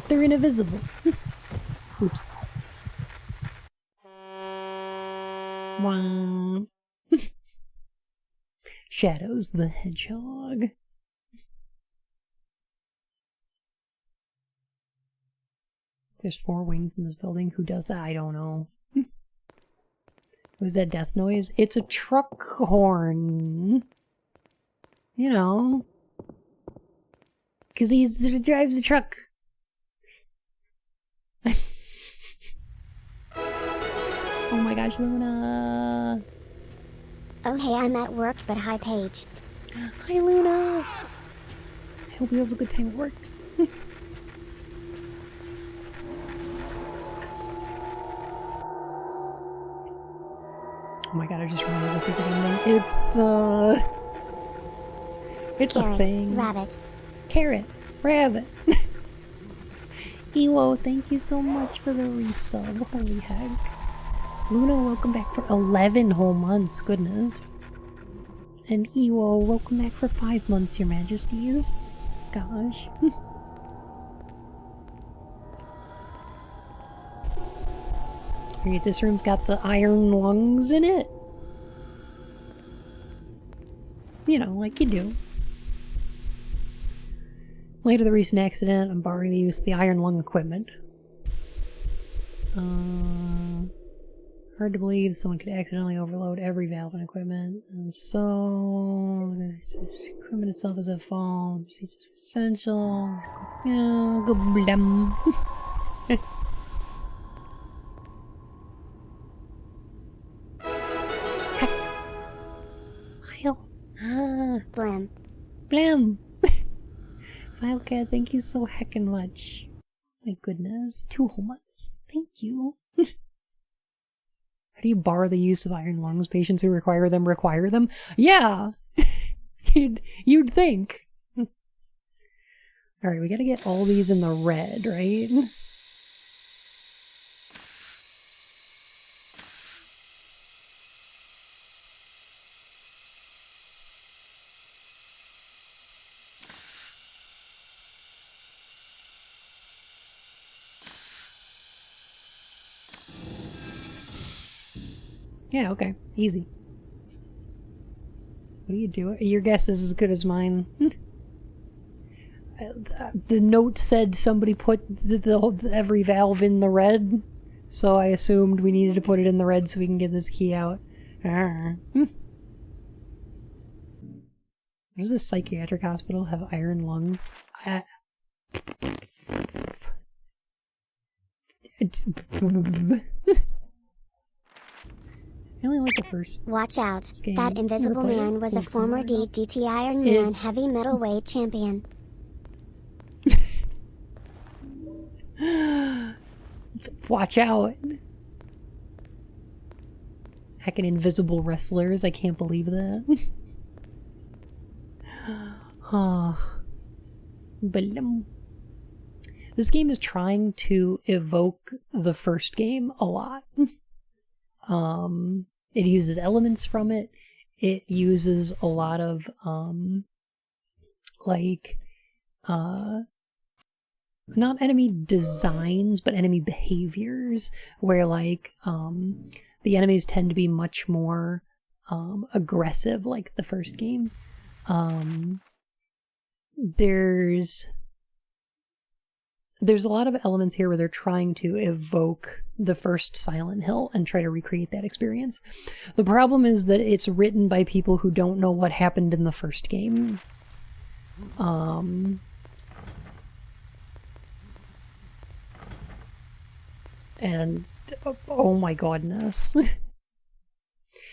[SPEAKER 1] They're invisible. Oops. Wow. Shadows the Hedgehog. There's 4 wings in this building. Who does that? I don't know. Was that death noise? It's a truck horn. You know. Because he drives a truck. Oh my gosh, Luna.
[SPEAKER 2] Oh hey, I'm at work, but hi Paige.
[SPEAKER 1] Hi Luna. I hope you have a good time at work. Oh my god, I just remembered the secret ending. It's
[SPEAKER 2] Carrot,
[SPEAKER 1] a thing.
[SPEAKER 2] Rabbit.
[SPEAKER 1] Carrot. Rabbit. Ewo, thank you so much for the resub. Holy heck. Luna, welcome back for 11 whole months. Goodness. And Ewo, welcome back for 5 months, your majesties. Gosh. Alright, this room's got the iron lungs in it. You know, like you do. Later the recent accident, I'm borrowing the use of the iron lung equipment. Hard to believe someone could accidentally overload every valve and equipment. And so, the equipment itself is at fault. Procedures are essential. Yeah, go blam.
[SPEAKER 2] Blam.
[SPEAKER 1] Blam. Vilecat, thank you so heckin' much. My goodness. 2 whole months. Thank you. How do you bar the use of iron lungs? Patients who require them? Yeah! You'd think. Alright, we gotta get all these in the red, right? Yeah, okay. Easy. What are you doing? Your guess is as good as mine. The note said somebody put every valve in the red, so I assumed we needed to put it in the red so we can get this key out. Does this psychiatric hospital have iron lungs? I only like the first.
[SPEAKER 2] Watch out.
[SPEAKER 1] game.
[SPEAKER 2] That Invisible
[SPEAKER 1] Never played
[SPEAKER 2] Man
[SPEAKER 1] it.
[SPEAKER 2] was a
[SPEAKER 1] Looks
[SPEAKER 2] former
[SPEAKER 1] amazing.
[SPEAKER 2] DDT Iron Man heavy middleweight champion.
[SPEAKER 1] Watch out. Heckin' invisible wrestlers. I can't believe that. But this game is trying to evoke the first game a lot. It uses elements from it. It uses a lot of not enemy designs, but enemy behaviors, where the enemies tend to be much more aggressive, like the first game. There's a lot of elements here where they're trying to evoke the first Silent Hill and try to recreate that experience. The problem is that it's written by people who don't know what happened in the first game. And oh my goodness.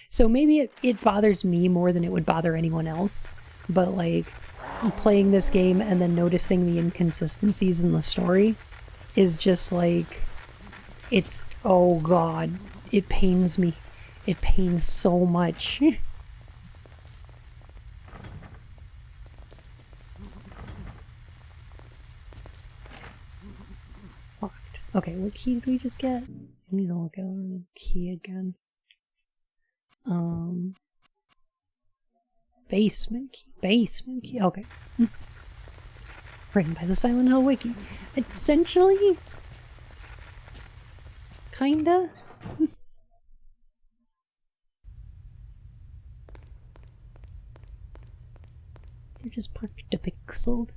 [SPEAKER 1] So maybe it bothers me more than it would bother anyone else, but like playing this game and then noticing the inconsistencies in the story is just like, it's, oh god, it pains me. It pains so much. Locked. Okay, what key did we just get? I need to look at the key again. Basement key, okay. Written by the Silent Hill Wiki. Essentially? Kinda? They're just pixeled.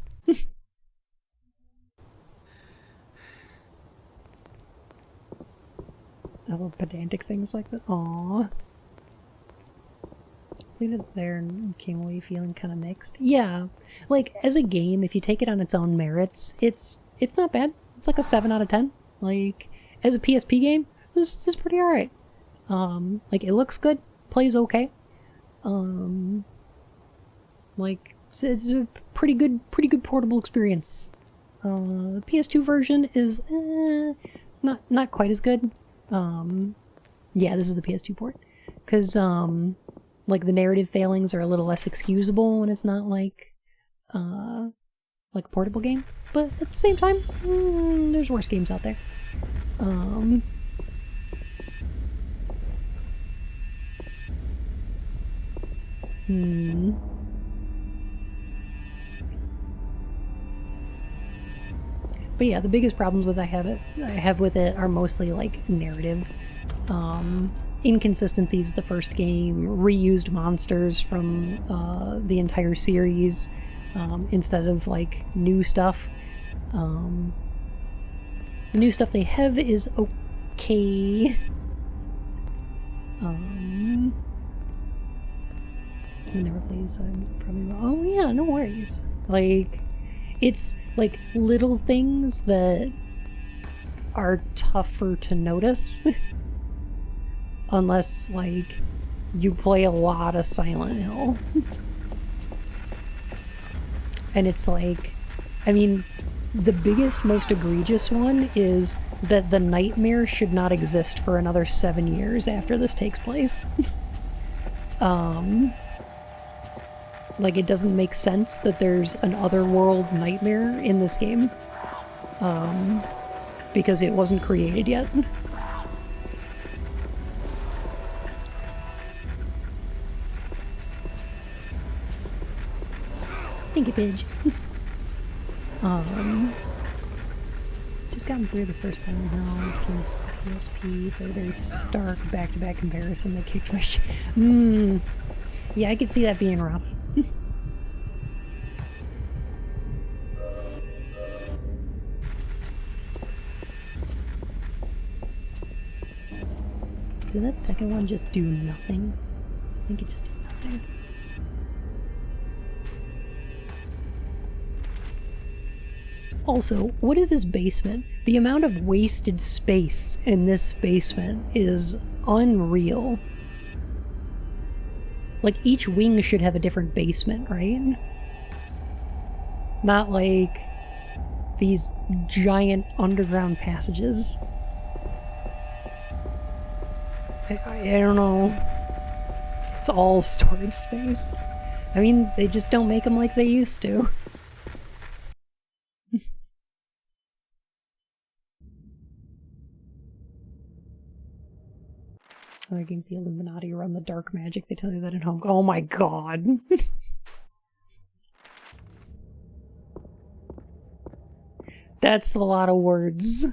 [SPEAKER 1] I love pedantic things like that. Aww. Played it there and came away feeling kind of mixed. Yeah, like as a game, if you take it on its own merits, it's not bad. It's like a 7 out of 10. Like as a PSP game, this is pretty alright. Like it looks good, plays okay. Like it's a pretty good portable experience. The PS2 version is not quite as good. Yeah, this is the PS2 port, because like the narrative failings are a little less excusable when it's not like a portable game, but at the same time, there's worse games out there. But yeah, the biggest problems I have with it are mostly like narrative. Inconsistencies with the first game, reused monsters from the entire series instead of like new stuff. The new stuff they have is okay. I never played, so I'm probably. Oh yeah, no worries. Like, it's like little things that are tougher to notice. Unless, like, you play a lot of Silent Hill. And it's like, I mean, the biggest, most egregious one is that the nightmare should not exist for another 7 years after this takes place. Like, it doesn't make sense that there's an otherworld nightmare in this game. Because it wasn't created yet. Thank you, Pidge. Just gotten through the first Silent Hill. This came with PSP, so a very stark back-to-back comparison that kicked my Yeah, I could see that being rough. Did that second one just do nothing? I think it just did nothing. Also, what is this basement? The amount of wasted space in this basement is unreal. Like, each wing should have a different basement, right? Not like these giant underground passages. I don't know. It's all storage space. I mean, they just don't make them like they used to. Other games, the Illuminati run the dark magic. They tell you that at home. Oh my god. That's a lot of words.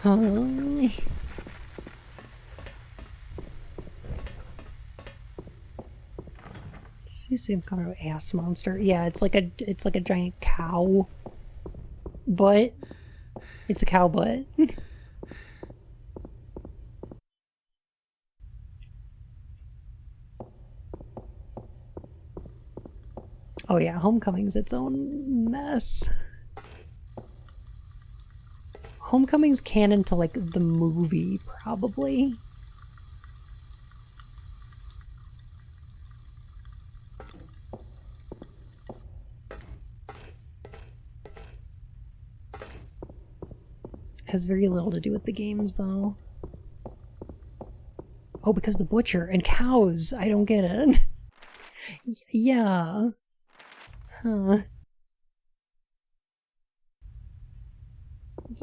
[SPEAKER 1] You see some kind of ass monster. Yeah, it's like a giant cow butt. It's a cow butt. Oh yeah, Homecoming's its own mess. Homecoming's canon to like the movie, probably. Has very little to do with the games, though. Oh, because the butcher and cows. I don't get it. Yeah. Huh.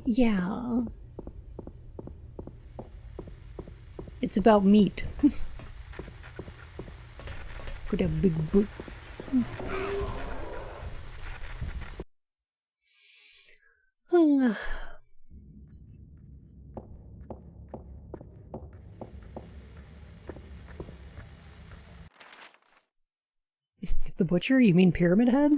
[SPEAKER 1] Yeah. It's about meat. Put a big boot. The butcher? You mean Pyramid Head?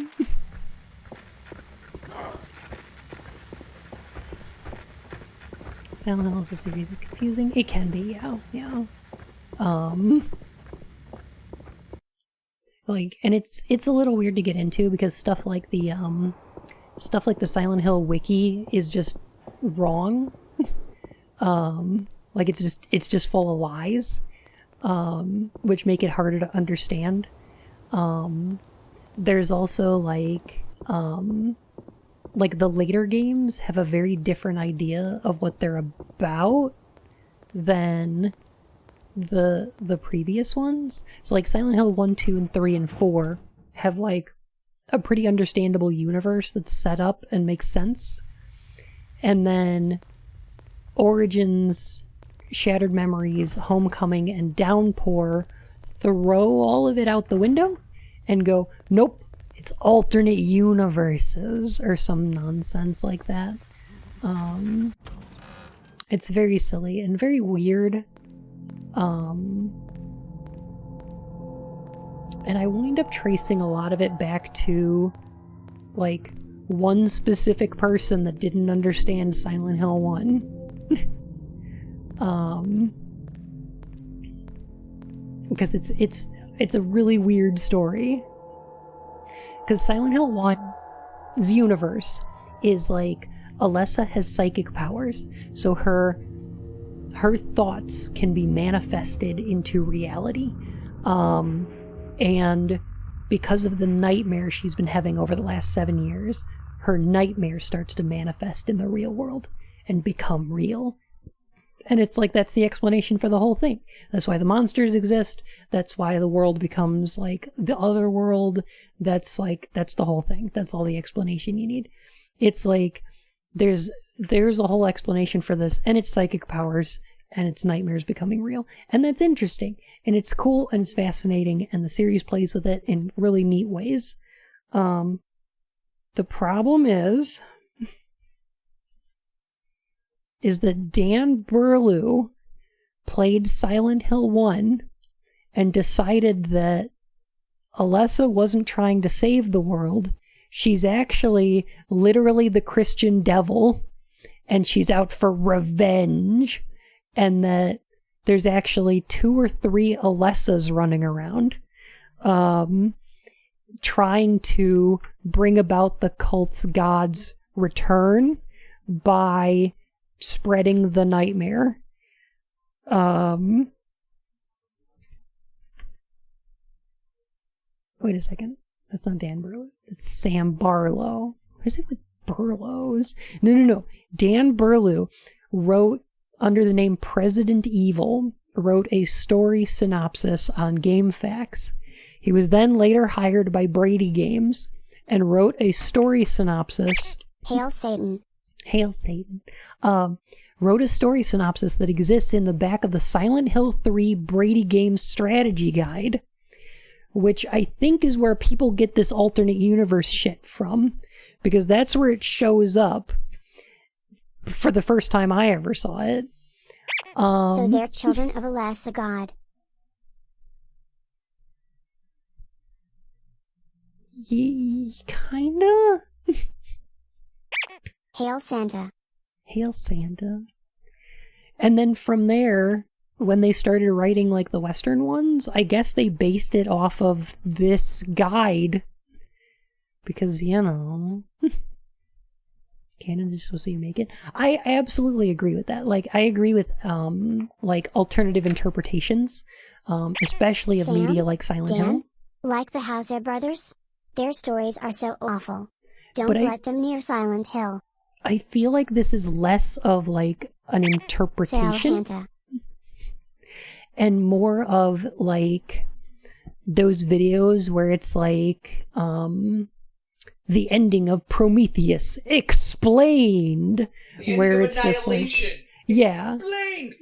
[SPEAKER 1] Silent Hill as the series is confusing. It can be, yeah. Like, and it's a little weird to get into because stuff like the Silent Hill wiki is just wrong. Like it's just full of lies, which make it harder to understand. There's also like the later games have a very different idea of what they're about than the previous ones. So like Silent Hill 1, 2, and 3, and 4 have like a pretty understandable universe that's set up and makes sense. And then Origins, Shattered Memories, Homecoming, and Downpour throw all of it out the window and go, nope, it's alternate universes or some nonsense like that. It's very silly and very weird. And I wind up tracing a lot of it back to like one specific person that didn't understand Silent Hill 1. Because it's a really weird story. Because Silent Hill 1's universe is like Alessa has psychic powers, so her thoughts can be manifested into reality. And because of the nightmare she's been having over the last 7 years, her nightmare starts to manifest in the real world and become real. And it's like, that's the explanation for the whole thing. That's why the monsters exist. That's why the world becomes like the other world. That's the whole thing. That's all the explanation you need. It's like, there's a whole explanation for this, and it's psychic powers, and it's nightmares becoming real. And that's interesting. And it's cool, and it's fascinating, and the series plays with it in really neat ways. The problem is that Dan Burlew played Silent Hill 1 and decided that Alessa wasn't trying to save the world. She's actually literally the Christian devil, and she's out for revenge, and that there's actually 2 or 3 Alessas running around, trying to bring about the cult's god's return by spreading the nightmare. Wait a second. That's not Dan Burlow. It's Sam Barlow. What is it with Burlows? No. Dan Burlow wrote, under the name President Evil, wrote a story synopsis on GameFAQs. He was then later hired by Brady Games and wrote a story synopsis.
[SPEAKER 2] Hail Satan.
[SPEAKER 1] Hail Satan. Wrote a story synopsis that exists in the back of the Silent Hill 3 Brady Games strategy guide, which I think is where people get this alternate universe shit from, because that's where it shows up for the first time I ever saw it.
[SPEAKER 2] So they're children of Alessa God.
[SPEAKER 1] Kinda?
[SPEAKER 2] Hail Santa.
[SPEAKER 1] Hail Santa. And then from there, when they started writing like the Western ones, I guess they based it off of this guide, because, you know, canon is supposed to make it. I absolutely agree with that. Like, I agree with like alternative interpretations, especially of
[SPEAKER 2] Sam,
[SPEAKER 1] media like Silent
[SPEAKER 2] Dan,
[SPEAKER 1] Hill.
[SPEAKER 2] like the Hauser brothers. Their stories are so awful. Don't
[SPEAKER 1] But
[SPEAKER 2] let them near Silent Hill.
[SPEAKER 1] I feel like this is less of like an interpretation
[SPEAKER 2] Hanta.
[SPEAKER 1] and more of like those videos where it's like the ending of Prometheus explained, where it's just like, yeah,
[SPEAKER 4] Explained.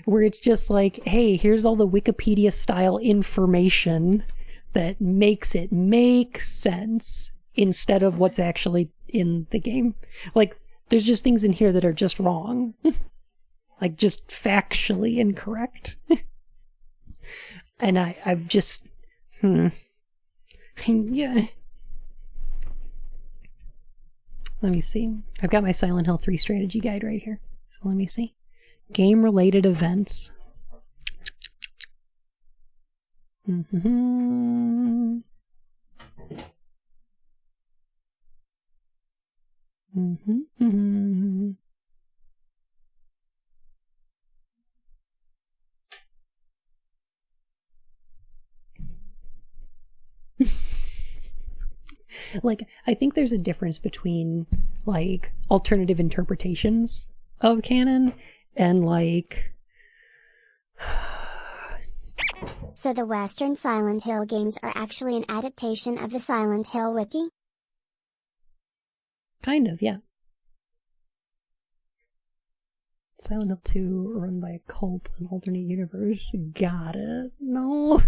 [SPEAKER 1] where it's just like, hey, here's all the Wikipedia style information that makes it make sense instead of what's actually in the game. Like, there's just things in here that are just wrong. Like, just factually incorrect. And I've just, yeah. Let me see. I've got my Silent Hill 3 strategy guide right here. So let me see. Game-related events. Like, I think there's a difference between like alternative interpretations of canon and like
[SPEAKER 2] So the Western Silent Hill games are actually an adaptation of the Silent Hill wiki?
[SPEAKER 1] kind of, yeah. Silent Hill 2 run by a cult, an alternate universe. Got it. No.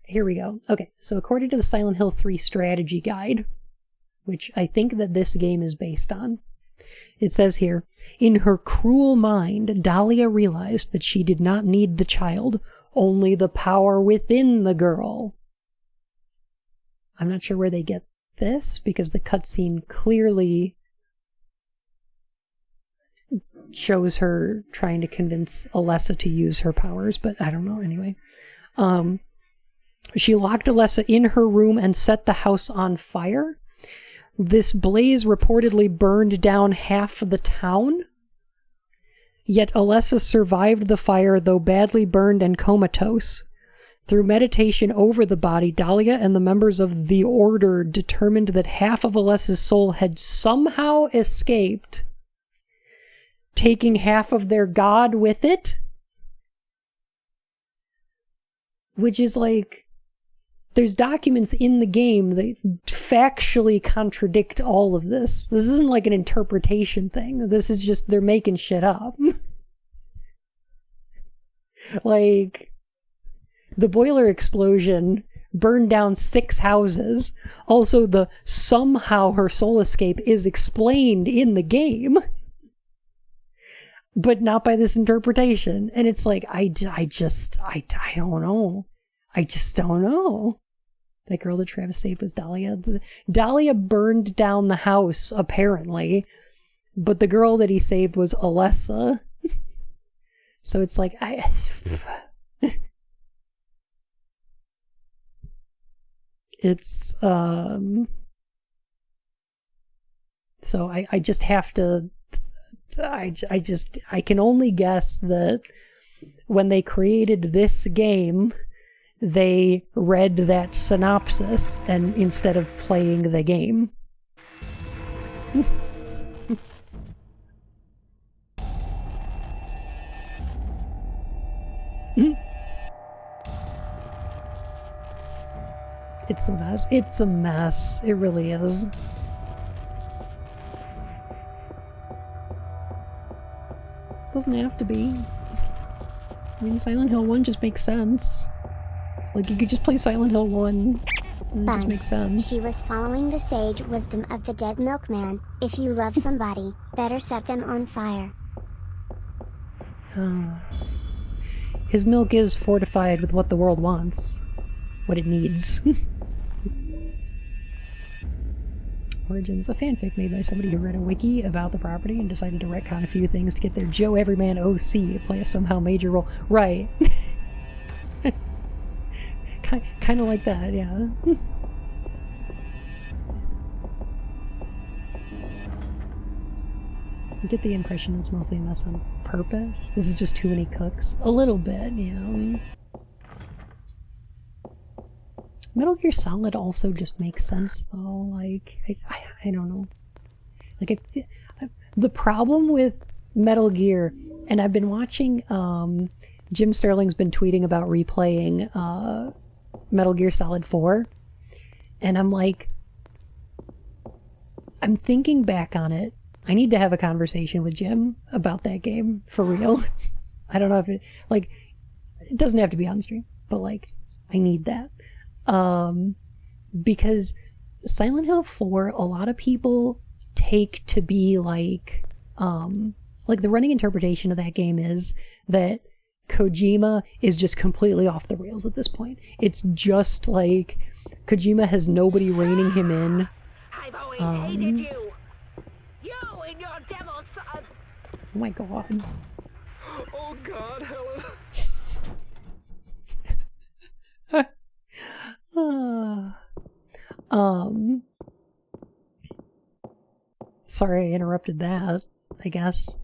[SPEAKER 1] Here we go. Okay, so according to the Silent Hill 3 strategy guide, which I think that this game is based on, it says here, in her cruel mind, Dahlia realized that she did not need the child, only the power within the girl. I'm not sure where they get this, because the cutscene clearly shows her trying to convince Alessa to use her powers, but I don't know anyway. She locked Alessa in her room and set the house on fire. This blaze reportedly burned down half of the town. Yet Alessa survived the fire, though badly burned and comatose. Through meditation over the body, Dahlia and the members of the Order determined that half of Alessa's soul had somehow escaped, taking half of their god with it. Which is like, there's documents in the game that factually contradict all of this. This isn't like an interpretation thing. This is just, they're making shit up. Like, the boiler explosion burned down 6 houses. Also, the somehow her soul escape is explained in the game, but not by this interpretation. And it's like, I don't know. I just don't know. That girl that Travis saved was Dahlia. Dahlia burned down the house, apparently, but the girl that he saved was Alessa. So it's like, it's, so I just have to, I can only guess that when they created this game, they read that synopsis and instead of playing the game. It's a mess. It's a mess. It really is. Doesn't have to be. I mean, Silent Hill 1 just makes sense. Like, you could just play Silent Hill 1 and it just makes sense.
[SPEAKER 2] She was following the sage wisdom of the dead milkman. If you love somebody, better set them on fire.
[SPEAKER 1] His milk is fortified with what the world wants. What it needs. Origins, a fanfic made by somebody who read a wiki about the property and decided to retcon a few things to get their Joe Everyman OC to play a somehow major role. Right. Kind of like that, yeah. You get the impression it's mostly a mess on purpose. This is just too many cooks. A little bit, yeah. Metal Gear Solid also just makes sense, though. Like, I don't know. Like, the problem with Metal Gear, and I've been watching, Jim Sterling's been tweeting about replaying Metal Gear Solid 4, and I'm like, I'm thinking back on it. I need to have a conversation with Jim about that game, for real. I don't know if it, like, it doesn't have to be on stream, but, like, I need that. Because Silent Hill 4, a lot of people take to be like the running interpretation of that game is that Kojima is just completely off the rails at this point. It's just like Kojima has nobody reining him in.
[SPEAKER 8] I've always hated you. You and your devil son.
[SPEAKER 1] Oh my god.
[SPEAKER 3] Oh god, Helen.
[SPEAKER 1] Sorry I interrupted that, I guess.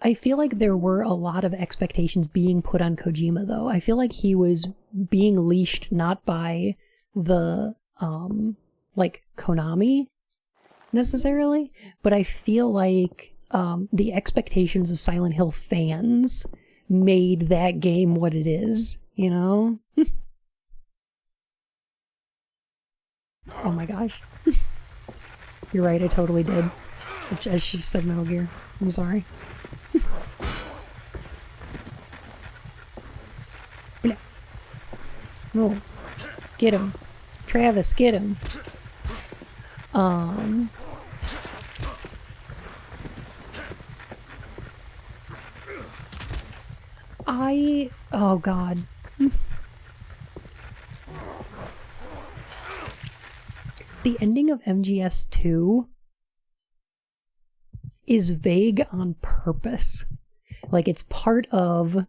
[SPEAKER 1] I feel like there were a lot of expectations being put on Kojima, though. I feel like he was being leashed not by the, like, Konami, necessarily, but I feel like, the expectations of Silent Hill fans made that game what it is, you know? Oh my gosh. You're right, I totally did. As she said Metal Gear. I'm sorry. No. Get him. Travis, get him. Oh god. The ending of MGS2 is vague on purpose. Like, it's part of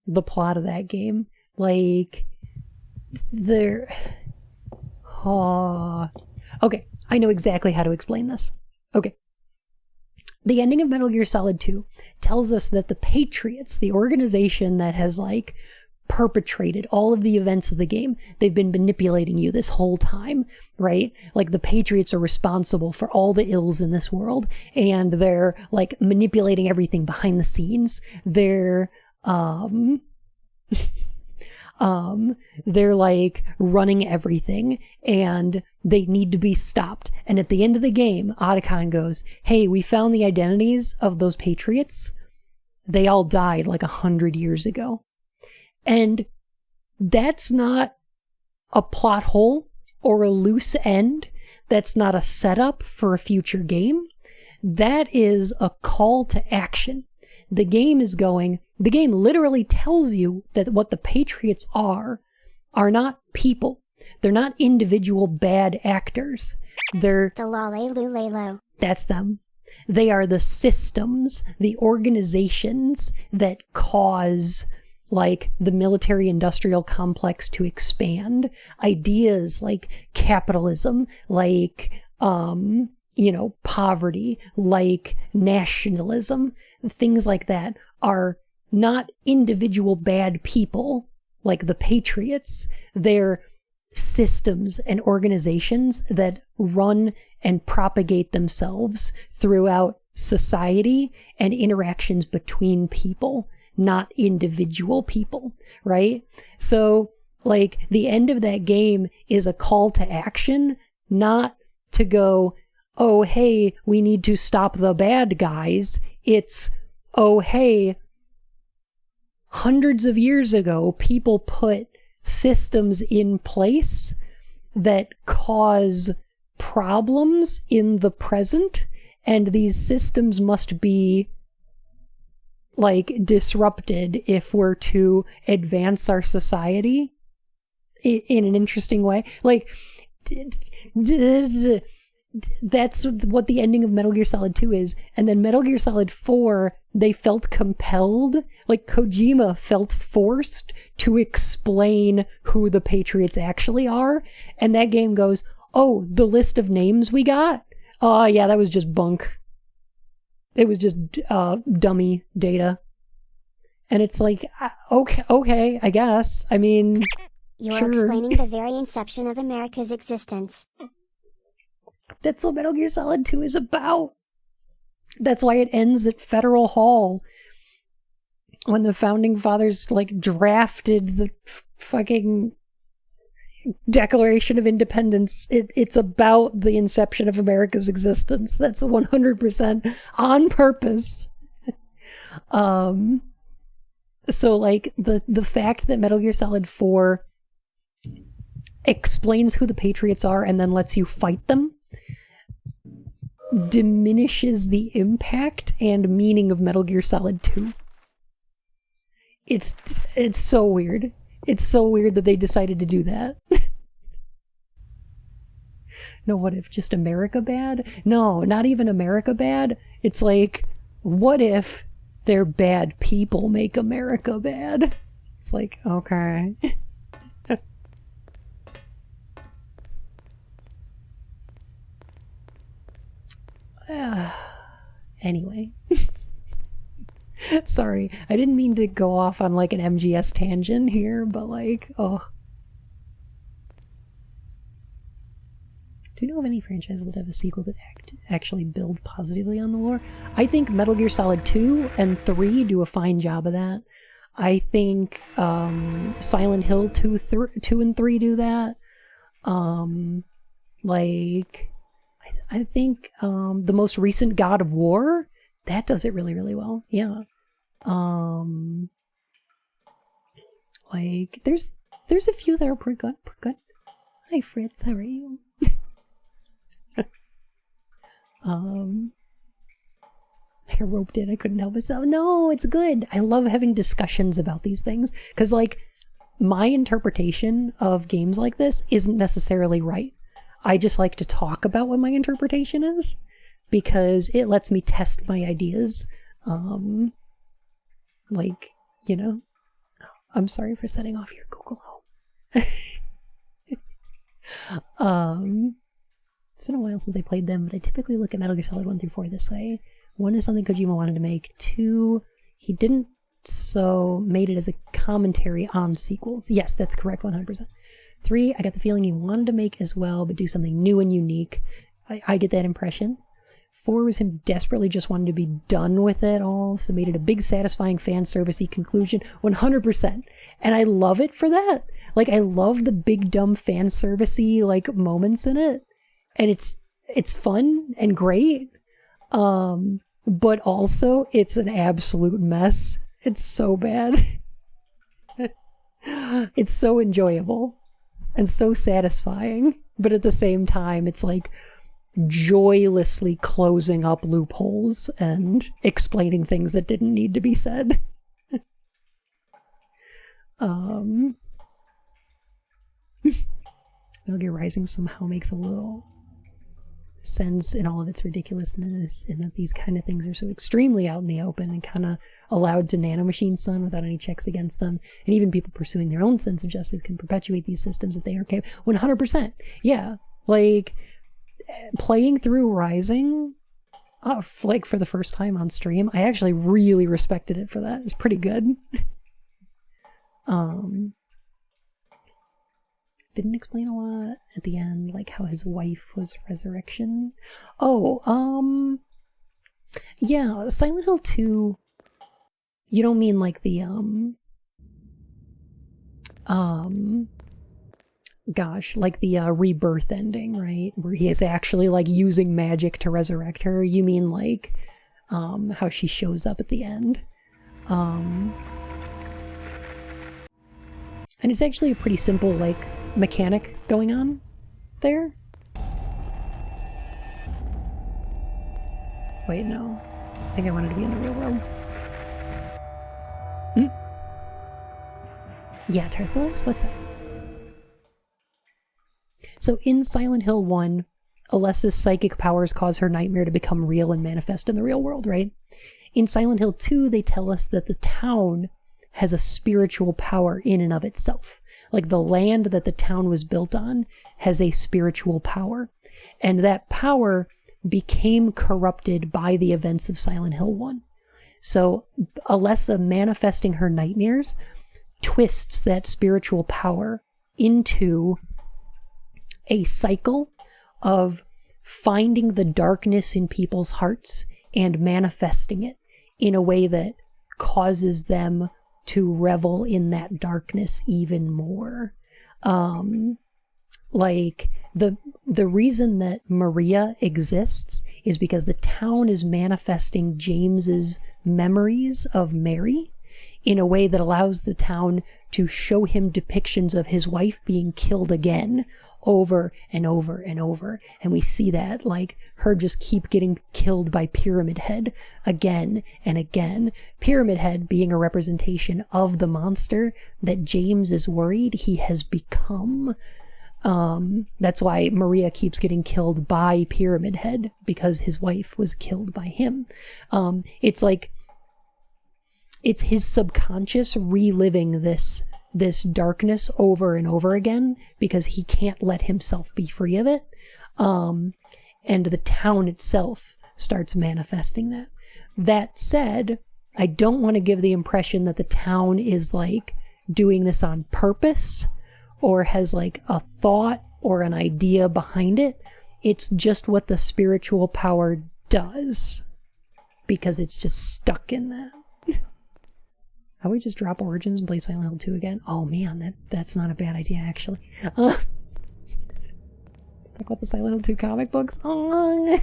[SPEAKER 1] the plot of that game. Like, okay, I know exactly how to explain this. Okay. The ending of Metal Gear Solid 2 tells us that the Patriots, the organization that has, like, perpetrated all of the events of the game, they've been manipulating you this whole time, right? Like, the Patriots are responsible for all the ills in this world, and they're, like, manipulating everything behind the scenes. They're like running everything, and they need to be stopped. And at the end of the game, Otacon goes, hey, we found the identities of those Patriots. they all died like 100 years ago. And that's not a plot hole or a loose end. That's not a setup for a future game. That is a call to action. The game literally tells you that what the Patriots are not people. They're not individual bad actors. They're
[SPEAKER 2] The Lalelu.
[SPEAKER 1] That's them. They are the systems, the organizations that cause like the military-industrial complex to expand. Ideas like capitalism, like, poverty, like nationalism, things like that are not individual bad people like the Patriots. They're systems and organizations that run and propagate themselves throughout society and interactions between people, not individual people, right? So, like, the end of that game is a call to action, not to go, oh, hey, we need to stop the bad guys. It's, oh, hey, hundreds of years ago, people put systems in place that cause problems in the present, and these systems must be like disrupted if we're to advance our society in an interesting way. Like, that's what the ending of Metal Gear Solid 2 is. And then Metal Gear Solid 4, they felt compelled, like Kojima felt forced to explain who the Patriots actually are. And that game goes, oh, the list of names we got? Oh, yeah, that was just bunk. It was just dummy data. And it's like, okay, I guess. I mean,
[SPEAKER 2] You're
[SPEAKER 1] sure.
[SPEAKER 2] explaining the very inception of America's existence.
[SPEAKER 1] That's what Metal Gear Solid 2 is about. That's why it ends at Federal Hall. When the founding fathers, like, drafted the fucking Declaration of Independence. It's about the inception of America's existence. That's 100% on purpose. So, like, the fact that Metal Gear Solid 4 explains who the Patriots are and then lets you fight them diminishes the impact and meaning of Metal Gear Solid 2. It's so weird. It's so weird that they decided to do that. No, what if just America bad? No, not even America bad. It's like, what if their bad people make America bad? It's like, okay. Anyway. Sorry, I didn't mean to go off on like an MGS tangent here, but like, oh. Do you know of any franchises that have a sequel that actually builds positively on the lore? I think Metal Gear Solid 2 and 3 do a fine job of that. I think Silent Hill 2 and 3 do that. I think the most recent God of War, that does it really, really well. Yeah. Like, there's a few that are pretty good. Hi, Fritz, how are you? I got roped in, I couldn't help myself. No, it's good. I love having discussions about these things, because, like, my interpretation of games like this isn't necessarily right. I just like to talk about what my interpretation is, because it lets me test my ideas. Like, you know, I'm sorry for setting off your Google Home. It's been a while since I played them, but I typically look at Metal Gear Solid 1 through 4 this way. 1 is something Kojima wanted to make. 2, he didn't, so made it as a commentary on sequels. Yes, that's correct, 100%. 3, I got the feeling he wanted to make as well, but do something new and unique. I get that impression. 4 was him desperately just wanting to be done with it all, so made it a big, satisfying, fan servicey conclusion. 100%. And I love it for that. Like, I love the big, dumb fan servicey, like, moments in it. And it's fun and great. but also it's an absolute mess. It's so bad. It's so enjoyable and so satisfying, but at the same time, it's like joylessly closing up loopholes and explaining things that didn't need to be said. Metal Gear Rising somehow makes a little sense in all of its ridiculousness, in that these kind of things are so extremely out in the open and kind of allowed to nanomachine son without any checks against them. And even people pursuing their own sense of justice can perpetuate these systems if they are capable. 100%. Yeah. Like, playing through Rising, like for the first time on stream, I actually really respected it for that. It's pretty good. Didn't explain a lot at the end, like how his wife was resurrection. Oh, yeah, Silent Hill 2, you don't mean like the, gosh, like the rebirth ending, right? Where he is actually like using magic to resurrect her. You mean like, how she shows up at the end. And it's actually a pretty simple, like, mechanic going on there. Wait, no. I think I wanted to be in the real world. Yeah, Tarthless, what's up? So in Silent Hill 1, Alessa's psychic powers cause her nightmare to become real and manifest in the real world, right? In Silent Hill 2, they tell us that the town has a spiritual power in and of itself. Like the land that the town was built on has a spiritual power. And that power became corrupted by the events of Silent Hill 1. So Alessa manifesting her nightmares twists that spiritual power into a cycle of finding the darkness in people's hearts and manifesting it in a way that causes them to revel in that darkness even more. Like the reason that Maria exists is because the town is manifesting James's memories of Mary in a way that allows the town to show him depictions of his wife being killed again over and over and over. And we see that, like, her just keep getting killed by Pyramid Head again and again. Pyramid Head being a representation of the monster that James is worried he has become. That's why Maria keeps getting killed by Pyramid Head, because his wife was killed by him. It's like, it's his subconscious reliving this darkness over and over again because he can't let himself be free of it. And the town itself starts manifesting that. That said, I don't want to give the impression that the town is like doing this on purpose or has like a thought or an idea behind it. It's just what the spiritual power does because it's just stuck in that. How about we just drop Origins and play Silent Hill 2 again? Oh man, that's not a bad idea, actually. Stuck with the Silent Hill 2 comic books. Oh.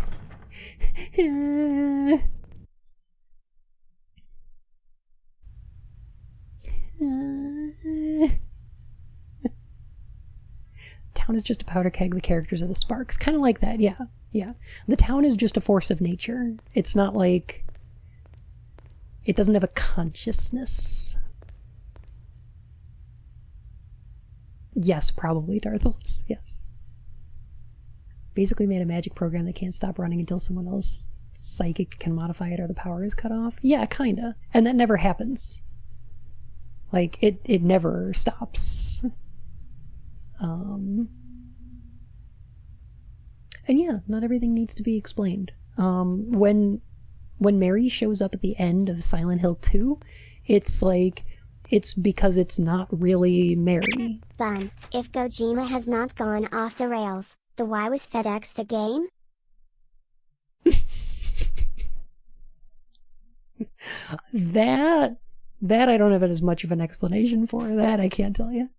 [SPEAKER 1] Town is just a powder keg, the characters are the sparks. Kind of like that, yeah. Yeah. The town is just a force of nature. It's not like... It doesn't have a consciousness. Yes, probably, Darthels. Yes. Basically made a magic program that can't stop running until someone else psychic can modify it or the power is cut off. Yeah, kinda. And that never happens. Like, it never stops. And yeah, not everything needs to be explained. When Mary shows up at the end of Silent Hill 2, it's like, it's because it's not really Mary.
[SPEAKER 2] Bun, if Gojima has not gone off the rails, the why was FedEx the game?
[SPEAKER 1] That I don't have as much of an explanation for. That I can't tell you.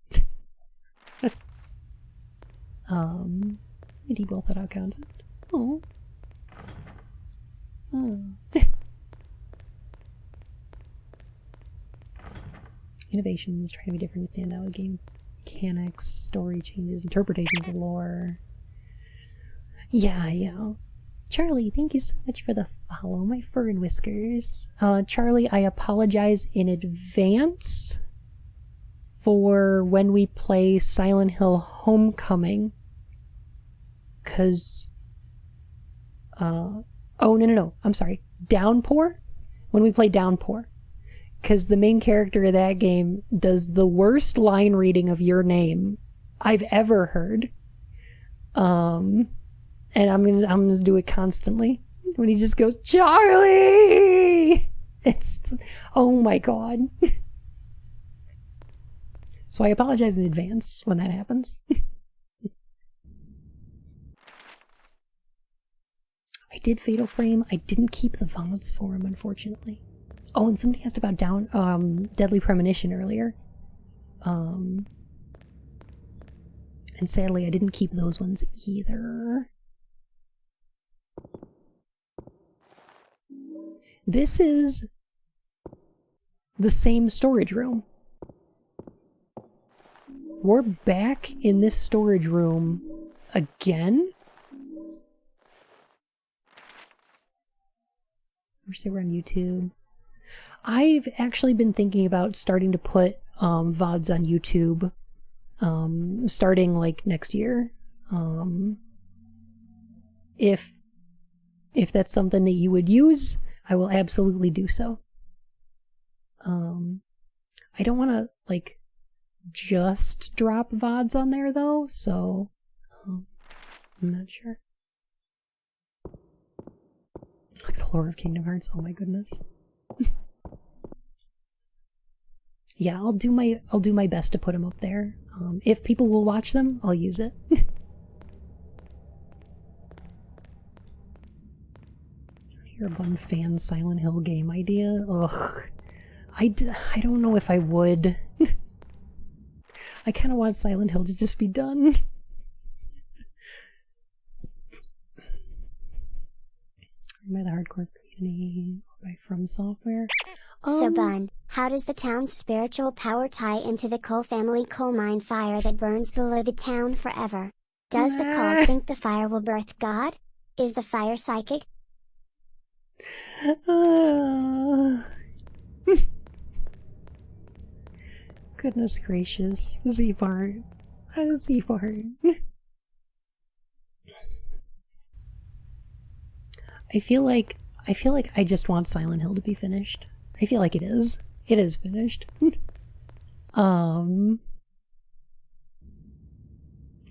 [SPEAKER 1] Deep well thought out concept. Oh. innovations, trying to be different and stand out with game mechanics, story changes, interpretations of lore. Yeah. Charlie, thank you so much for the follow, my fur and whiskers. Charlie, I apologize in advance for when we play Silent Hill Homecoming. Cause, oh, no, I'm sorry. Downpour? When we play Downpour. Because the main character of that game does the worst line reading of your name I've ever heard. And I'm gonna do it constantly. When he just goes, Charlie! It's, oh my god. So I apologize in advance when that happens. I did Fatal Frame. I didn't keep the VODs for him, unfortunately. Oh, and somebody asked about Deadly Premonition earlier. And sadly, I didn't keep those ones either. This is the same storage room. We're back in this storage room again? Wish they were on YouTube. I've actually been thinking about starting to put VODs on YouTube starting like next year. If that's something that you would use, I will absolutely do so. I don't want to like just drop VODs on there though, so I'm not sure. Like the lore of Kingdom Hearts, oh my goodness. Yeah, I'll do my best to put them up there. If people will watch them, I'll use it. You're a Bun fan Silent Hill game idea? Ugh. I don't know if I would. I kind of want Silent Hill to just be done. By the hardcore community, by From Software.
[SPEAKER 2] So Bun, how does the town's spiritual power tie into the Cole family coal mine fire that burns below the town forever? Does the cult think the fire will birth God? Is the fire psychic?
[SPEAKER 1] Goodness gracious, Z-Bart. Z-Bart. I feel like I just want Silent Hill to be finished. I feel like it is. It is finished.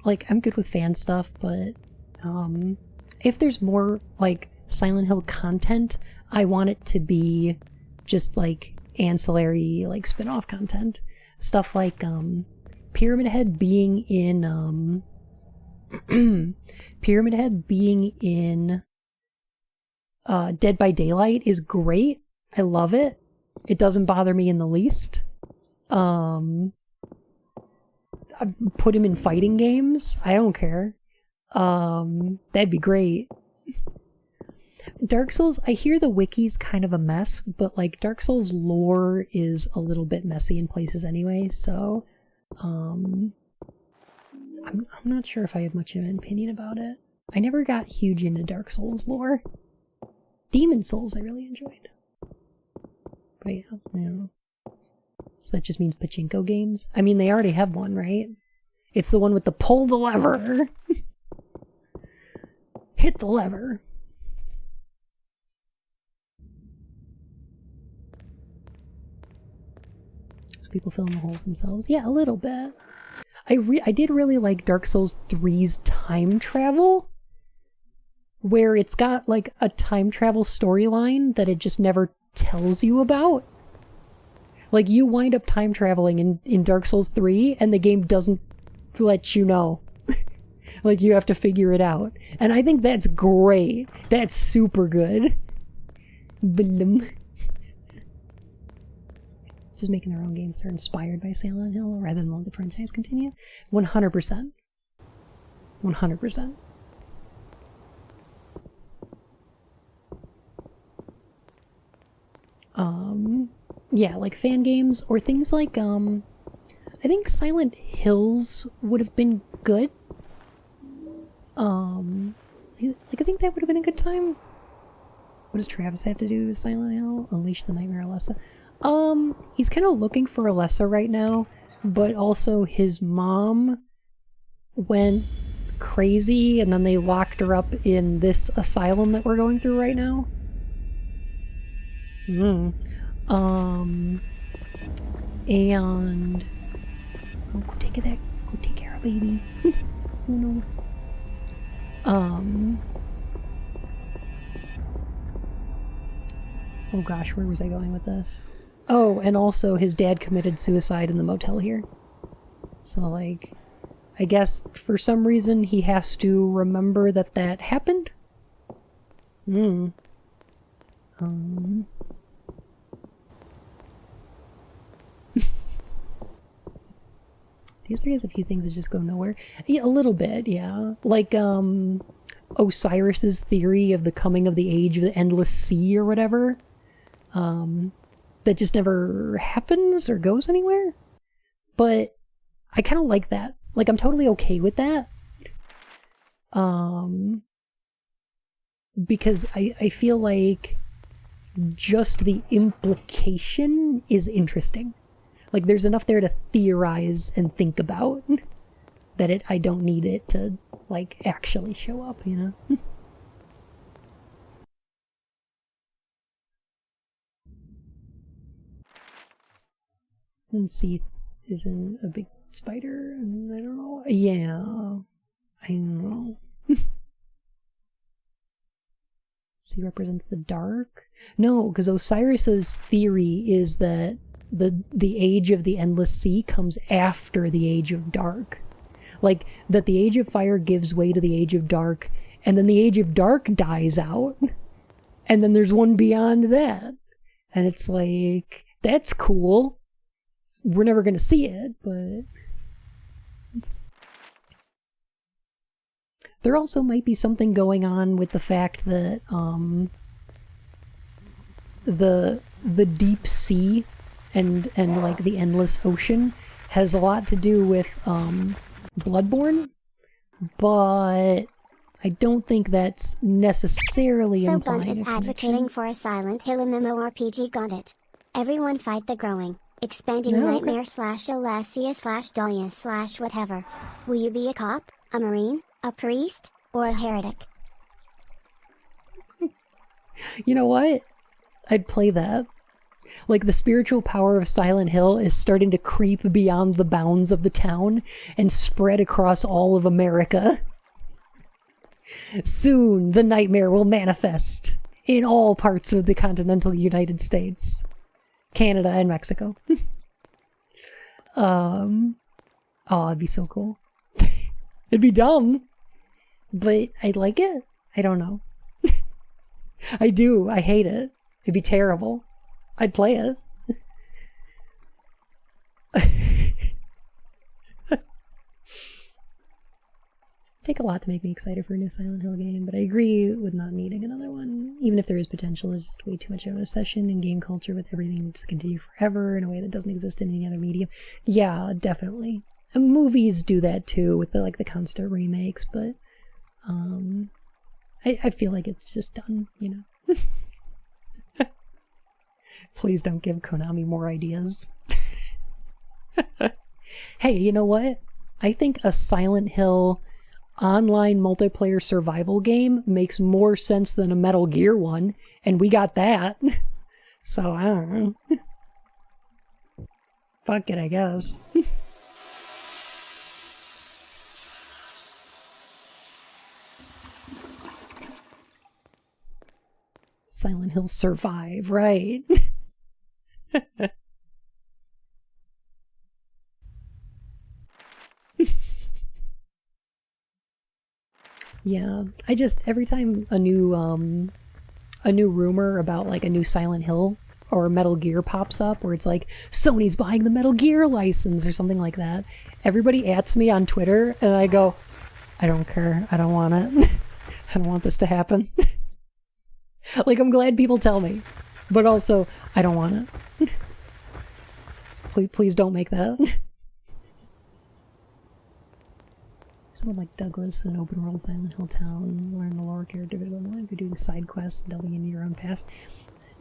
[SPEAKER 1] Like, I'm good with fan stuff, but if there's more like Silent Hill content, I want it to be just like ancillary, like spin-off content. Stuff like Pyramid Head being in Pyramid Head being in Dead by Daylight is great. I love it. It doesn't bother me in the least. I put him in fighting games. I don't care. That'd be great. Dark Souls, I hear the wiki's kind of a mess, but like Dark Souls lore is a little bit messy in places anyway, so I'm not sure if I have much of an opinion about it. I never got huge into Dark Souls lore. Demon Souls I really enjoyed. But yeah. So that just means pachinko games? I mean, they already have one, right? It's the one with the pull the lever. Hit the lever. People fill in the holes themselves. Yeah, a little bit. I did really like Dark Souls 3's time travel, where it's got like a time travel storyline that it just never tells you about. Like, you wind up time traveling in Dark Souls 3 and the game doesn't let you know. Like, you have to figure it out. And I think that's great. That's super good. Blum. Just making their own games that are inspired by Silent Hill rather than let the franchise continue. 100%. 100%. yeah, like fan games or things like I think Silent Hills would have been good. Like I think that would have been a good time. What does Travis have to do with Silent Hill? Unleash the Nightmare Alessa. He's kind of looking for Alessa right now, but also his mom went crazy and then they locked her up in this asylum that we're going through right now. And oh, go take care of baby. Oh no. Oh gosh, where was I going with this? Oh, and also his dad committed suicide in the motel here. So, like, I guess for some reason he has to remember that that happened? PS3 has a few things that just go nowhere. Yeah, a little bit, yeah. Like, Osiris's theory of the coming of the age of the endless sea or whatever. That just never happens or goes anywhere. But I kind of like that. Like, I'm totally okay with that. Because I feel like just the implication is interesting. Like, there's enough there to theorize and think about that I don't need it to, like, actually show up, you know? And see, isn't a big spider, and I don't know. Yeah, I don't know. C represents the dark? No, because Osiris's theory is that the age of the endless sea comes after the age of dark. Like, that the age of fire gives way to the age of dark, and then the age of dark dies out, and then there's one beyond that. And it's like, that's cool. We're never going to see it, but there also might be something going on with the fact that the deep sea and like the endless ocean has a lot to do with Bloodborne, but I don't think that's necessarily
[SPEAKER 2] So
[SPEAKER 1] implying
[SPEAKER 2] Bun is
[SPEAKER 1] a connection.
[SPEAKER 2] advocating for a Silent Hill MMORPG. Got it. Everyone fight the growing, expanding
[SPEAKER 1] Oh, okay.
[SPEAKER 2] nightmare / Alessia / Dahlia / whatever. Will you be a cop, a marine, a priest, or a heretic?
[SPEAKER 1] You know what? I'd play that. Like, the spiritual power of Silent Hill is starting to creep beyond the bounds of the town and spread across all of America. Soon, the nightmare will manifest in all parts of the continental United States, Canada, and Mexico. Oh, it'd be so cool. It'd be dumb, but I'd like it. I don't know. I do. I hate it. It'd be terrible. I'd play it. Take a lot to make me excited for a new Silent Hill game, but I agree with not needing another one. Even if there is potential, there's just way too much of an obsession in game culture with everything to continue forever in a way that doesn't exist in any other medium. Yeah, definitely. And movies do that too with the constant remakes, but I feel like it's just done, you know. Please don't give Konami more ideas. Hey, you know what? I think a Silent Hill online multiplayer survival game makes more sense than a Metal Gear one, and we got that. So, I don't know. Fuck it, I guess. Silent Hill Survive, right? Yeah, I just, every time a new rumor about like a new Silent Hill or Metal Gear pops up, where it's like, Sony's buying the Metal Gear license or something like that, everybody ats me on Twitter, and I go, I don't care, I don't want it. I don't want this to happen. Like, I'm glad people tell me, but also, I don't want it. Please don't make that. Someone like Douglas in an open world Silent Hill town, learn the lore character development if you're doing side quests, delving into your own past.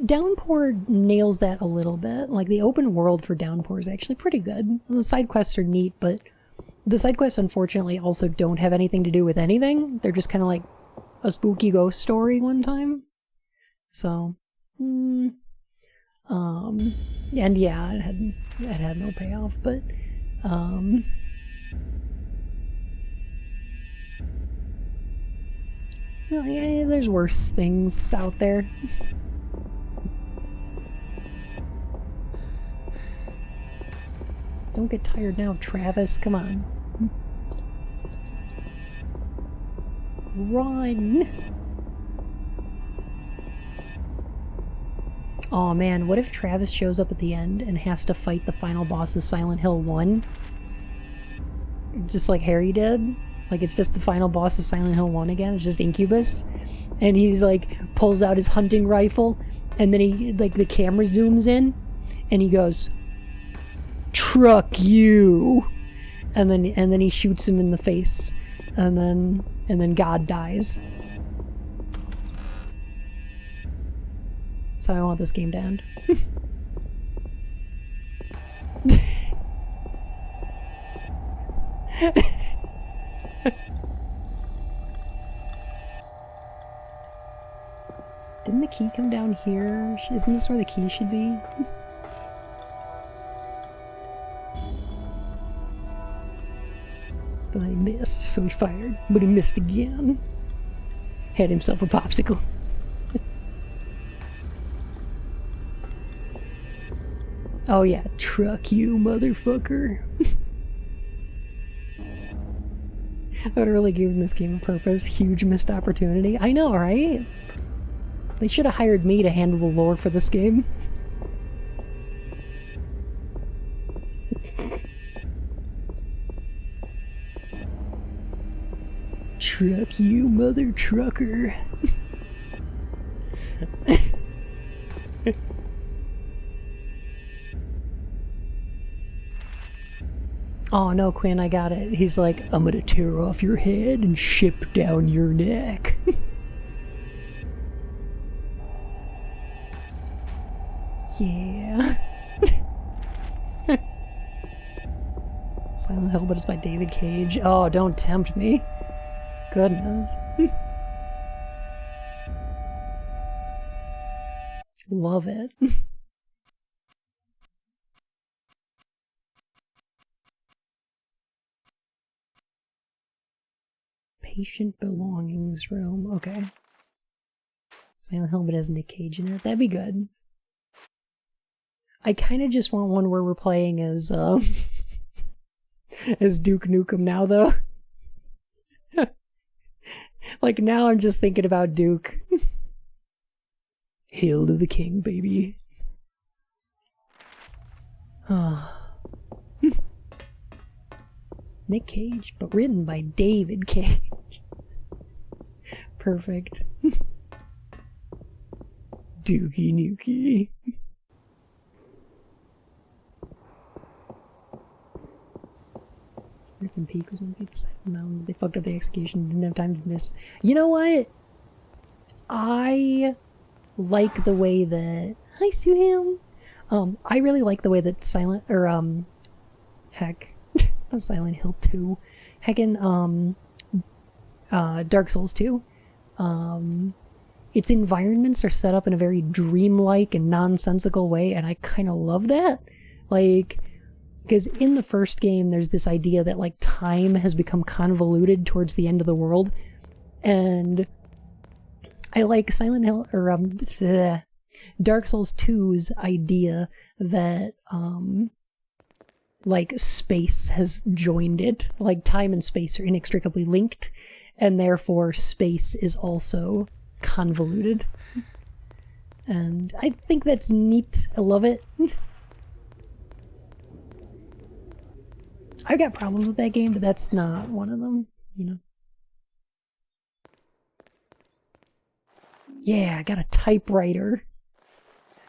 [SPEAKER 1] Downpour nails that a little bit. Like, the open world for Downpour is actually pretty good. The side quests are neat, but the side quests unfortunately also don't have anything to do with anything. They're just kind of like a spooky ghost story one time. So, and yeah, it had no payoff, but well, yeah, there's worse things out there. Don't get tired now, Travis. Come on. Run! Aw, man, what if Travis shows up at the end and has to fight the final boss of Silent Hill 1? Just like Harry did? Like, it's just the final boss of Silent Hill 1 again, it's just Incubus. And he's like, pulls out his hunting rifle, and then he, like, the camera zooms in, and he goes, "Truck you!" And then he shoots him in the face. And then God dies. That's how I want this game to end. Didn't the key come down here? Isn't this where the key should be? But I missed, so he fired. But he missed again. Had himself a popsicle. Oh yeah, truck you, motherfucker. I would have really given this game a purpose. Huge missed opportunity. I know, right? They should have hired me to handle the lore for this game. Truck you, mother trucker. Oh no, Quinn, I got it. He's like, I'm gonna tear off your head and ship down your neck. Yeah. Silent Hill, but it's by David Cage. Oh, don't tempt me. Goodness. Love it. Patient belongings room. Okay. Silent Hill, but has Nick Cage in it. That'd be good. I kind of just want one where we're playing as as Duke Nukem now, though. Like, now I'm just thinking about Duke. Hail to the king, baby. Nick Cage, but written by David Cage. Perfect. Dookie Nukie. Griffin Peak was on the side of the mountain. They fucked up the execution, didn't have time to miss. You know what? I like the way that... Hi, Suham! I really like the way that Silent Hill 2. Heckin', Dark Souls 2. Its environments are set up in a very dreamlike and nonsensical way, and I kind of love that. Like... Because in the first game, there's this idea that, like, time has become convoluted towards the end of the world. And I like Silent Hill, or, Dark Souls 2's idea that, like, space has joined it. Like, time and space are inextricably linked, and therefore space is also convoluted. And I think that's neat. I love it. I've got problems with that game, but that's not one of them, you know. Yeah, I got a typewriter.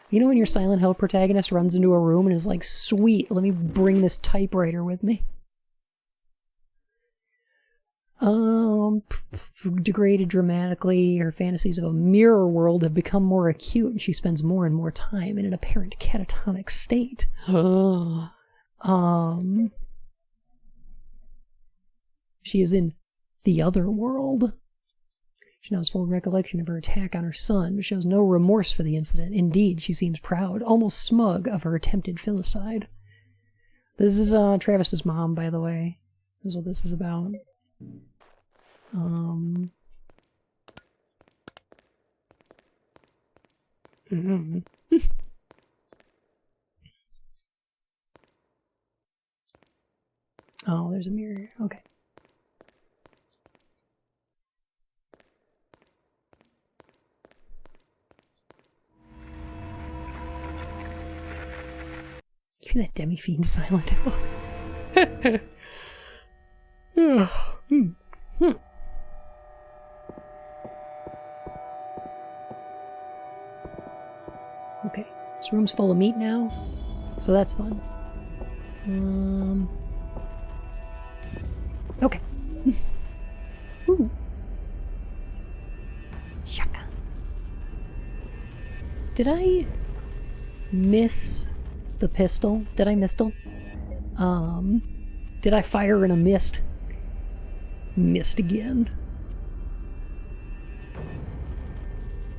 [SPEAKER 1] You know when your Silent Hill protagonist runs into a room and is like, sweet, let me bring this typewriter with me. Degraded dramatically, her fantasies of a mirror world have become more acute, and she spends more and more time in an apparent catatonic state. She is in the other world. She now has full recollection of her attack on her son, but shows no remorse for the incident. Indeed, she seems proud, almost smug, of her attempted filicide. This is Travis's mom, by the way. This is what this is about. Oh, there's a mirror. Okay. Give me that Demi-Fiend Silent Hill. Okay, this room's full of meat now, so that's fun. Okay. Ooh. Shaka. Did I miss the pistol? Did I mistle? Did I fire in a mist? Missed again.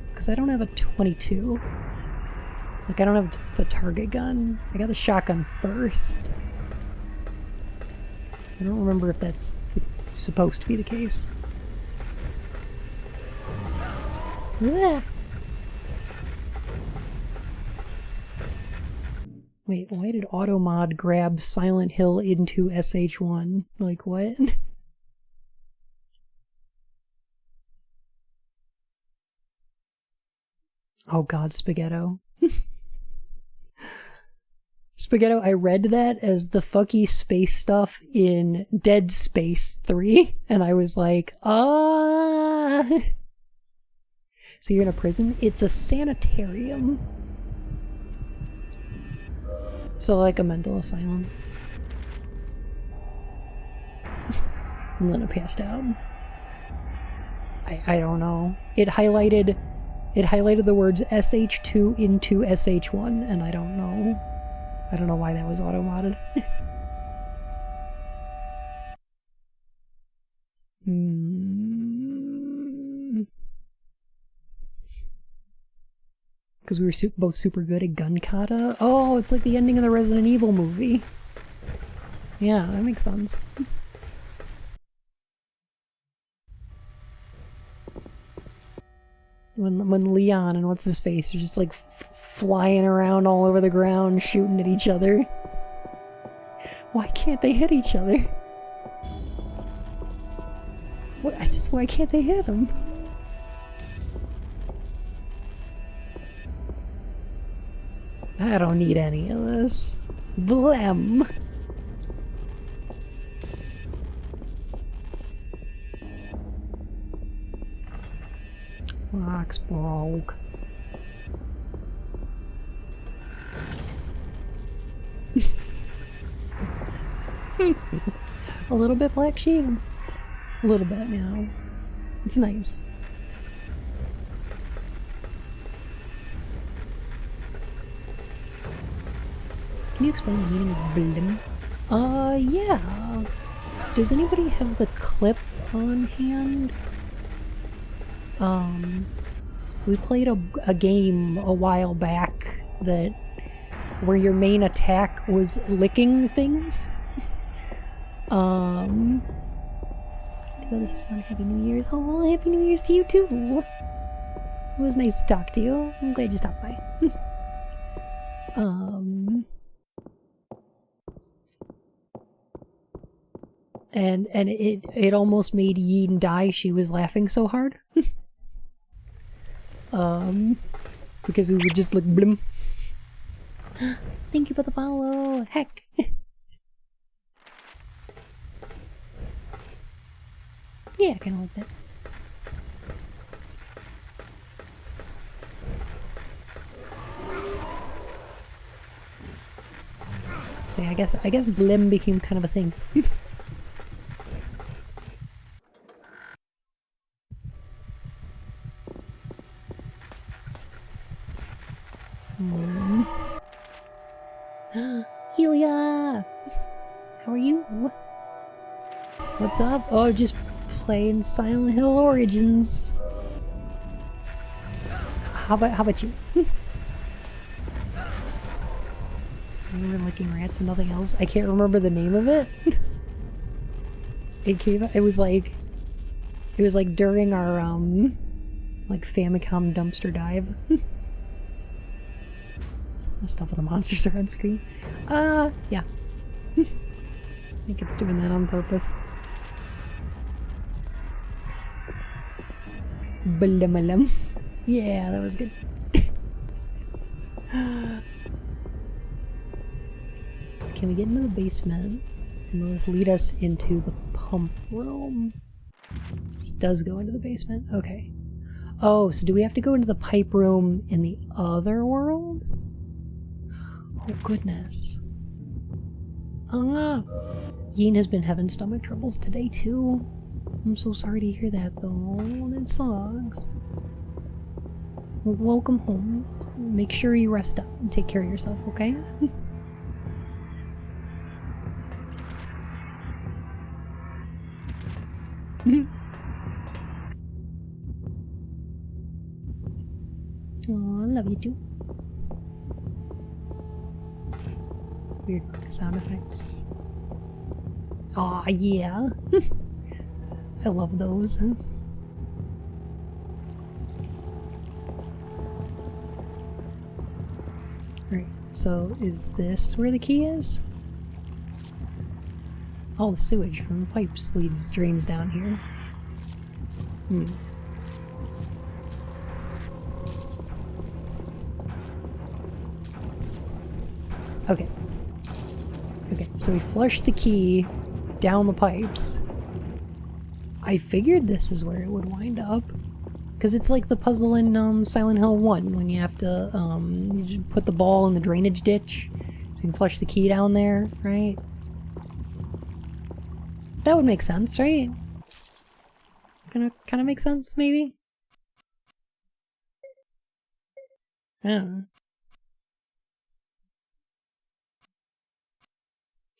[SPEAKER 1] Because I don't have a 22. Like, I don't have the target gun. I got the shotgun first. I don't remember if that's supposed to be the case. Ugh. Wait, why did Automod grab Silent Hill into SH1? Like, what? Oh god, Spaghetto. Spaghetto, I read that as the fucky space stuff in Dead Space 3, and I was like, ah. So you're in a prison? It's a sanitarium. So like a mental asylum. And then I passed out. I don't know. It highlighted the words SH2 into SH1, and I don't know. I don't know why that was auto-modded. Because we were both super good at gun kata. Oh, it's like the ending of the Resident Evil movie. Yeah, that makes sense. When Leon and what's his face are just like flying around all over the ground, shooting at each other. Why can't they hit each other? What? Why can't they hit them? I don't need any of this. Blem! Box broke. A little bit Black Sheep. A little bit now. It's nice. Can you explain the meaning of blim? Yeah. Does anybody have the clip on hand? We played a game a while back where your main attack was licking things. This is fun. Happy New Year's. Oh, Happy New Year's to you too. It was nice to talk to you. I'm glad you stopped by. And it almost made Yin die. She was laughing so hard. Because we would just like blim. Thank you for the follow. Heck. Yeah, I kind of like that. So yeah, I guess Blim became kind of a thing. Helia! How are you? What's up? Oh, just playing Silent Hill Origins. How about you? We're licking rats and nothing else. I can't remember the name of it. It was like during our like Famicom dumpster dive. Some stuff with the monsters are on screen. Yeah. I think it's doing that on purpose. Balamalum. Yeah, that was good. Can we get into the basement? And will this lead us into the pump room? This does go into the basement. Okay. Oh, so do we have to go into the pipe room in the other world? Oh, goodness. Yin has been having stomach troubles today, too. I'm so sorry to hear that, though. That sucks. Well, welcome home. Make sure you rest up and take care of yourself, okay? Oh, I love you too. Weird sound effects. Aw, yeah. I love those. Right, so is this where the key is? All the sewage from the pipes drains down here. Okay. Okay, so we flushed the key down the pipes. I figured this is where it would wind up. Because it's like the puzzle in Silent Hill 1 when you have to you put the ball in the drainage ditch so you can flush the key down there, right? That would make sense, right? Kind of make sense, maybe? I don't know.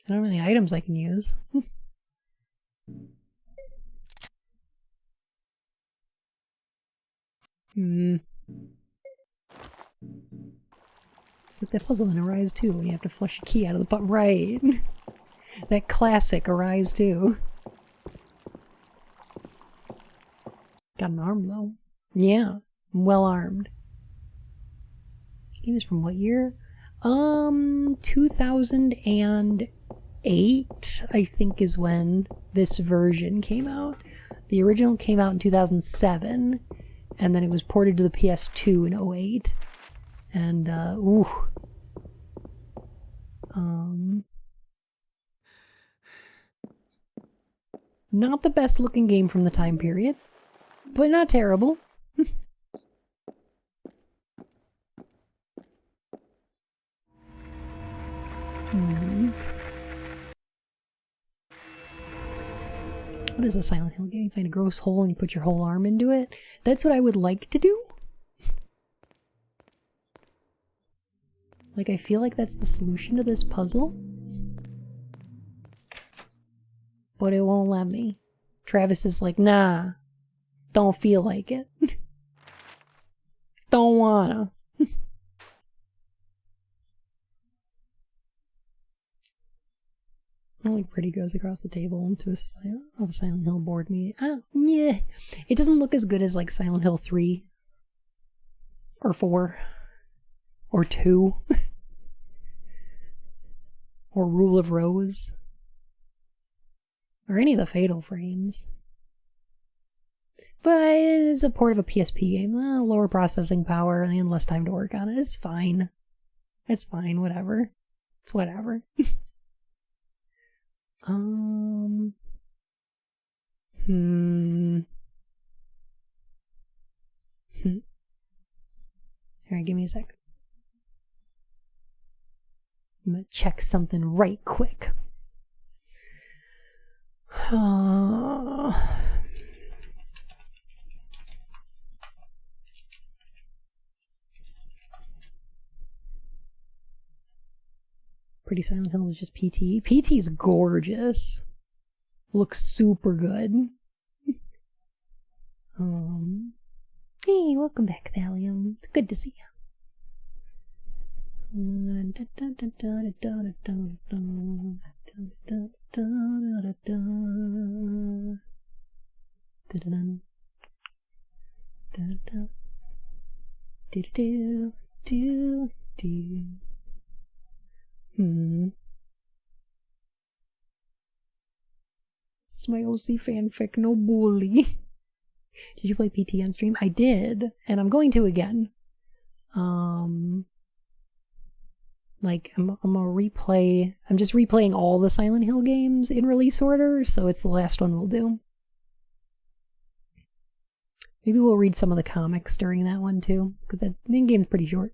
[SPEAKER 1] I don't have any items I can use. It's like that puzzle in Arise 2 when you have to flush a key out of the butt. Right. That classic Arise 2. Got an arm though. Yeah. I'm well armed. This game is from what year? 2008, I think, is when this version came out. The original came out in 2007, and then it was ported to the PS2 in 08. And, not the best looking game from the time period, but not terrible. What is a Silent Hill game? You find a gross hole and you put your whole arm into it? That's what I would like to do. Like, I feel like that's the solution to this puzzle. But it won't let me. Travis is like, nah, don't feel like it. Don't wanna. Only pretty goes across the table into a Silent Hill board meeting. Yeah. It doesn't look as good as like Silent Hill 3 or 4 or 2 or Rule of Rose or any of the Fatal Frames. But it is a port of a PSP game. Lower processing power and less time to work on it. It's fine. It's fine, whatever. It's whatever. Alright, give me a sec. I'm gonna check something right quick. Pretty Silent Hill is just PT. PT is gorgeous. Looks super good. Hey, welcome back, Thallium. It's good to see you. This is my OC fanfic, no bully. Did you play PT on stream? I did, and I'm going to again. Like, I'm gonna replay. I'm just replaying all the Silent Hill games in release order, so it's the last one we'll do. Maybe we'll read some of the comics during that one too, because that game's pretty short.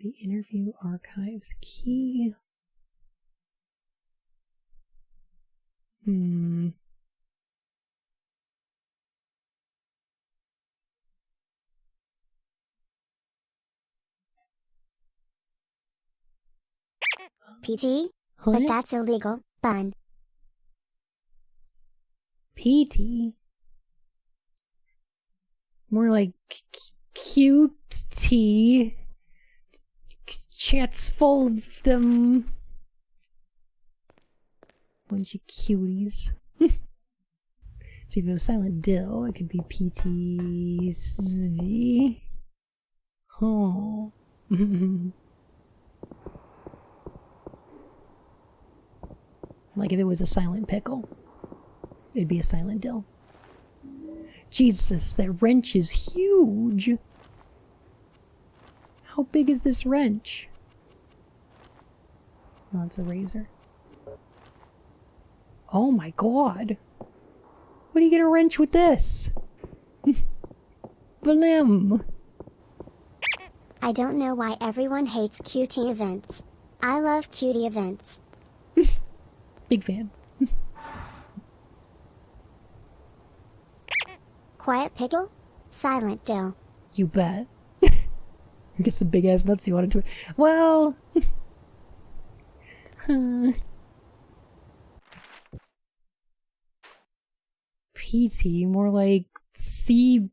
[SPEAKER 1] The interview archives key.
[SPEAKER 2] PT?
[SPEAKER 1] What?
[SPEAKER 2] But that's illegal, Bun.
[SPEAKER 1] PT? More like QT. Chat's full of them. Bunch of cuties. See, if it was Silent Dill, it could be PTZ. Oh. Like if it was a Silent Pickle, it'd be a Silent Dill. Jesus, that wrench is huge. How big is this wrench? Oh, it's a razor. Oh my god. What are you gonna wrench with this? Blim.
[SPEAKER 2] I don't know why everyone hates QT events. I love cutie events.
[SPEAKER 1] Big fan.
[SPEAKER 2] Quiet Pickle? Silent Dill.
[SPEAKER 1] You bet. Get some big ass nuts you wanted to. Well. PT, more like CBT.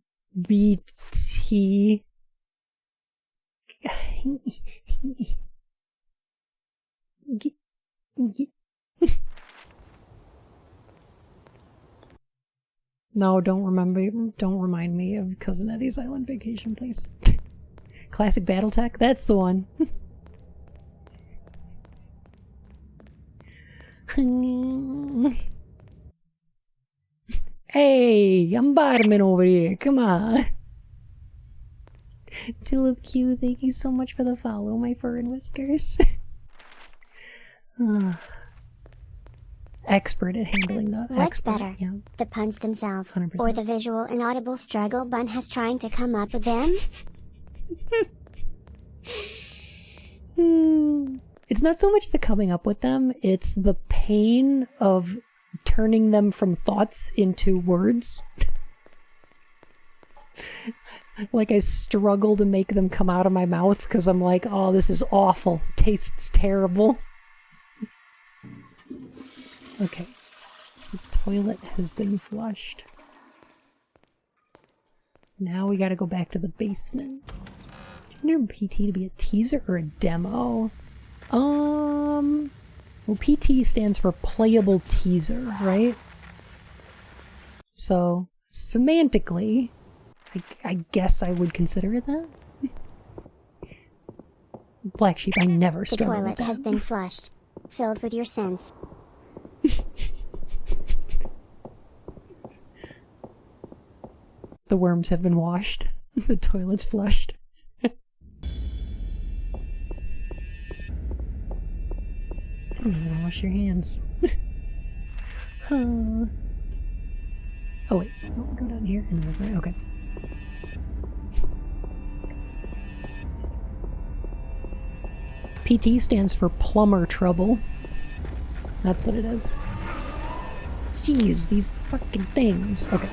[SPEAKER 1] No, don't remind me of Cousin Eddie's Island Vacation, please. Classic Battletech? That's the one. Hey, I'm Barman over here. Come on. Tulip Q, thank you so much for the follow, my fur and whiskers. Expert at handling the
[SPEAKER 2] What's
[SPEAKER 1] expert,
[SPEAKER 2] better?
[SPEAKER 1] yeah.
[SPEAKER 2] The puns themselves,
[SPEAKER 1] 100%.
[SPEAKER 2] or the visual inaudible struggle Bun has trying to come up with them?
[SPEAKER 1] It's not so much the coming up with them, it's the pain of turning them from thoughts into words. Like I struggle to make them come out of my mouth because I'm like, oh, this is awful. Tastes terrible. Okay. The toilet has been flushed. Now we gotta go back to the basement. Do you remember PT to be a teaser or a demo? Well, PT stands for playable teaser, right? So, semantically, I guess I would consider it that. Black Sheep, I never
[SPEAKER 2] The
[SPEAKER 1] struggle with
[SPEAKER 2] toilet
[SPEAKER 1] that.
[SPEAKER 2] has been flushed. Filled with your sins.
[SPEAKER 1] The worms have been washed. The toilet's flushed. Didn't even wash your hands. Huh. Oh wait, oh, go down here and then right. Okay. PT stands for plumber trouble. That's what it is. Jeez, these fucking things. Okay.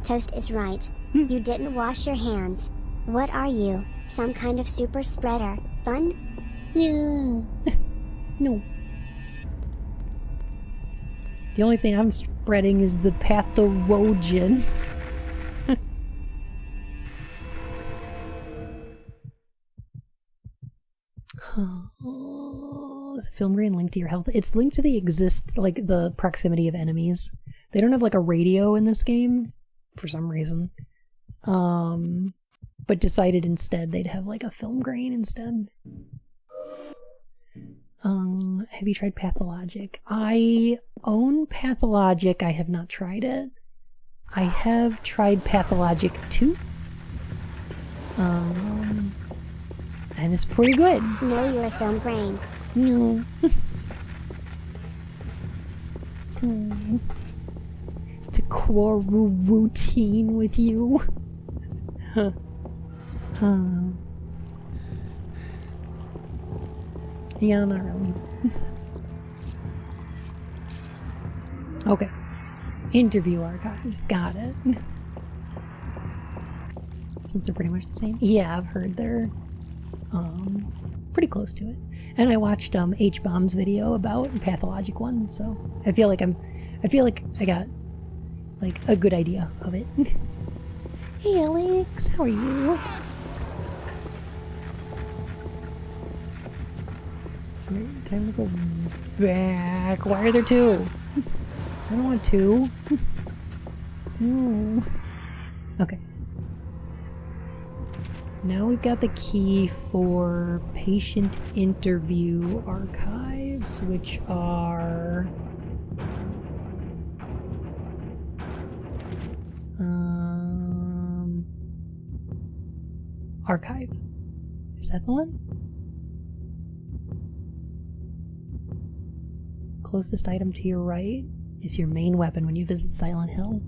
[SPEAKER 2] Toast is right. You didn't wash your hands. What are you? Some kind of super spreader? Fun?
[SPEAKER 1] Yeah. No. The only thing I'm spreading is the pathogen. Is film grain linked to your health? It's linked to the proximity of enemies. They don't have like a radio in this game for some reason. But decided instead they'd have like a film grain instead. Have you tried Pathologic? I own Pathologic. I have not tried it. I have tried Pathologic 2. And it's pretty good.
[SPEAKER 2] No, you're a film brain.
[SPEAKER 1] No. To quarrel routine with you. Yeah, not really. Okay. Interview archives. Got it. Since they're pretty much the same. Yeah, I've heard they're pretty close to it. And I watched H-Bomb's video about Pathologic one, so I feel like I got like a good idea of it. Hey Alex, how are you? Time to go back. Why are there two? I don't want two. No. Okay. Now we've got the key for patient interview archives, which are archive. Is that the one? Closest item to your right is your main weapon when you visit Silent Hill.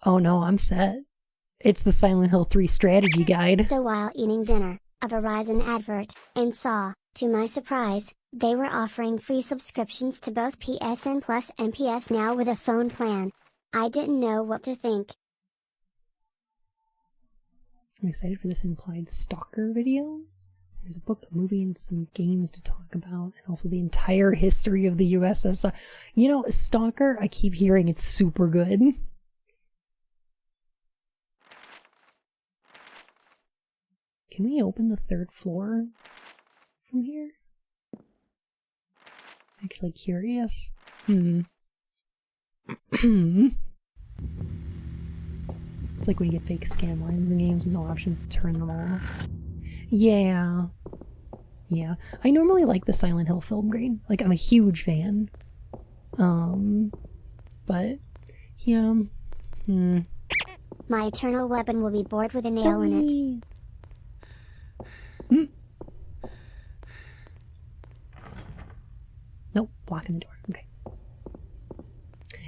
[SPEAKER 1] Oh no, I'm set. It's the Silent Hill 3 strategy guide.
[SPEAKER 2] So while eating dinner, a Verizon advert, and saw, to my surprise, they were offering free subscriptions to both PSN Plus and PS Now with a phone plan. I didn't know what to think.
[SPEAKER 1] I'm excited for this implied Stalker video. There's a book, a movie, and some games to talk about, and also the entire history of the USSR. You know, Stalker, I keep hearing it's super good. Can we open the 3rd floor from here? Actually curious. It's like when you get fake scan lines in games with no options to turn them off. Yeah. Yeah. I normally like the Silent Hill film grain. Like, I'm a huge fan. But, yeah.
[SPEAKER 2] My eternal weapon will be bored with a nail in it.
[SPEAKER 1] Nope, blocking the door. Okay.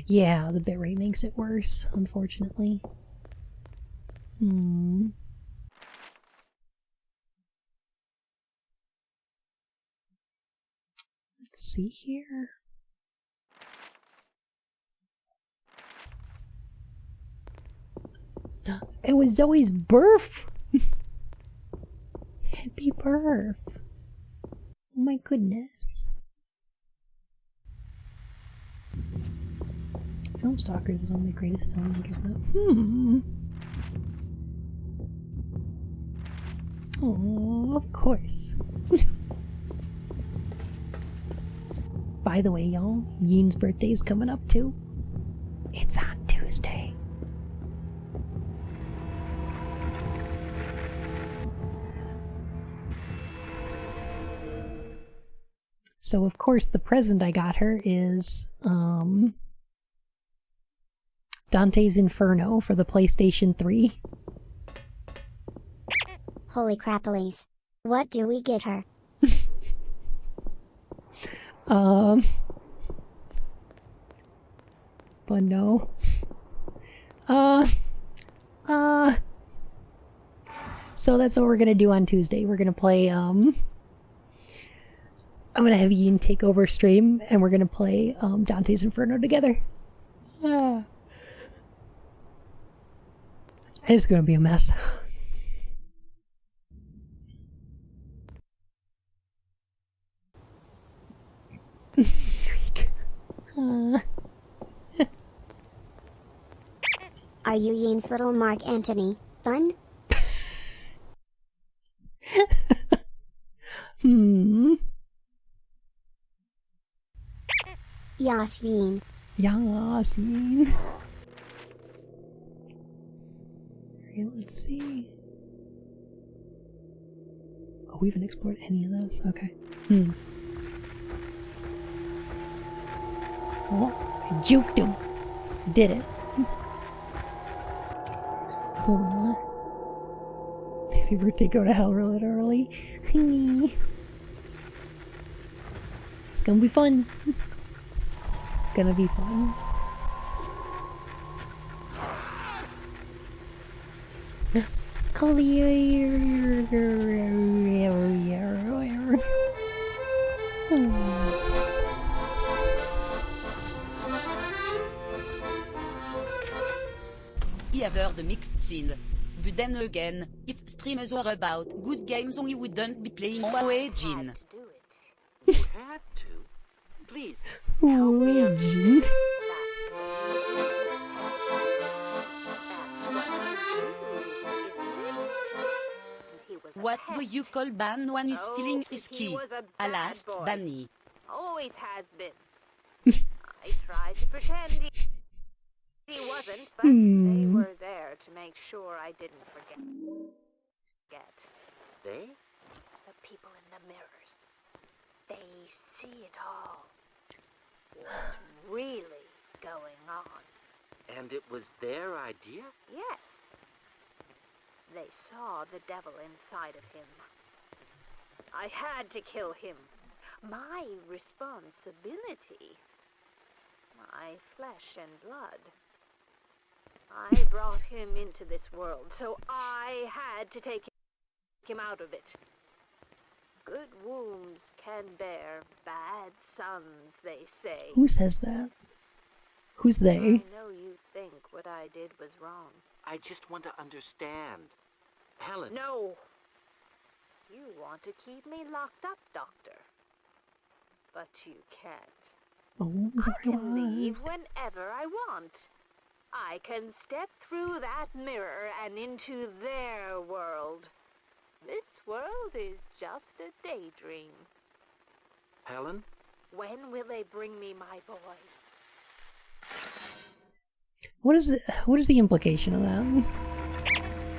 [SPEAKER 1] Yeah, the bitrate makes it worse, unfortunately. Let's see here. It was Zoe's birth! Happy birth! Oh my goodness. Film Stalkers is one of the greatest filmmakers. Oh, of course. By the way, y'all, Yin's birthday's coming up too. It's on Tuesday. So of course the present I got her is Dante's Inferno for the PlayStation 3.
[SPEAKER 2] Holy crap, Elise. What do we get her?
[SPEAKER 1] But no. So that's what we're gonna do on Tuesday. We're gonna play, I'm gonna have Ian take over stream, and we're gonna play, Dante's Inferno together. It's gonna be a mess.
[SPEAKER 2] Are you Ian's little Mark Antony? Fun? Yas Ian.
[SPEAKER 1] Yas Ian. Okay, let's see. Oh, we haven't explored any of this. Okay. Oh, I juked him. I did it. Happy birthday, go to hell real early. It's gonna be fun. It's gonna be fun.
[SPEAKER 9] I have heard the mixed scene. But then again, if streamers were about good games, we wouldn't be playing away, Jin.
[SPEAKER 8] You had to. Please, help me understand.
[SPEAKER 9] What do you call ban when he's feeling risky? Alas, Banny.
[SPEAKER 8] Always has been. I tried to pretend he wasn't, but they were there to make sure I didn't forget.
[SPEAKER 3] They?
[SPEAKER 8] The people in the mirrors. They see it all. What's really going on?
[SPEAKER 3] And it was their idea?
[SPEAKER 8] Yes. They saw the devil inside of him. I had to kill him. My responsibility. My flesh and blood. I brought him into this world, so I had to take him out of it. Good wombs can bear bad sons, they say.
[SPEAKER 1] Who says that? Who's they?
[SPEAKER 8] I know you think what I did was wrong.
[SPEAKER 3] I just want to understand. Helen.
[SPEAKER 8] No! You want to keep me locked up, Doctor. But you can't.
[SPEAKER 1] Oh,
[SPEAKER 8] I can leave whenever I want. I can step through that mirror and into their world. This world is just a daydream.
[SPEAKER 3] Helen?
[SPEAKER 8] When will they bring me my boy?
[SPEAKER 1] What is the implication of that?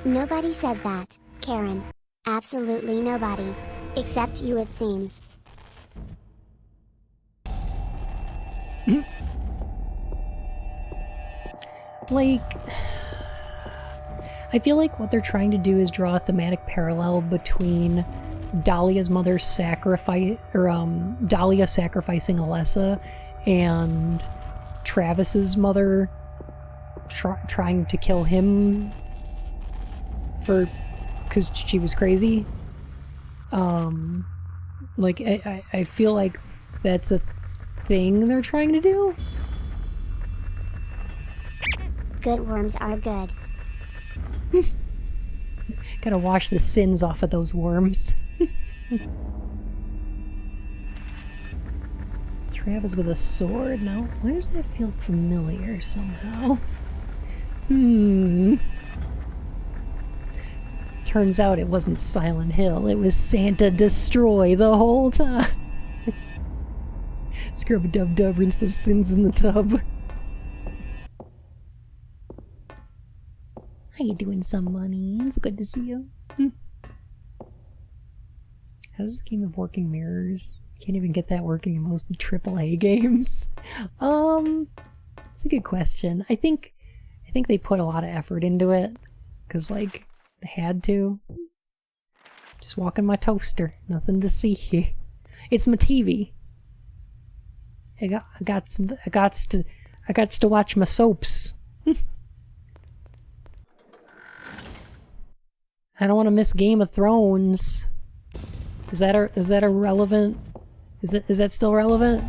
[SPEAKER 2] Nobody says that, Karen. Absolutely nobody. Except you, it seems.
[SPEAKER 1] Like, I feel like what they're trying to do is draw a thematic parallel between Dahlia's mother's sacrifice, or Dahlia sacrificing Alessa, and Travis's mother trying to kill him because she was crazy. Like, I feel like that's a thing they're trying to do.
[SPEAKER 2] Good worms are good.
[SPEAKER 1] Gotta wash the sins off of those worms. Travis with a sword. Now, why does that feel familiar somehow? Turns out it wasn't Silent Hill. It was Santa Destroy the whole time. Scrub-a-dub-dub, rinse the sins in the tub. How you doing, somebody? It's good to see you. How does this game have working mirrors? Can't even get that working in most AAA games. It's a good question. I think think they put a lot of effort into it, because, like, they had to. Just walking my toaster, nothing to see here. It's my TV. I got to watch my soaps. I don't want to miss Game of Thrones. Is that a relevant? Is that still relevant?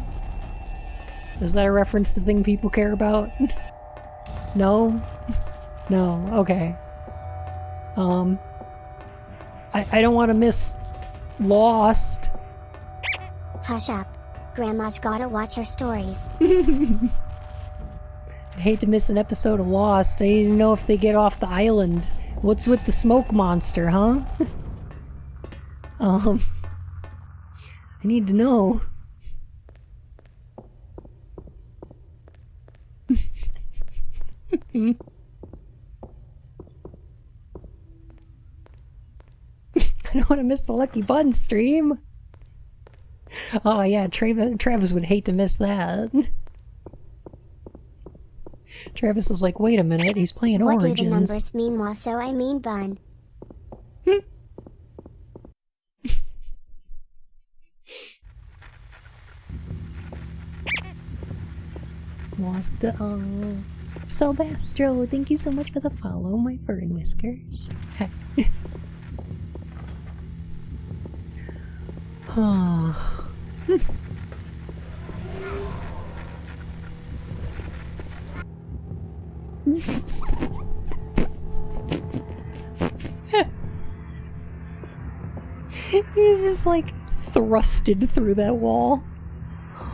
[SPEAKER 1] Is that a reference to thing people care about? No? No, okay. I don't want to miss Lost.
[SPEAKER 2] Hush up. Grandma's gotta watch her stories.
[SPEAKER 1] I hate to miss an episode of Lost. I need to know if they get off the island. What's with the smoke monster, huh? I need to know. I don't want to miss the Lucky Bun stream. Oh yeah, Travis would hate to miss that. Travis is like, wait a minute, he's playing
[SPEAKER 2] What
[SPEAKER 1] Origins.
[SPEAKER 2] do the numbers mean, so I mean bun?
[SPEAKER 1] Lost the Silvestro, thank you so much for the follow, my fur and whiskers. Heck. Oh. He's just like thrusted through that wall.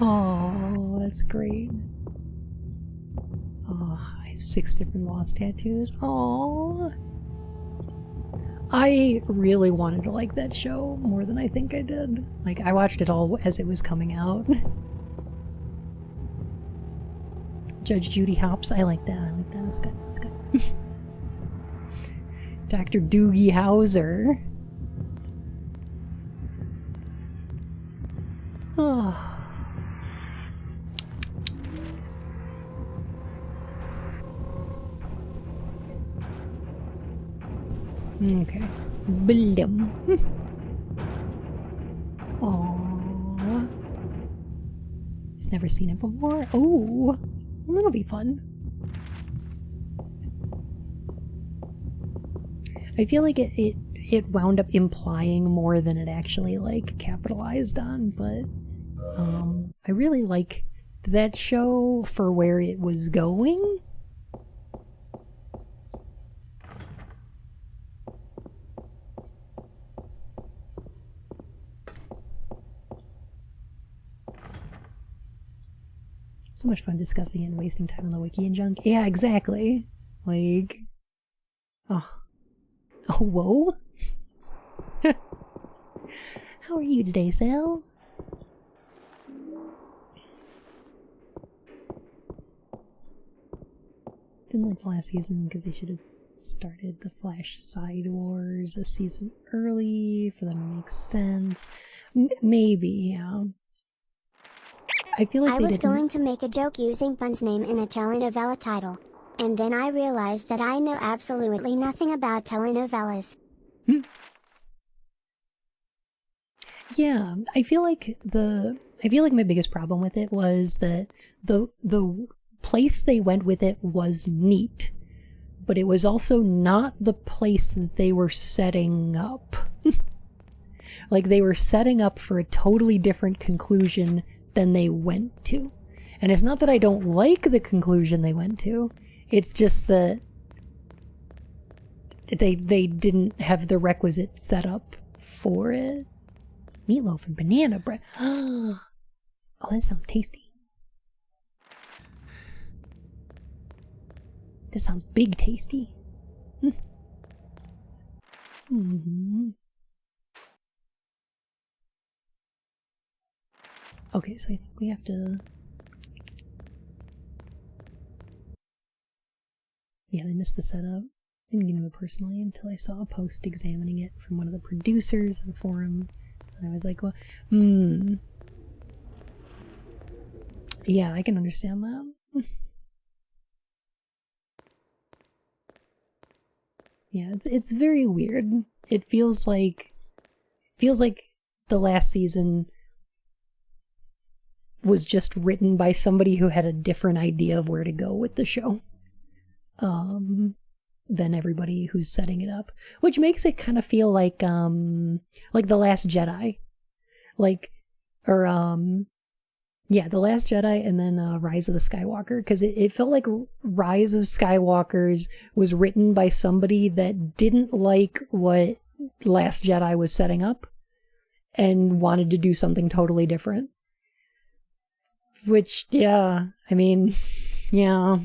[SPEAKER 1] Oh, that's great. Oh, I have 6 different Lost tattoos. Oh, I really wanted to like that show more than I think I did. Like, I watched it all as it was coming out. Judge Judy Hopps, I like that. I like that. That's good. That's good. Dr. Doogie Howser. Oh. Okay. Blim. Aww. He's never seen it before. Oh, well, that'll be fun. I feel like it wound up implying more than it actually like capitalized on, but I really like that show for where it was going. So much fun discussing it and wasting time on the wiki and junk. Yeah, exactly. Like, oh, whoa. How are you today, Sal? Didn't like the last season because they should have started the Flash Side Wars a season early for them to make sense. Maybe, yeah. I feel like
[SPEAKER 2] I
[SPEAKER 1] they
[SPEAKER 2] was
[SPEAKER 1] didn't.
[SPEAKER 2] going to make a joke using Bun's name in a telenovela title, and then I realized that I know absolutely nothing about telenovelas.
[SPEAKER 1] Yeah, I feel like my biggest problem with it was that the place they went with it was neat, but it was also not the place that they were setting up. Like, they were setting up for a totally different conclusion than they went to. And it's not that I don't like the conclusion they went to, it's just that they didn't have the requisite setup for it. Meatloaf and banana bread. Oh, that sounds tasty. This sounds big tasty. Mm-hmm. Okay, so I think we have to... Yeah, they missed the setup. Didn't get into it personally until I saw a post examining it from one of the producers on the forum. And I was like, well, yeah, I can understand that. Yeah, it's very weird. It feels like the last season was just written by somebody who had a different idea of where to go with the show than everybody who's setting it up, which makes it kind of feel like The Last Jedi, The Last Jedi, and then Rise of the Skywalker, because it felt like Rise of Skywalkers was written by somebody that didn't like what Last Jedi was setting up and wanted to do something totally different. Which, yeah, I mean, yeah.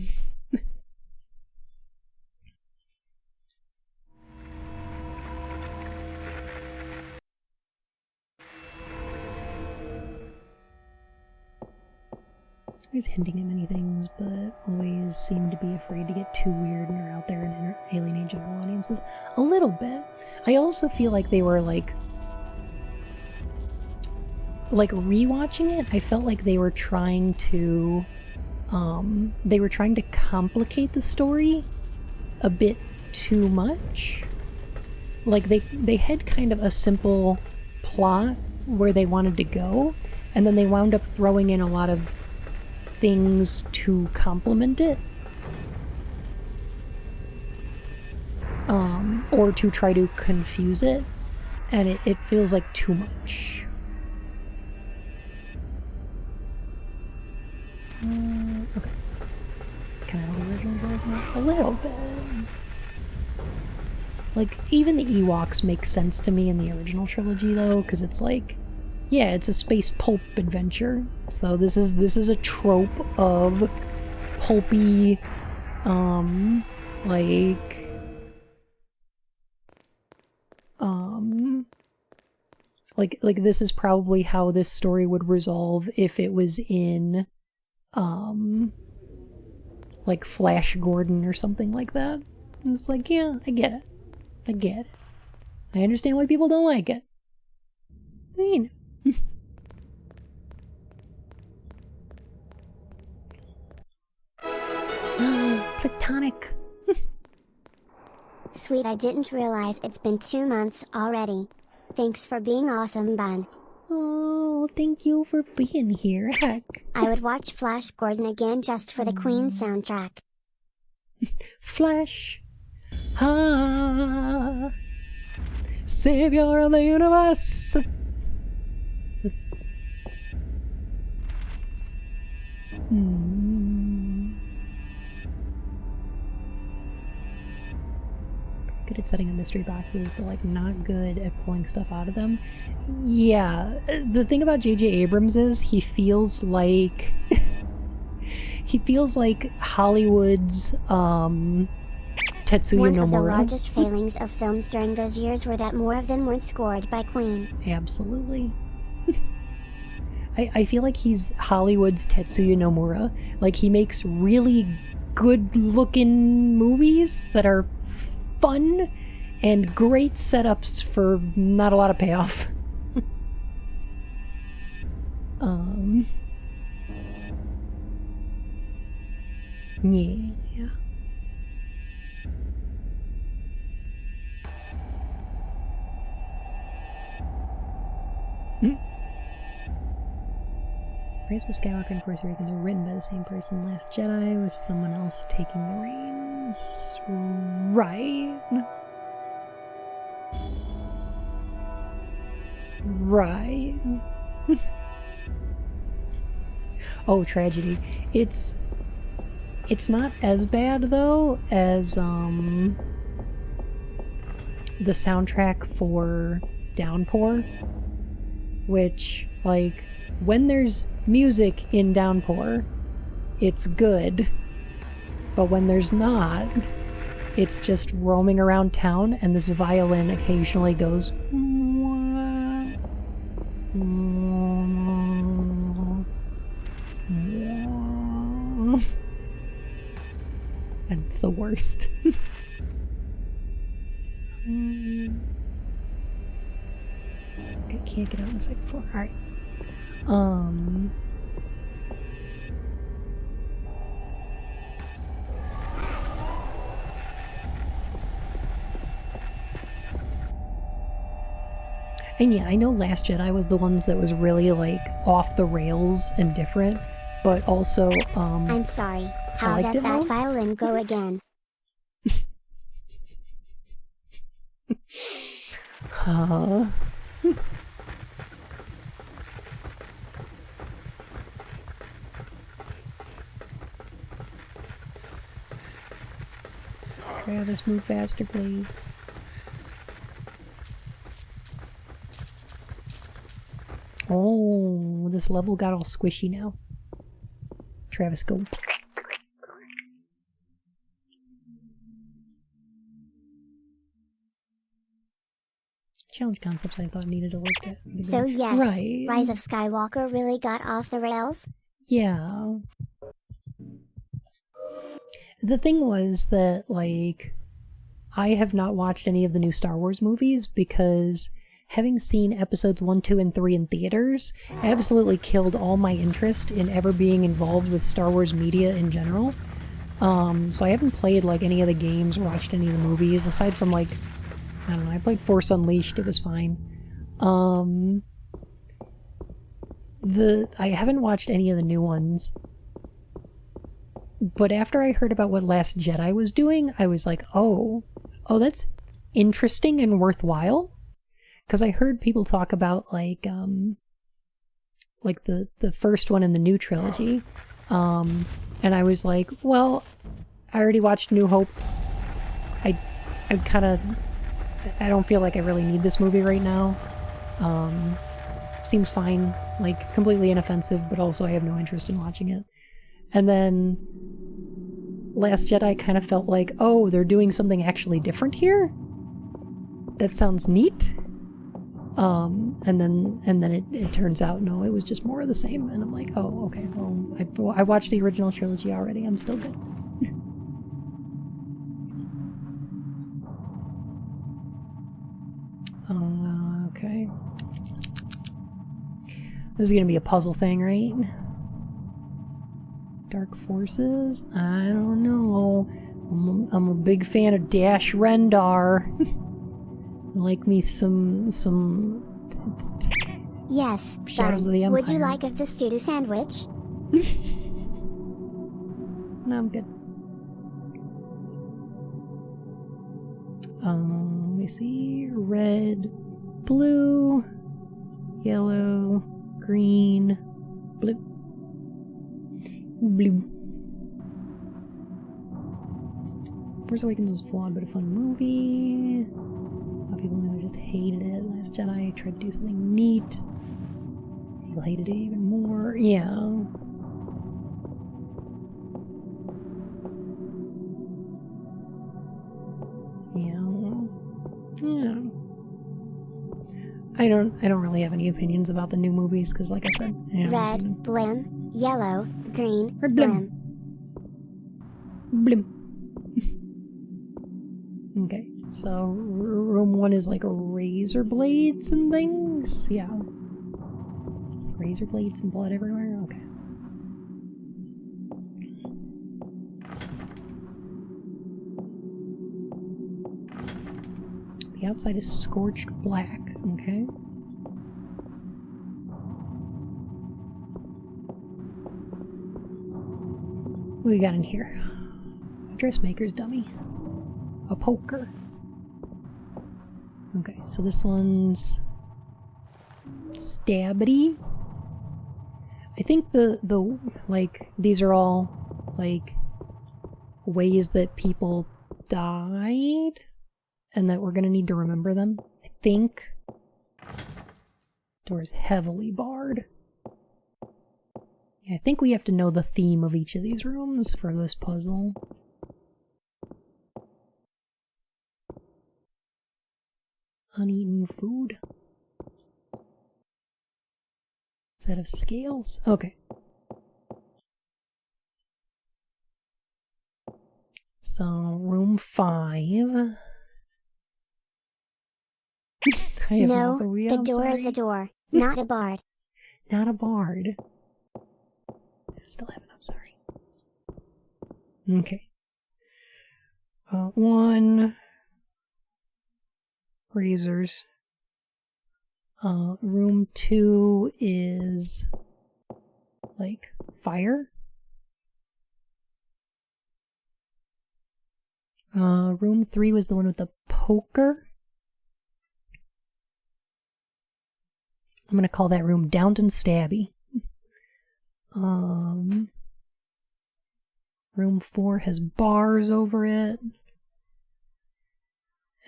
[SPEAKER 1] Always hinting at many things, but always seem to be afraid to get too weird and are out there and alienate general audiences. A little bit. I also feel like they were like rewatching it, I felt like they were trying to complicate the story a bit too much. Like they had kind of a simple plot where they wanted to go, and then they wound up throwing in a lot of things to complement it. Or to try to confuse it, and it feels like too much. Okay. It's kind of the original version. A little bit. Like, even the Ewoks make sense to me in the original trilogy, though, because it's like, yeah, it's a space pulp adventure. So this is a trope of pulpy, like this is probably how this story would resolve if it was in like Flash Gordon or something like that. And it's like, yeah, I get it. I understand why people don't like it. I mean, platonic.
[SPEAKER 2] Sweet, I didn't realize it's been 2 months already. Thanks for being awesome, Bun.
[SPEAKER 1] Oh, thank you for being here. Heck.
[SPEAKER 2] I would watch Flash Gordon again just for the Queen soundtrack.
[SPEAKER 1] Flash. Savior of the universe. Good at setting up mystery boxes, but like not good at pulling stuff out of them. Yeah, the thing about J.J. Abrams is he feels like Hollywood's Tetsuya Nomura.
[SPEAKER 2] One of the largest failings of films during those years were that more of them weren't scored by Queen.
[SPEAKER 1] Absolutely. I feel like he's Hollywood's Tetsuya Nomura. Like, he makes really good-looking movies that are fun and great setups for not a lot of payoff. Yeah. Rise of the Skywalker and Force Awakens were written by the same person. Last Jedi was someone else taking the reins. Right. Oh, tragedy. It's not as bad, though, as the soundtrack for Downpour, which, like, when there's music in Downpour, it's good, but when there's not, it's just roaming around town, and this violin occasionally goes and it's the worst. Okay, can't get out on the second floor. Alright. And yeah, I know Last Jedi was the ones that was really like off the rails and different, but also
[SPEAKER 2] I'm sorry. How
[SPEAKER 1] liked
[SPEAKER 2] does
[SPEAKER 1] it
[SPEAKER 2] that
[SPEAKER 1] most.
[SPEAKER 2] violin go again?
[SPEAKER 1] Huh. Travis, move faster, please. Oh, this level got all squishy now. Travis, go. Challenge concepts I thought needed to look at.
[SPEAKER 2] So yes,
[SPEAKER 1] Right.
[SPEAKER 2] Rise of Skywalker really got off the rails?
[SPEAKER 1] Yeah. The thing was that, like, I have not watched any of the new Star Wars movies because having seen episodes 1, 2, and 3 in theaters absolutely killed all my interest in ever being involved with Star Wars media in general. So I haven't played, like, any of the games or watched any of the movies, aside from, like, I don't know, I played Force Unleashed, it was fine. I haven't watched any of the new ones. But after I heard about what Last Jedi was doing, I was like, oh, that's interesting and worthwhile. Because I heard people talk about like the first one in the new trilogy, and I was like, well, I already watched New Hope. I don't feel like I really need this movie right now. Seems fine, like completely inoffensive, but also I have no interest in watching it. And then Last Jedi kind of felt like, oh, they're doing something actually different here? That sounds neat. And then it turns out, no, it was just more of the same. And I'm like, oh, okay, well, I watched the original trilogy already. I'm still good. Okay. This is gonna be a puzzle thing, right? Dark Forces? I don't know. I'm a big fan of Dash Rendar. I like me some
[SPEAKER 2] Yes,
[SPEAKER 1] Shadows of the
[SPEAKER 2] son. Would you
[SPEAKER 1] Empire.
[SPEAKER 2] like a festudo sandwich?
[SPEAKER 1] No, I'm good. Let me see. Red, blue, yellow, green, blue. Blue. Force Awakens was flawed but a fun movie. A lot of people who just hated it. Last Jedi tried to do something neat. People hated it even more. Yeah. Yeah. I don't really have any opinions about the new movies because, like I said, I haven't seen them.
[SPEAKER 2] Red, blim, yellow, green,
[SPEAKER 1] Red
[SPEAKER 2] blim.
[SPEAKER 1] Blim. Okay, so room 1 is like razor blades and things. Yeah, it's like razor blades and blood everywhere. Okay. The outside is scorched black. Okay. What we got in here? A dressmaker's dummy. A poker. Okay, so this one's Stabbity. I think the like these are all like ways that people died and that we're gonna need to remember them. I think door's heavily barred. Yeah, I think we have to know the theme of each of these rooms for this puzzle. Uneaten food. Set of scales. Okay. So, room 5. I have
[SPEAKER 2] No,
[SPEAKER 1] no idea,
[SPEAKER 2] the
[SPEAKER 1] I'm
[SPEAKER 2] door is
[SPEAKER 1] sorry.
[SPEAKER 2] a door, not a bard.
[SPEAKER 1] Not a bard. I still haven't, I'm sorry. Okay. 1. Razors. Room 2 is like fire. Room 3 was the one with the poker. I'm gonna call that room Downton Stabby. Room 4 has bars over it.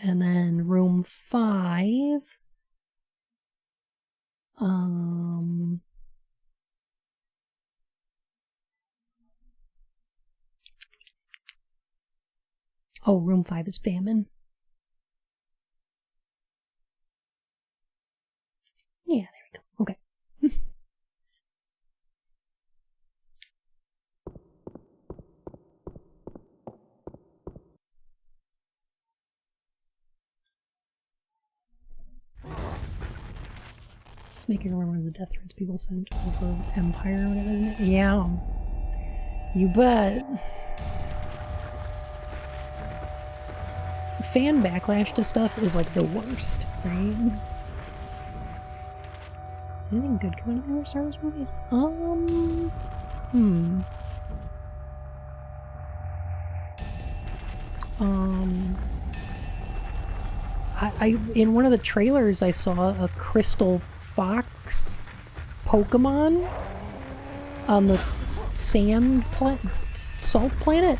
[SPEAKER 1] And then room 5. Oh, room 5 is famine. Yeah, there we go. Okay. It's making me remember the death threats people sent over Empire or whatever, isn't it? Yeah. You bet. Fan backlash to stuff is like the worst, right? Anything good coming out of the Star Wars movies? I in one of the trailers I saw a crystal fox Pokemon on the salt planet.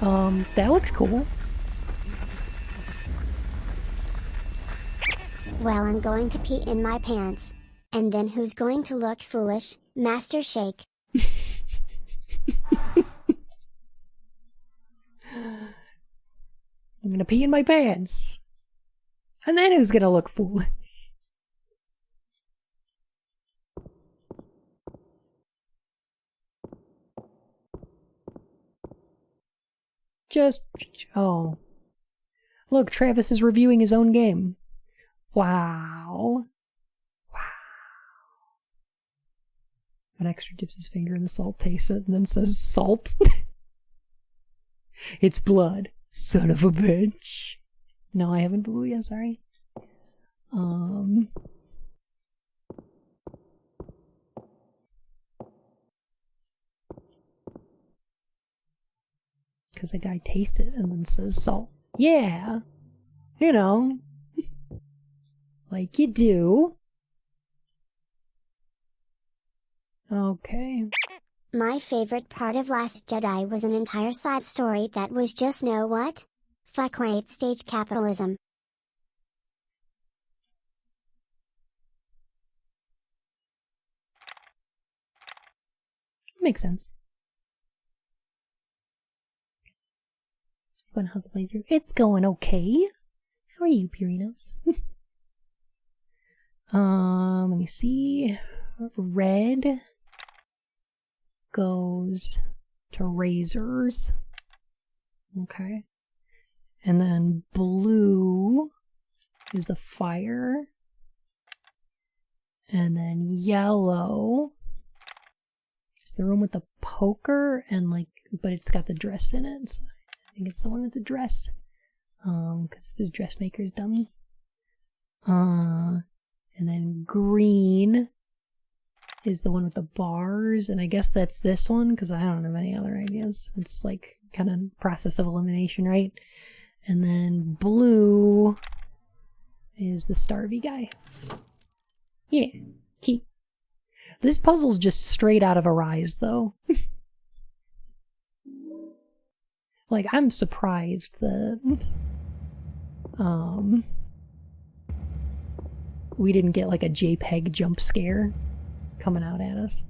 [SPEAKER 1] That looked cool.
[SPEAKER 2] Well, I'm going to pee in my pants. And then who's going to look foolish? Master Shake.
[SPEAKER 1] I'm gonna pee in my pants. And then who's gonna look foolish? Oh. Look, Travis is reviewing his own game. Wow. An extra dips his finger in the salt, tastes it, and then says, salt? It's blood, son of a bitch. No, I haven't blue yet, sorry. Because a guy tastes it and then says salt. Yeah. You know. Like you do. Okay.
[SPEAKER 2] My favorite part of Last Jedi was an entire side story that was just know what? Fuck late stage capitalism.
[SPEAKER 1] Makes sense. How's the playthrough? It's going okay. How are you, Purinos? Let me see. Red goes to razors. Okay. And then blue is the fire. And then yellow is the room with the poker and like, but it's got the dress in it. So I think it's the one with the dress. Because the dressmaker's dummy. And then green is the one with the bars, and I guess that's this one, because I don't have any other ideas. It's like kind of process of elimination, right? And then blue is the Starvey guy. Yeah, key. This puzzle's just straight out of Arise, though. Like, I'm surprised that we didn't get like a JPEG jump scare coming out at us.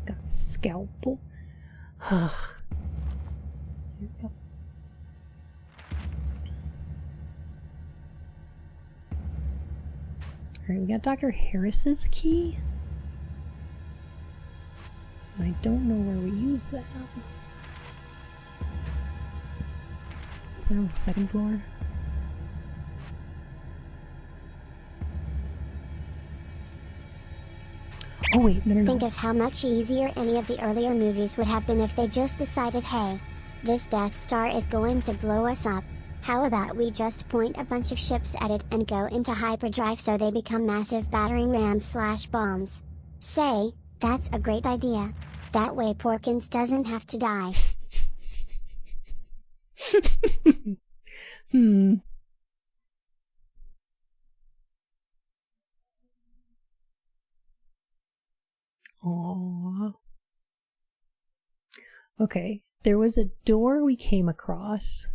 [SPEAKER 1] Got a scalpel. Here we go. Alright, we got Dr. Harris's key. And I don't know where we use that. Is that on the second floor? Oh wait, no.
[SPEAKER 2] Think of how much easier any of the earlier movies would have been if they just decided, hey, this Death Star is going to blow us up. How about we just point a bunch of ships at it and go into hyperdrive so they become massive battering rams/bombs? Say, that's a great idea. That way Porkins doesn't have to die.
[SPEAKER 1] Aww. Okay, there was a door we came across.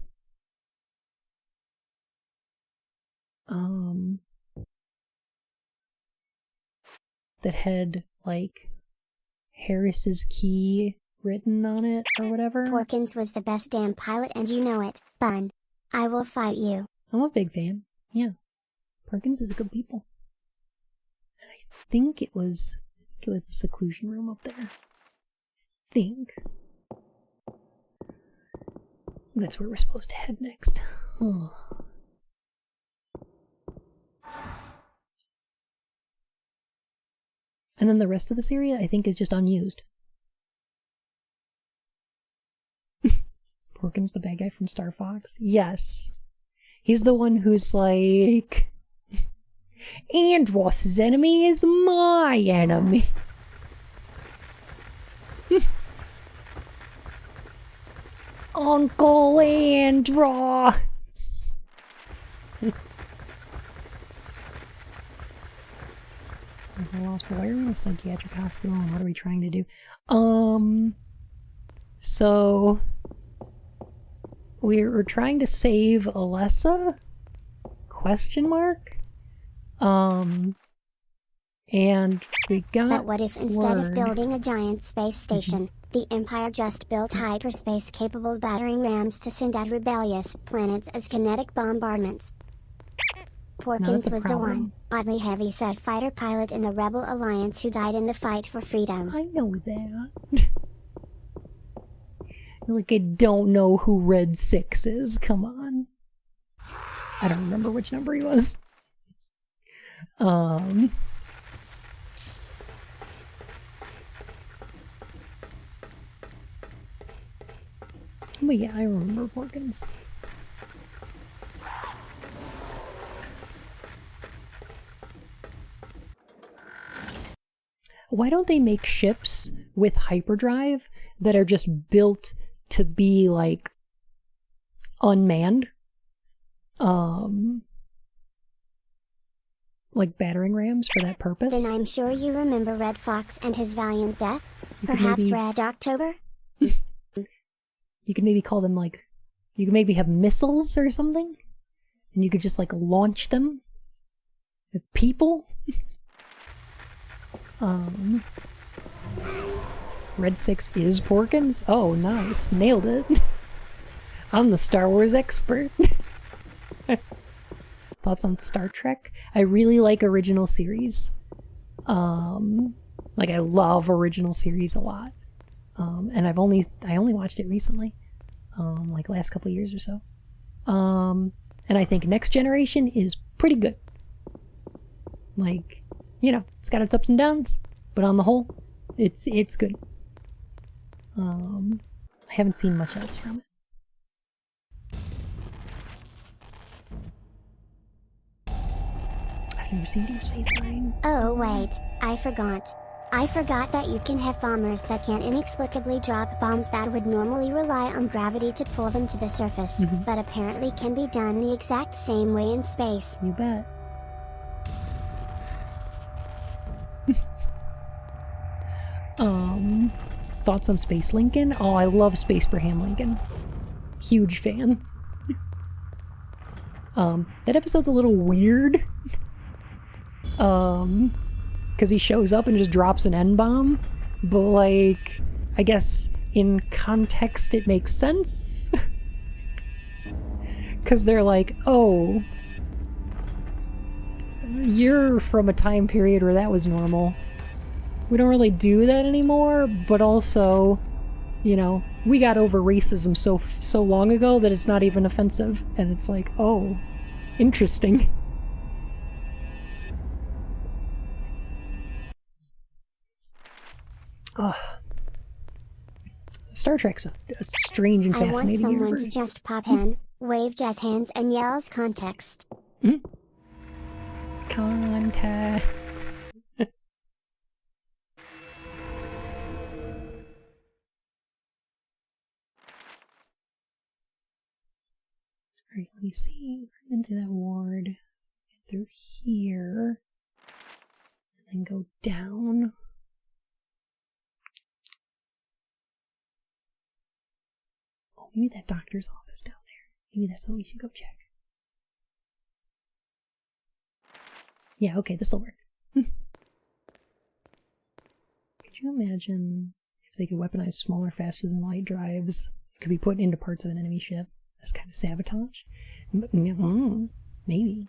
[SPEAKER 1] That had, like, Harris's key written on it or whatever.
[SPEAKER 2] Porkins was the best damn pilot and you know it, Bun. I will fight you.
[SPEAKER 1] I'm a big fan. Yeah. Porkins is a good people. And I think it was the seclusion room up there. That's where we're supposed to head next. Oh. And then the rest of this area, I think, is just unused. Porkins, the bad guy from Star Fox? Yes. He's the one who's like... Andross's enemy is my enemy. Uncle Andross. I lost, but why are we in a psychiatric hospital and what are we trying to do? So we're trying to save Alessa? Question mark? And we got
[SPEAKER 2] But what if instead of building a giant space station, the Empire just built hyperspace-capable battering rams to send at rebellious planets as kinetic bombardments? Porkins was the one, oddly heavy-set fighter pilot in the Rebel Alliance who died in the fight for freedom.
[SPEAKER 1] I know that. Like, I don't know who Red 6 is. Come on. I don't remember which number he was. But yeah, I remember Porkins. Why don't they make ships with hyperdrive that are just built to be, like, unmanned? Like battering rams for that purpose?
[SPEAKER 2] Then I'm sure you remember Red Fox and his valiant death? Perhaps Red October?
[SPEAKER 1] You could maybe call them, like, you could maybe have missiles or something? And you could just, like, launch them at people? Red 6 is Porkins? Oh, nice. Nailed it. I'm the Star Wars expert. Thoughts on Star Trek? I really like original series. Like, I love original series a lot. And I only watched it recently. Like last couple years or so. And I think Next Generation is pretty good. Like, you know, it's got its ups and downs, but on the whole, it's good. I haven't seen much else from it. I've never seen Deep Space Nine.
[SPEAKER 2] Oh wait, I forgot. I forgot that you can have bombers that can inexplicably drop bombs that would normally rely on gravity to pull them to the surface, but apparently can be done the exact same way in space.
[SPEAKER 1] You bet. Thoughts on Space Lincoln? Oh, I love Space Abraham Lincoln. Huge fan. That episode's a little weird. Because he shows up and just drops an N-bomb. But, like, I guess in context it makes sense. Because they're like, oh, you're from a time period where that was normal. We don't really do that anymore, but also, you know, we got over racism so long ago that it's not even offensive. And it's like, oh, interesting. Ugh. Star Trek's a strange and fascinating
[SPEAKER 2] universe. I want someone
[SPEAKER 1] universe.
[SPEAKER 2] to just pop in, Wave jazz hands and yells context.
[SPEAKER 1] Context. Alright, let me see. Into that ward. Get through here. And then go down. Oh, maybe that doctor's office down there. Maybe that's what we should go check. Yeah, okay, this'll work. Could you imagine if they could weaponize smaller, faster than light drives? It could be put into parts of an enemy ship as kind of sabotage? Maybe.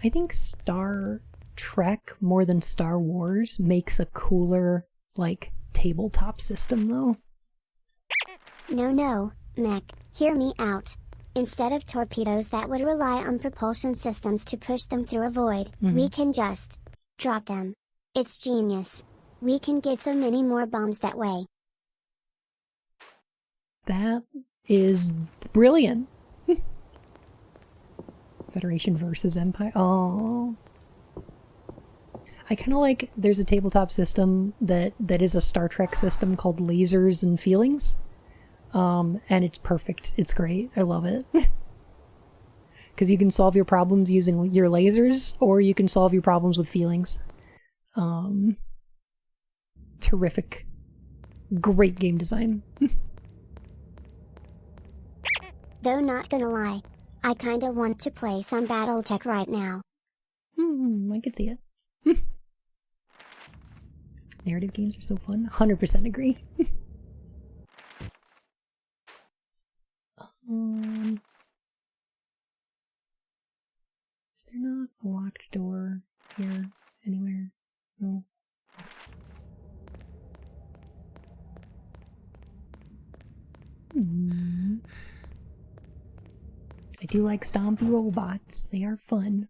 [SPEAKER 1] I think Star Trek more than Star Wars makes a cooler, like, tabletop system, though.
[SPEAKER 2] No, Mech, hear me out. Instead of torpedoes that would rely on propulsion systems to push them through a void, we can just drop them. It's genius. We can get so many more bombs that way.
[SPEAKER 1] That is brilliant. Federation versus Empire. Oh. I kind of like, there's a tabletop system that is a Star Trek system called Lasers and Feelings. And it's perfect. It's great. I love it. Because you can solve your problems using your lasers, or you can solve your problems with feelings. Terrific. Great game design.
[SPEAKER 2] Though not gonna lie, I kinda want to play some Battletech right now.
[SPEAKER 1] I could see it. Narrative games are so fun. 100% agree. Is there not a locked door here anywhere? No. I do like stompy robots. They are fun.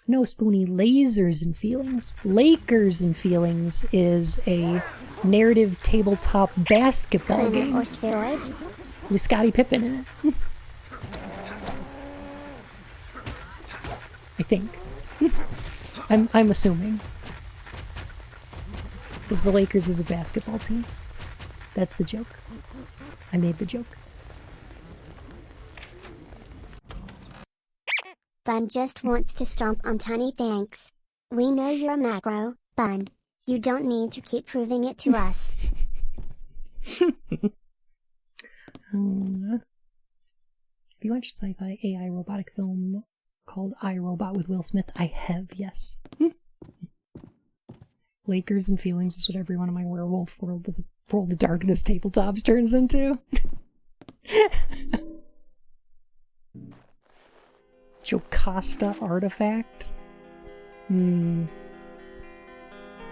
[SPEAKER 1] No, Spoonie, Lasers and Feelings. Lakers and Feelings is a narrative tabletop basketball
[SPEAKER 2] Planet
[SPEAKER 1] game
[SPEAKER 2] or spheroid?
[SPEAKER 1] with Scottie Pippen in it. I think. I'm assuming. But the Lakers is a basketball team. That's the joke. I made the joke.
[SPEAKER 2] Bun just wants to stomp on tiny tanks. We know you're a macro, Bun. You don't need to keep proving it to us.
[SPEAKER 1] Have you watched sci-fi AI robotic film called I, Robot with Will Smith? I have, yes. Lakers and Feelings is what every one of my werewolf World of Darkness tabletops turns into. Jocasta Artifact.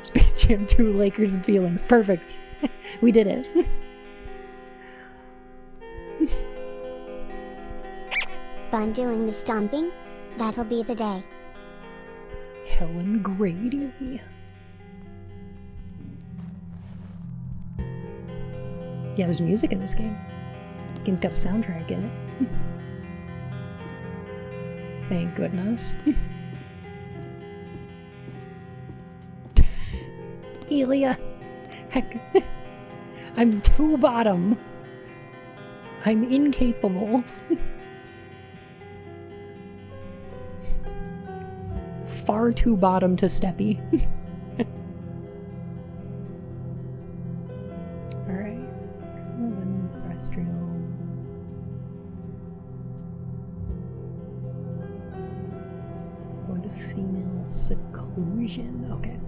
[SPEAKER 1] Space Jam 2, Lakers and Feelings. Perfect. We did it.
[SPEAKER 2] Bun doing the stomping? That'll be the day.
[SPEAKER 1] Helen Grady. Yeah, there's music in this game. This game's got a soundtrack in it. Thank goodness. Elia. Heck. I'm too bottom. I'm incapable. Far too bottom to Steppy. Alright. Women's restroom. Going to female seclusion. Okay.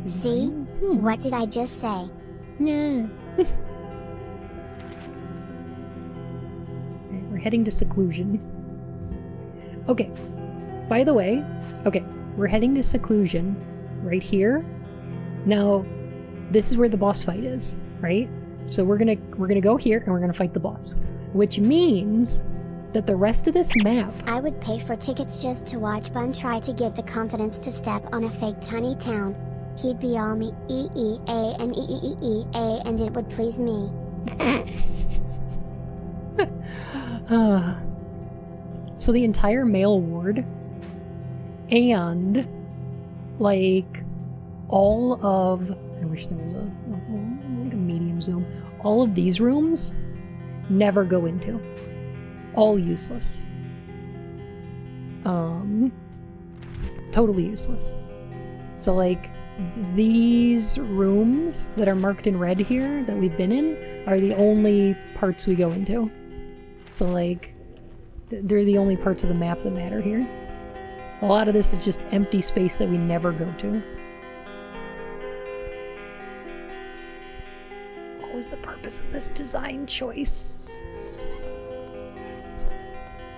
[SPEAKER 2] See? What did I just say?
[SPEAKER 1] Yeah. Alright, we're heading to seclusion. Okay. By the way, okay, we're heading to seclusion right here. Now, this is where the boss fight is, right? So we're gonna go here and we're gonna fight the boss, which means that the rest of this map.
[SPEAKER 2] I would pay for tickets just to watch Bun try to get the confidence to step on a fake tiny town. He'd be all me E-E-A and E-E-E-E-A and it would please me.
[SPEAKER 1] So the entire male ward and like all of, I wish there was like a medium zoom, all of these rooms never go into. All useless. Totally useless. So like these rooms that are marked in red here that we've been in are the only parts we go into. So like they're the only parts of the map that matter here. A lot of this is just empty space that we never go to. What was the purpose of this design choice?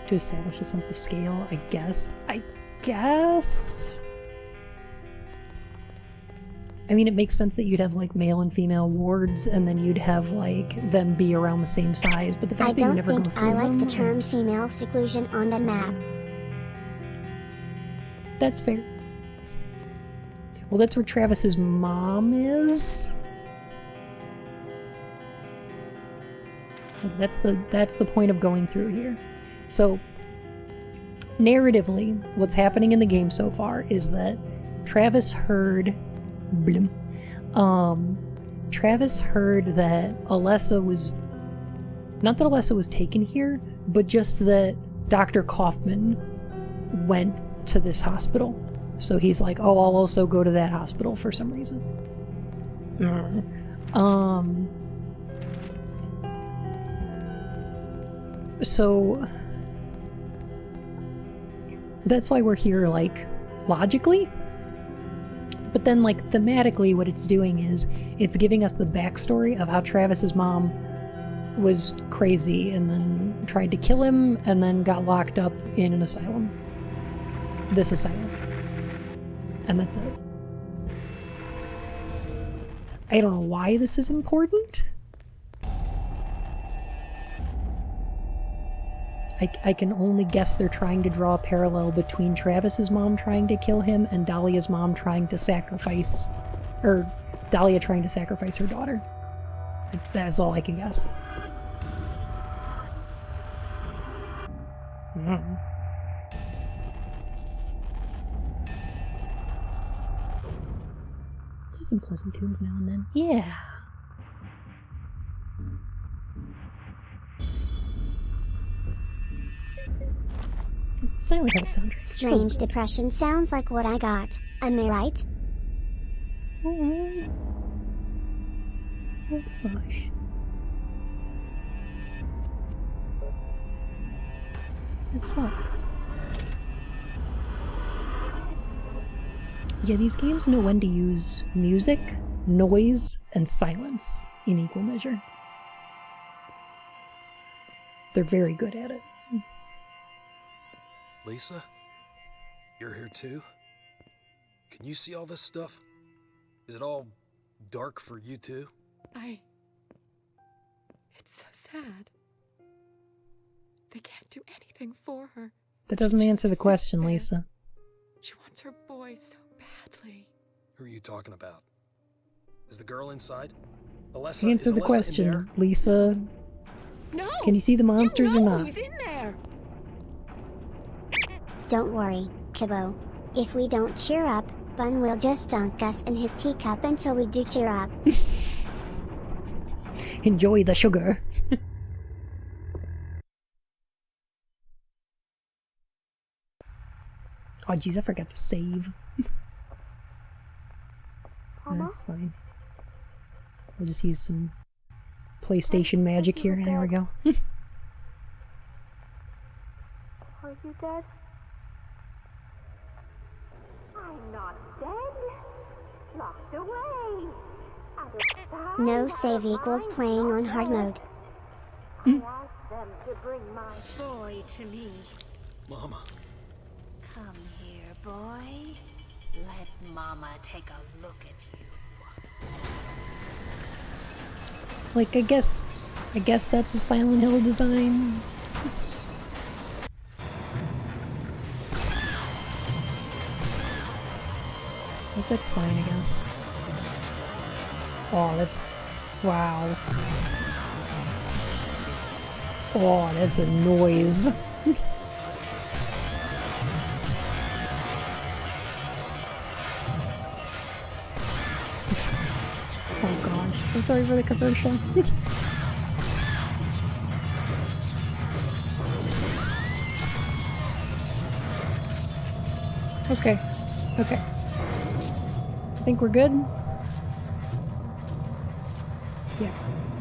[SPEAKER 1] To establish a sense of scale, I guess. I mean, it makes sense that you'd have like male and female wards, and then you'd have like them be around the same size. But the fact that you never go through them,
[SPEAKER 2] I like the term female seclusion on the map.
[SPEAKER 1] That's fair. Well, that's where Travis's mom is. That's the point of going through here. So, narratively, what's happening in the game so far is that Travis heard Travis heard that Alessa was, not that Alessa was taken here, but just that Dr. Kaufman went to this hospital. So he's like, oh, I'll also go to that hospital for some reason. So that's why we're here, like, logically. But then, like, thematically, what it's doing is it's giving us the backstory of how Travis's mom was crazy and then tried to kill him and then got locked up in an asylum. This asylum. And that's it. I don't know why this is important. I can only guess they're trying to draw a parallel between Travis's mom trying to kill him and Dahlia's mom trying to sacrifice, or Dahlia trying to sacrifice her daughter. That's all I can guess. Just some pleasant tunes now and then. Yeah. Silent Hill soundtrack.
[SPEAKER 2] Strange depression sounds like what I got. Am I right?
[SPEAKER 1] Oh gosh. It sucks. Yeah, these games know when to use music, noise, and silence in equal measure. They're very good at it.
[SPEAKER 3] Lisa? You're here too? Can you see all this stuff? Is it all dark for you too?
[SPEAKER 6] It's so sad. They can't do anything for her.
[SPEAKER 1] That doesn't answer the question, Lisa.
[SPEAKER 6] She wants her boy so badly.
[SPEAKER 3] Who are you talking about? Is the girl inside? Alessa,
[SPEAKER 1] Answer the question, Lisa.
[SPEAKER 6] No!
[SPEAKER 1] Can you see the monsters or not?
[SPEAKER 6] Who's in there?
[SPEAKER 2] Don't worry, Kibbo. If we don't cheer up, Bun will just dunk us in his teacup until we do cheer up.
[SPEAKER 1] Enjoy the sugar. Oh jeez, I forgot to save. That's fine. We'll just use some PlayStation magic here. There we go.
[SPEAKER 8] Are you dead? I'm not dead. Locked away.
[SPEAKER 2] No save equals playing on hard mode.
[SPEAKER 8] I asked them to bring my boy to me.
[SPEAKER 3] Mama.
[SPEAKER 8] Come here, boy. Let Mama take a look at you.
[SPEAKER 1] Like, I guess that's a Silent Hill design. Like, that's fine, I guess. Oh, that's... wow. Oh, that's a noise. Oh gosh, I'm sorry for the commercial. Okay, okay. I think we're good? Yeah,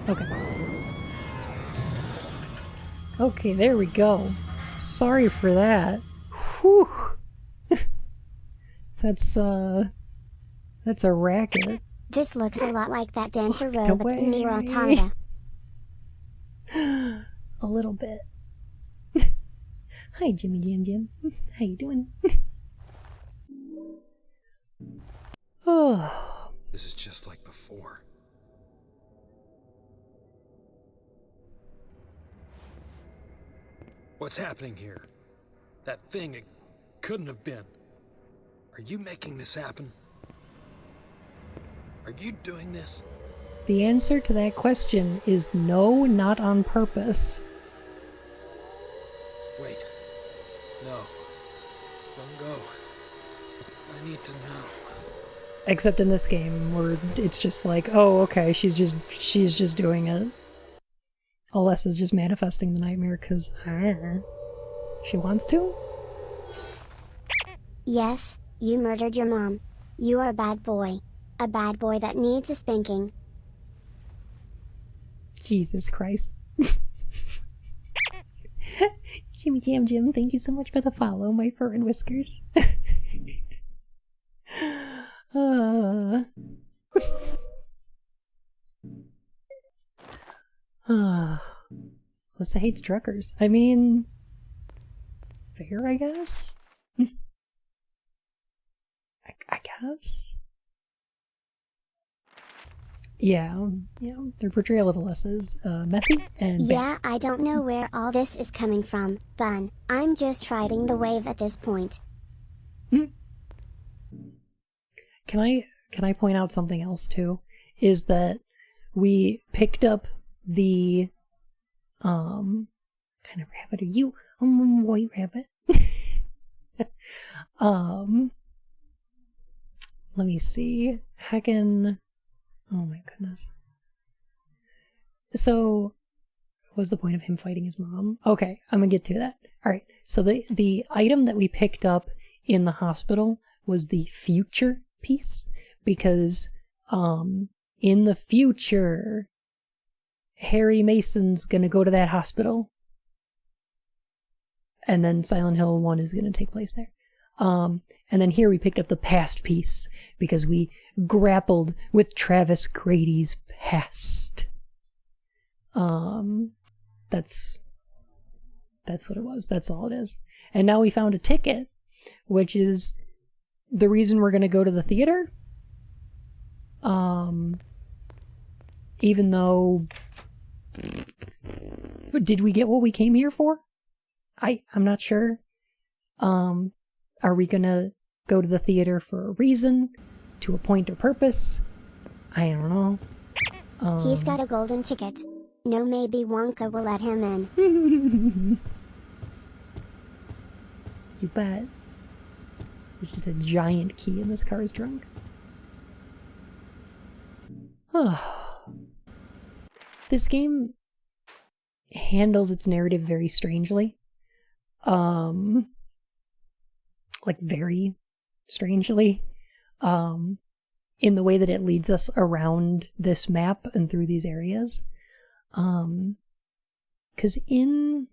[SPEAKER 1] okay. Okay, there we go. Sorry for that. Whew. That's a racket.
[SPEAKER 2] This looks a lot like that dancer
[SPEAKER 1] Walked
[SPEAKER 2] robot in Nier
[SPEAKER 1] away.
[SPEAKER 2] Automata.
[SPEAKER 1] A little bit. Hi, Jimmy Jam Jim. How you doing? Oh.
[SPEAKER 3] This is just like before. What's happening here? That thing, it couldn't have been. Are you making this happen? Are you doing this?
[SPEAKER 1] The answer to that question is no, not on purpose.
[SPEAKER 3] Wait. No. Don't go. I need to know.
[SPEAKER 1] Except in this game, where it's just like, oh, okay, she's just doing it. Alessa is just manifesting the nightmare because she wants to.
[SPEAKER 2] Yes, you murdered your mom. You are a bad boy. A bad boy that needs a spanking.
[SPEAKER 1] Jesus Christ. Jimmy Jam Jim, thank you so much for the follow, my fur and whiskers. Alyssa hates truckers. I mean, fair, I guess? I guess? Yeah, their portrayal of Alyssa is messy and bad.
[SPEAKER 2] Yeah, I don't know where all this is coming from, Bun. I'm just riding the wave at this point.
[SPEAKER 1] Can I point out something else too? Is that we picked up the kind of rabbit are you? White rabbit. Let me see. Heckin'. Oh my goodness. So, what was the point of him fighting his mom? Okay, I'm gonna get to that. Alright, so the item that we picked up in the hospital was the future piece, because in the future Harry Mason's gonna go to that hospital, and then Silent Hill 1 is gonna take place there. And then here we picked up the past piece because we grappled with Travis Grady's past. That's what it was. That's all it is. And now we found a ticket, which is the reason we're going to go to the theater. Even though, did we get what we came here for? I'm not sure. Are we going to go to the theater for a reason? To a point or purpose? I don't know.
[SPEAKER 2] He's got a golden ticket. No, maybe Wonka will let him in.
[SPEAKER 1] You bet. There's just a giant key in this car's trunk. This game handles its narrative very strangely. Like very strangely. In the way that it leads us around this map and through these areas. 'Cause in...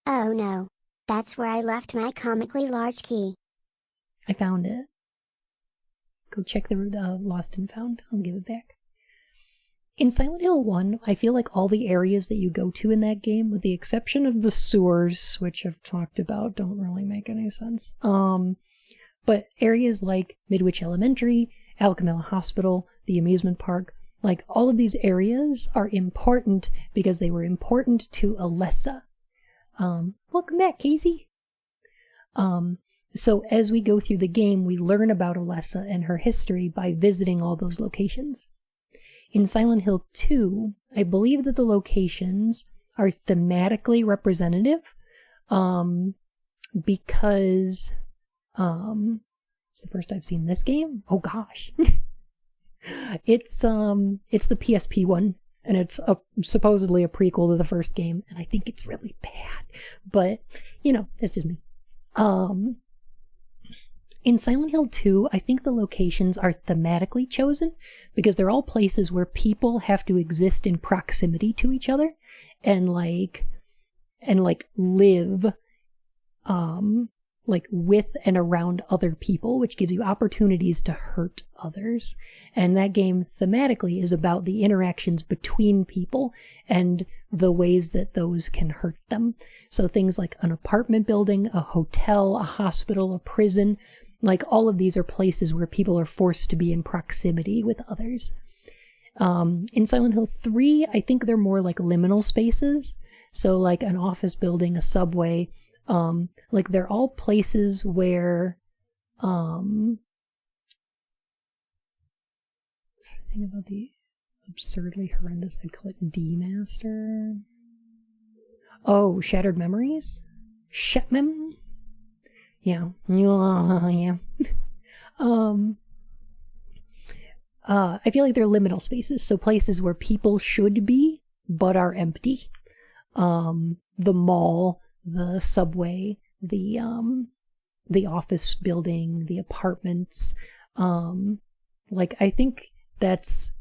[SPEAKER 2] Oh no. That's where I left my comically large key.
[SPEAKER 1] I found it. Go check the Lost and Found. I'll give it back. In Silent Hill 1, I feel like all the areas that you go to in that game, with the exception of the sewers, which I've talked about, don't really make any sense. But areas like Midwich Elementary, Alchemilla Hospital, the amusement park, like all of these areas are important because they were important to Alessa. Welcome back, Casey. So as we go through the game, we learn about Alessa and her history by visiting all those locations. In Silent Hill 2, I believe that the locations are thematically representative, because it's the first I've seen this game. Oh gosh. It's the PSP one, and it's supposedly a prequel to the first game, and I think it's really bad. But, you know, it's just me. In Silent Hill 2, I think the locations are thematically chosen because they're all places where people have to exist in proximity to each other and live with and around other people, which gives you opportunities to hurt others. And that game thematically is about the interactions between people and the ways that those can hurt them. So things like an apartment building, a hotel, a hospital, a prison, like all of these are places where people are forced to be in proximity with others. In Silent Hill 3, I think they're more like liminal spaces. So like an office building, a subway, like they're all places where, trying to think about the absurdly horrendous, I'd call it D-Master. Oh, Shattered Memories? Shetmem? Yeah. Yeah. I feel like they're liminal spaces, so places where people should be, but are empty. The mall, the subway, the office building, the apartments. I think that's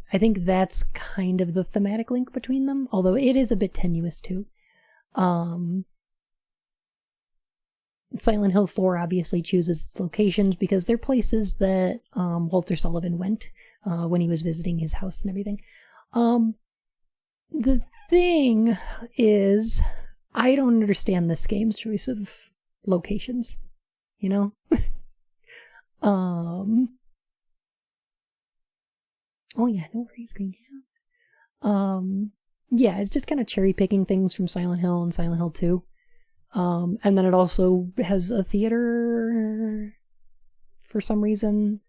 [SPEAKER 1] kind of the thematic link between them, although it is a bit tenuous too. Silent Hill 4 obviously chooses its locations because they're places that Walter Sullivan went when he was visiting his house and everything. The thing is, I don't understand this game's choice of locations, you know? Oh yeah, no worries, Green Ham. Yeah, it's just kind of cherry picking things from Silent Hill and Silent Hill 2. And then it also has a theater for some reason.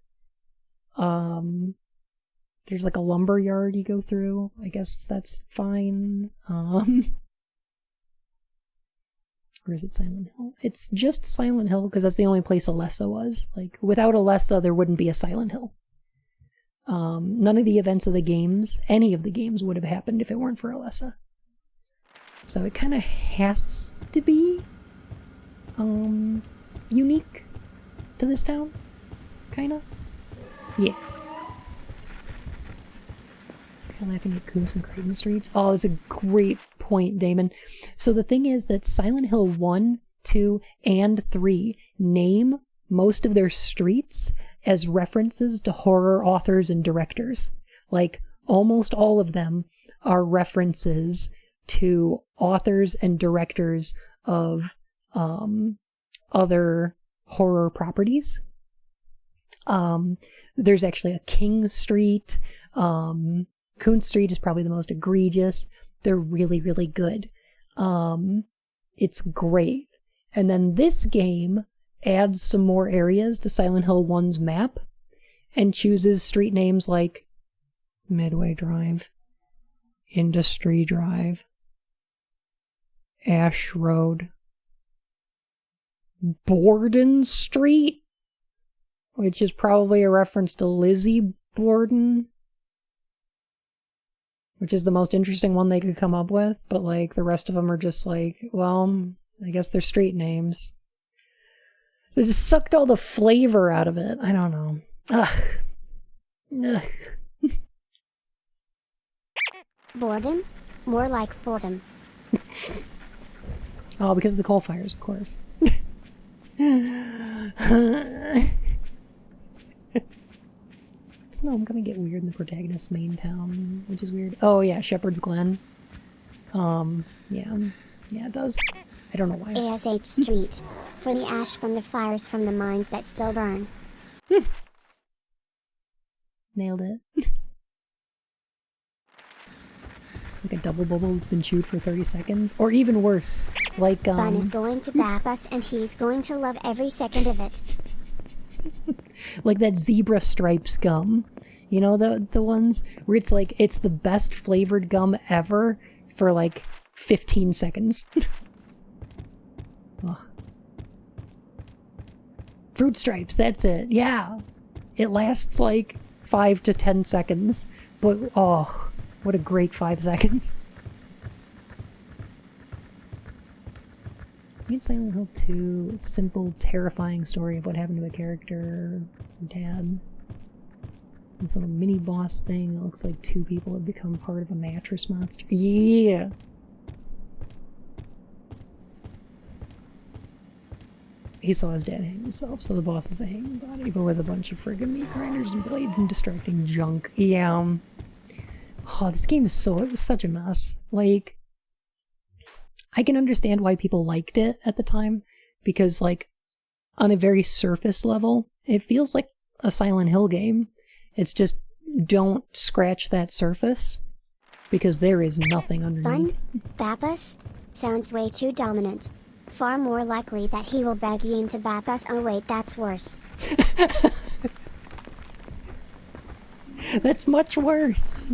[SPEAKER 1] There's like a lumber yard you go through. I guess that's fine. Or is it Silent Hill? It's just Silent Hill because that's the only place Alessa was. Like, without Alessa, there wouldn't be a Silent Hill. None of the events of the games, any of the games, would have happened if it weren't for Alessa. So it kind of has to be unique to this town, kind of. Yeah. I'm laughing at Coons and Creighton Streets. Oh, that's a great point, Damon. So the thing is that Silent Hill 1, 2, and 3 name most of their streets as references to horror authors and directors. Like, almost all of them are references to authors and directors of other horror properties. There's actually a King Street. Coon Street is probably the most egregious. They're really, really good. It's great. And then this game adds some more areas to Silent Hill 1's map and chooses street names like Midway Drive, Industry Drive, Ash Road, Borden Street, which is probably a reference to Lizzie Borden, which is the most interesting one they could come up with, but like the rest of them are just like, well, I guess they're street names. They just sucked all the flavor out of it. I don't know. Ugh.
[SPEAKER 2] Borden? More like boredom.
[SPEAKER 1] Oh, because of the coal fires, of course. No, I'm gonna get weird in the protagonist's main town, which is weird. Oh yeah, Shepherd's Glen. Yeah, it does. I don't know why.
[SPEAKER 2] ASH Street. for the ash from the fires from the mines that still burn.
[SPEAKER 1] Nailed it. Like a double bubble that's been chewed for 30 seconds. Or even worse, like,
[SPEAKER 2] Bun is going to bap us and he's going to love every second of it.
[SPEAKER 1] like that zebra stripes gum. You know, the ones where it's like, it's the best flavored gum ever for like 15 seconds. Oh. Fruit stripes, that's it. Yeah. It lasts like 5 to 10 seconds. But, oh, what a great 5 seconds. Meet Silent Hill 2, simple, terrifying story of what happened to a character, dad. This little mini boss thing that looks like 2 people have become part of a mattress monster. Yeah! He saw his dad hang himself, so the boss is a hanging body, but with a bunch of friggin' meat grinders and blades and distracting junk. Yeah. Oh, this game is it was such a mess. Like, I can understand why people liked it at the time, because, like, on a very surface level, it feels like a Silent Hill game. It's just, don't scratch that surface, because there is nothing underneath.
[SPEAKER 2] Bun? Bap us? Sounds way too dominant. Far more likely that he will beg you into bap us. Oh wait, that's worse.
[SPEAKER 1] That's much worse.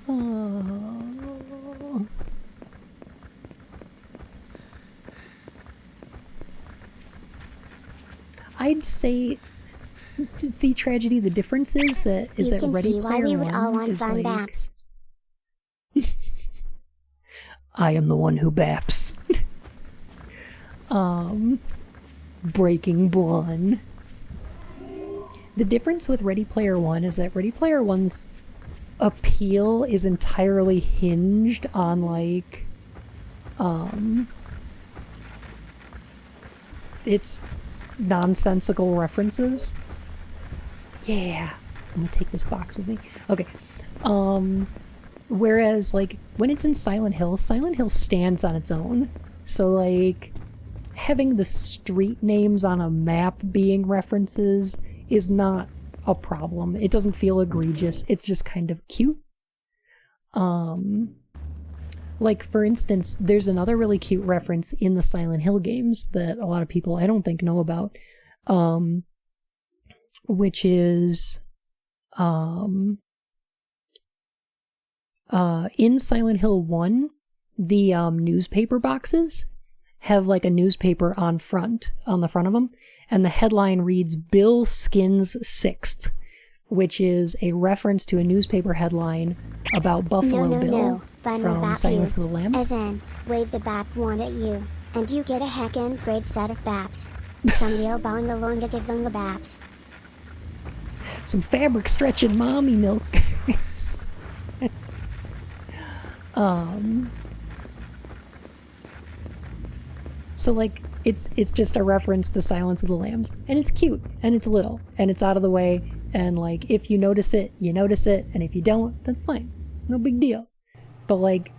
[SPEAKER 1] Oh. I'd say, see Tragedy, the difference is that
[SPEAKER 2] You
[SPEAKER 1] that
[SPEAKER 2] can
[SPEAKER 1] Ready
[SPEAKER 2] see why
[SPEAKER 1] Player
[SPEAKER 2] we would all
[SPEAKER 1] One
[SPEAKER 2] want
[SPEAKER 1] is
[SPEAKER 2] Bun
[SPEAKER 1] like,
[SPEAKER 2] baps.
[SPEAKER 1] I am the one who baps. Breaking One. The difference with Ready Player One is that Ready Player One's appeal is entirely hinged on, like, its nonsensical references. Yeah. I'm gonna take this box with me. Okay. Whereas, like, when it's in Silent Hill stands on its own. So, like, having the street names on a map being references is not a problem. It doesn't feel egregious. It's just kind of cute. Like, for instance, there's another really cute reference in the Silent Hill games that a lot of people I don't think know about, which is, in Silent Hill 1, the newspaper boxes have like a newspaper on the front of them, and the headline reads Bill Skins 6th, which is a reference to a newspaper headline about Buffalo Bill from Silence of the Lambs.
[SPEAKER 2] As in, wave the bap wand at you, and you get a heckin' great set of baps. Some real bongalonga gazunga baps.
[SPEAKER 1] Some fabric stretching mommy milk. So, like, it's just a reference to Silence of the Lambs, and it's cute, and it's little, and it's out of the way, and, like, if you notice it, you notice it, and if you don't, that's fine. No big deal. But, like,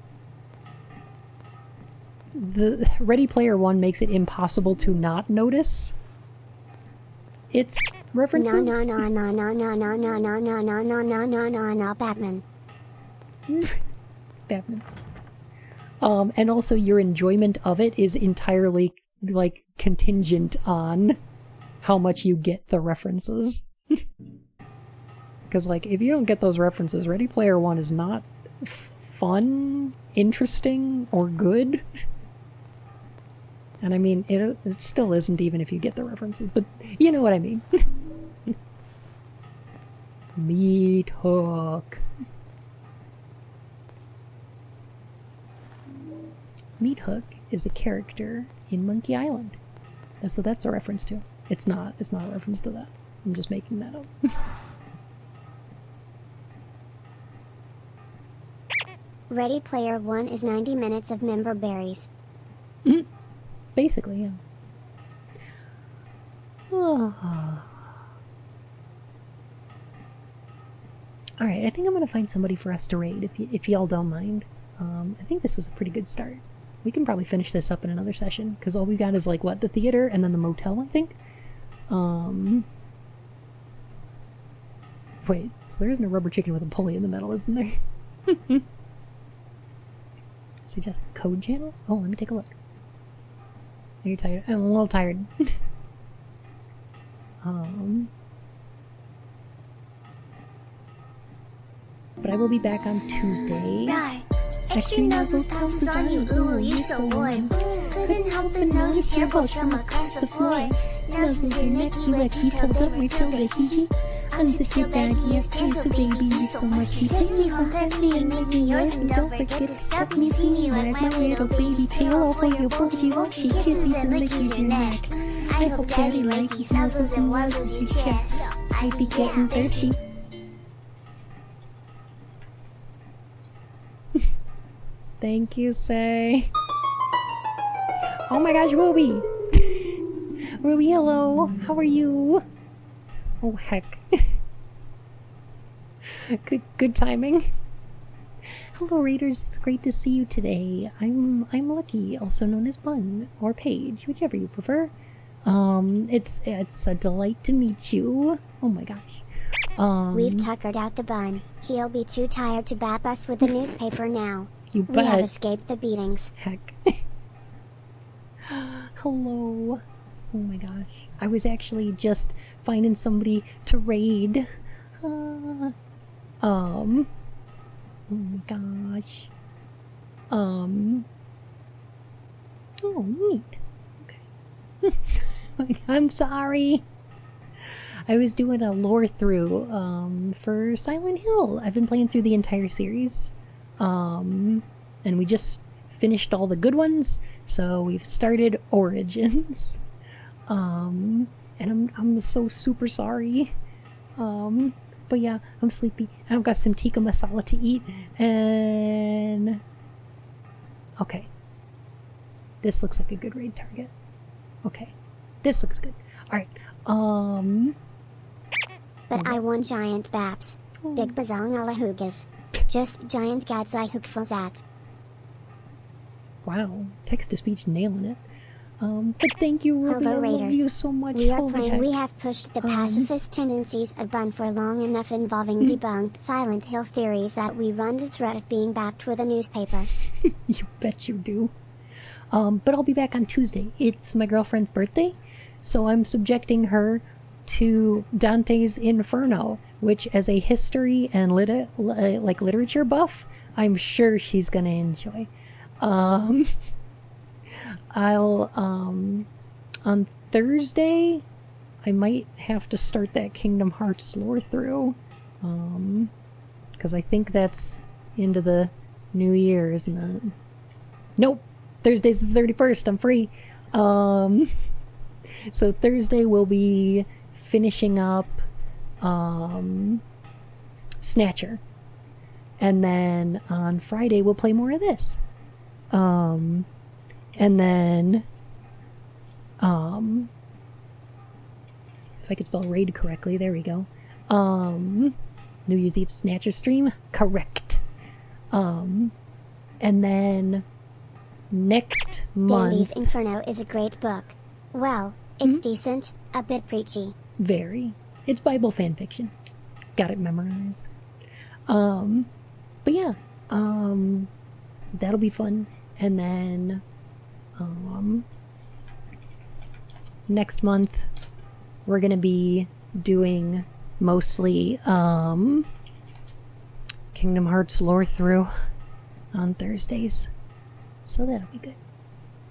[SPEAKER 1] the Ready Player One makes it impossible to not notice its references.
[SPEAKER 2] No, Batman.
[SPEAKER 1] Batman. And also your enjoyment of it is entirely, like, contingent on how much you get the references. Because, like, if you don't get those references, Ready Player One is not fun, interesting, or good. And I mean, it still isn't even if you get the references, but you know what I mean. Meat Hook. Meat Hook is a character in Monkey Island. That's what that's a reference to. It's not a reference to that. I'm just making that up.
[SPEAKER 2] Ready Player One is 90 minutes of member berries.
[SPEAKER 1] Basically, yeah. Alright, I think I'm gonna find somebody for us to raid, if y'all don't mind. I think this was a pretty good start. We can probably finish this up in another session, because all we got is, like, what, the theater and then the motel, I think? Wait, so there isn't a rubber chicken with a pulley in the middle, isn't there? Suggest code channel? Oh, let me take a look. Are you tired? I'm a little tired. But I will be back on Tuesday.
[SPEAKER 10] Right. Extra nozzles pounces on you, ooh, you're so warm. Couldn't help but notice your pulse from across the floor. Nuzzles your neck, you like he told them Matilda, hee hee. Unzip your baggiest pants, so baby, you so much. You take me home gently and make me yours, and don't forget to stuff me, see me like my little baby tail over your bulgy wonky kisses and lickies your neck. I hope daddy likes he nuzzles and wuzzles your chest. I be getting thirsty.
[SPEAKER 1] Thank you, Say. Oh my gosh, Ruby! Ruby, hello! How are you? Oh heck. Good timing. Hello Raiders, it's great to see you today. I'm Lucky, also known as Bun, or Paige, whichever you prefer. It's a delight to meet you. Oh my gosh.
[SPEAKER 2] We've tuckered out the Bun. He'll be too tired to bap us with the newspaper now.
[SPEAKER 1] You
[SPEAKER 2] We have
[SPEAKER 1] bet.
[SPEAKER 2] escaped the beatings.
[SPEAKER 1] Heck. Hello. Oh my gosh. I was actually just finding somebody to raid. Oh my gosh. Oh, neat. Okay. I'm sorry. I was doing a lore through for Silent Hill. I've been playing through the entire series. And we just finished all the good ones, so we've started Origins. And I'm so super sorry. But yeah, I'm sleepy. I've got some tikka masala to eat, and okay. This looks like a good raid target. Okay. This looks good. Alright.
[SPEAKER 2] But I want giant baps. Big bazong alahugas. Just giant gadzai hookfulzat.
[SPEAKER 1] Wow. Text-to-speech nailing it. But thank you, Ruby.
[SPEAKER 2] Hello,
[SPEAKER 1] I love
[SPEAKER 2] Raiders.
[SPEAKER 1] you so much.
[SPEAKER 2] We are
[SPEAKER 1] Holy
[SPEAKER 2] playing.
[SPEAKER 1] heck.
[SPEAKER 2] We have pushed the pacifist tendencies of Bun for long enough, involving debunked Silent Hill theories that we run the threat of being backed with a newspaper.
[SPEAKER 1] You bet you do. But I'll be back on Tuesday. It's my girlfriend's birthday, so I'm subjecting her to Dante's Inferno, which, as a history and literature buff, I'm sure she's gonna enjoy. I'll on Thursday I might have to start that Kingdom Hearts lore through, because I think that's into the new year, isn't it? Nope, Thursday's the 31st. I'm free. So Thursday we'll be finishing up Snatcher, and then on Friday we'll play more of this, and then if I could spell raid correctly, there we go. New Year's Eve Snatcher stream, correct. And then next month,
[SPEAKER 2] Dante's Inferno is a great book. Well, it's decent, a bit preachy.
[SPEAKER 1] very. It's Bible fan fiction. Got it memorized. But yeah, that'll be fun. And then, next month, we're gonna be doing mostly, Kingdom Hearts lore through on Thursdays. So that'll be good.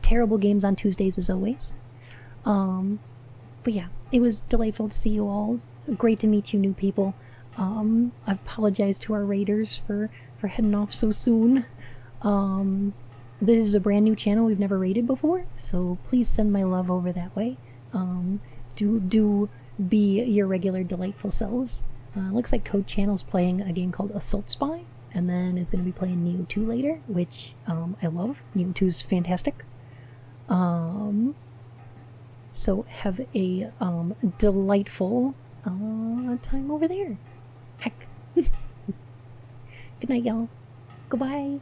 [SPEAKER 1] Terrible games on Tuesdays as always. But yeah, it was delightful to see you all. Great to meet you new people. I apologize to our raiders for heading off so soon. This is a brand new channel we've never raided before, so please send my love over that way. Do be your regular delightful selves. Looks like Code Channel's playing a game called Assault Spy, and then is going to be playing Neo 2 later, which I love. Neo 2's fantastic. So have a delightful time over there. Heck. Good night, y'all. Goodbye.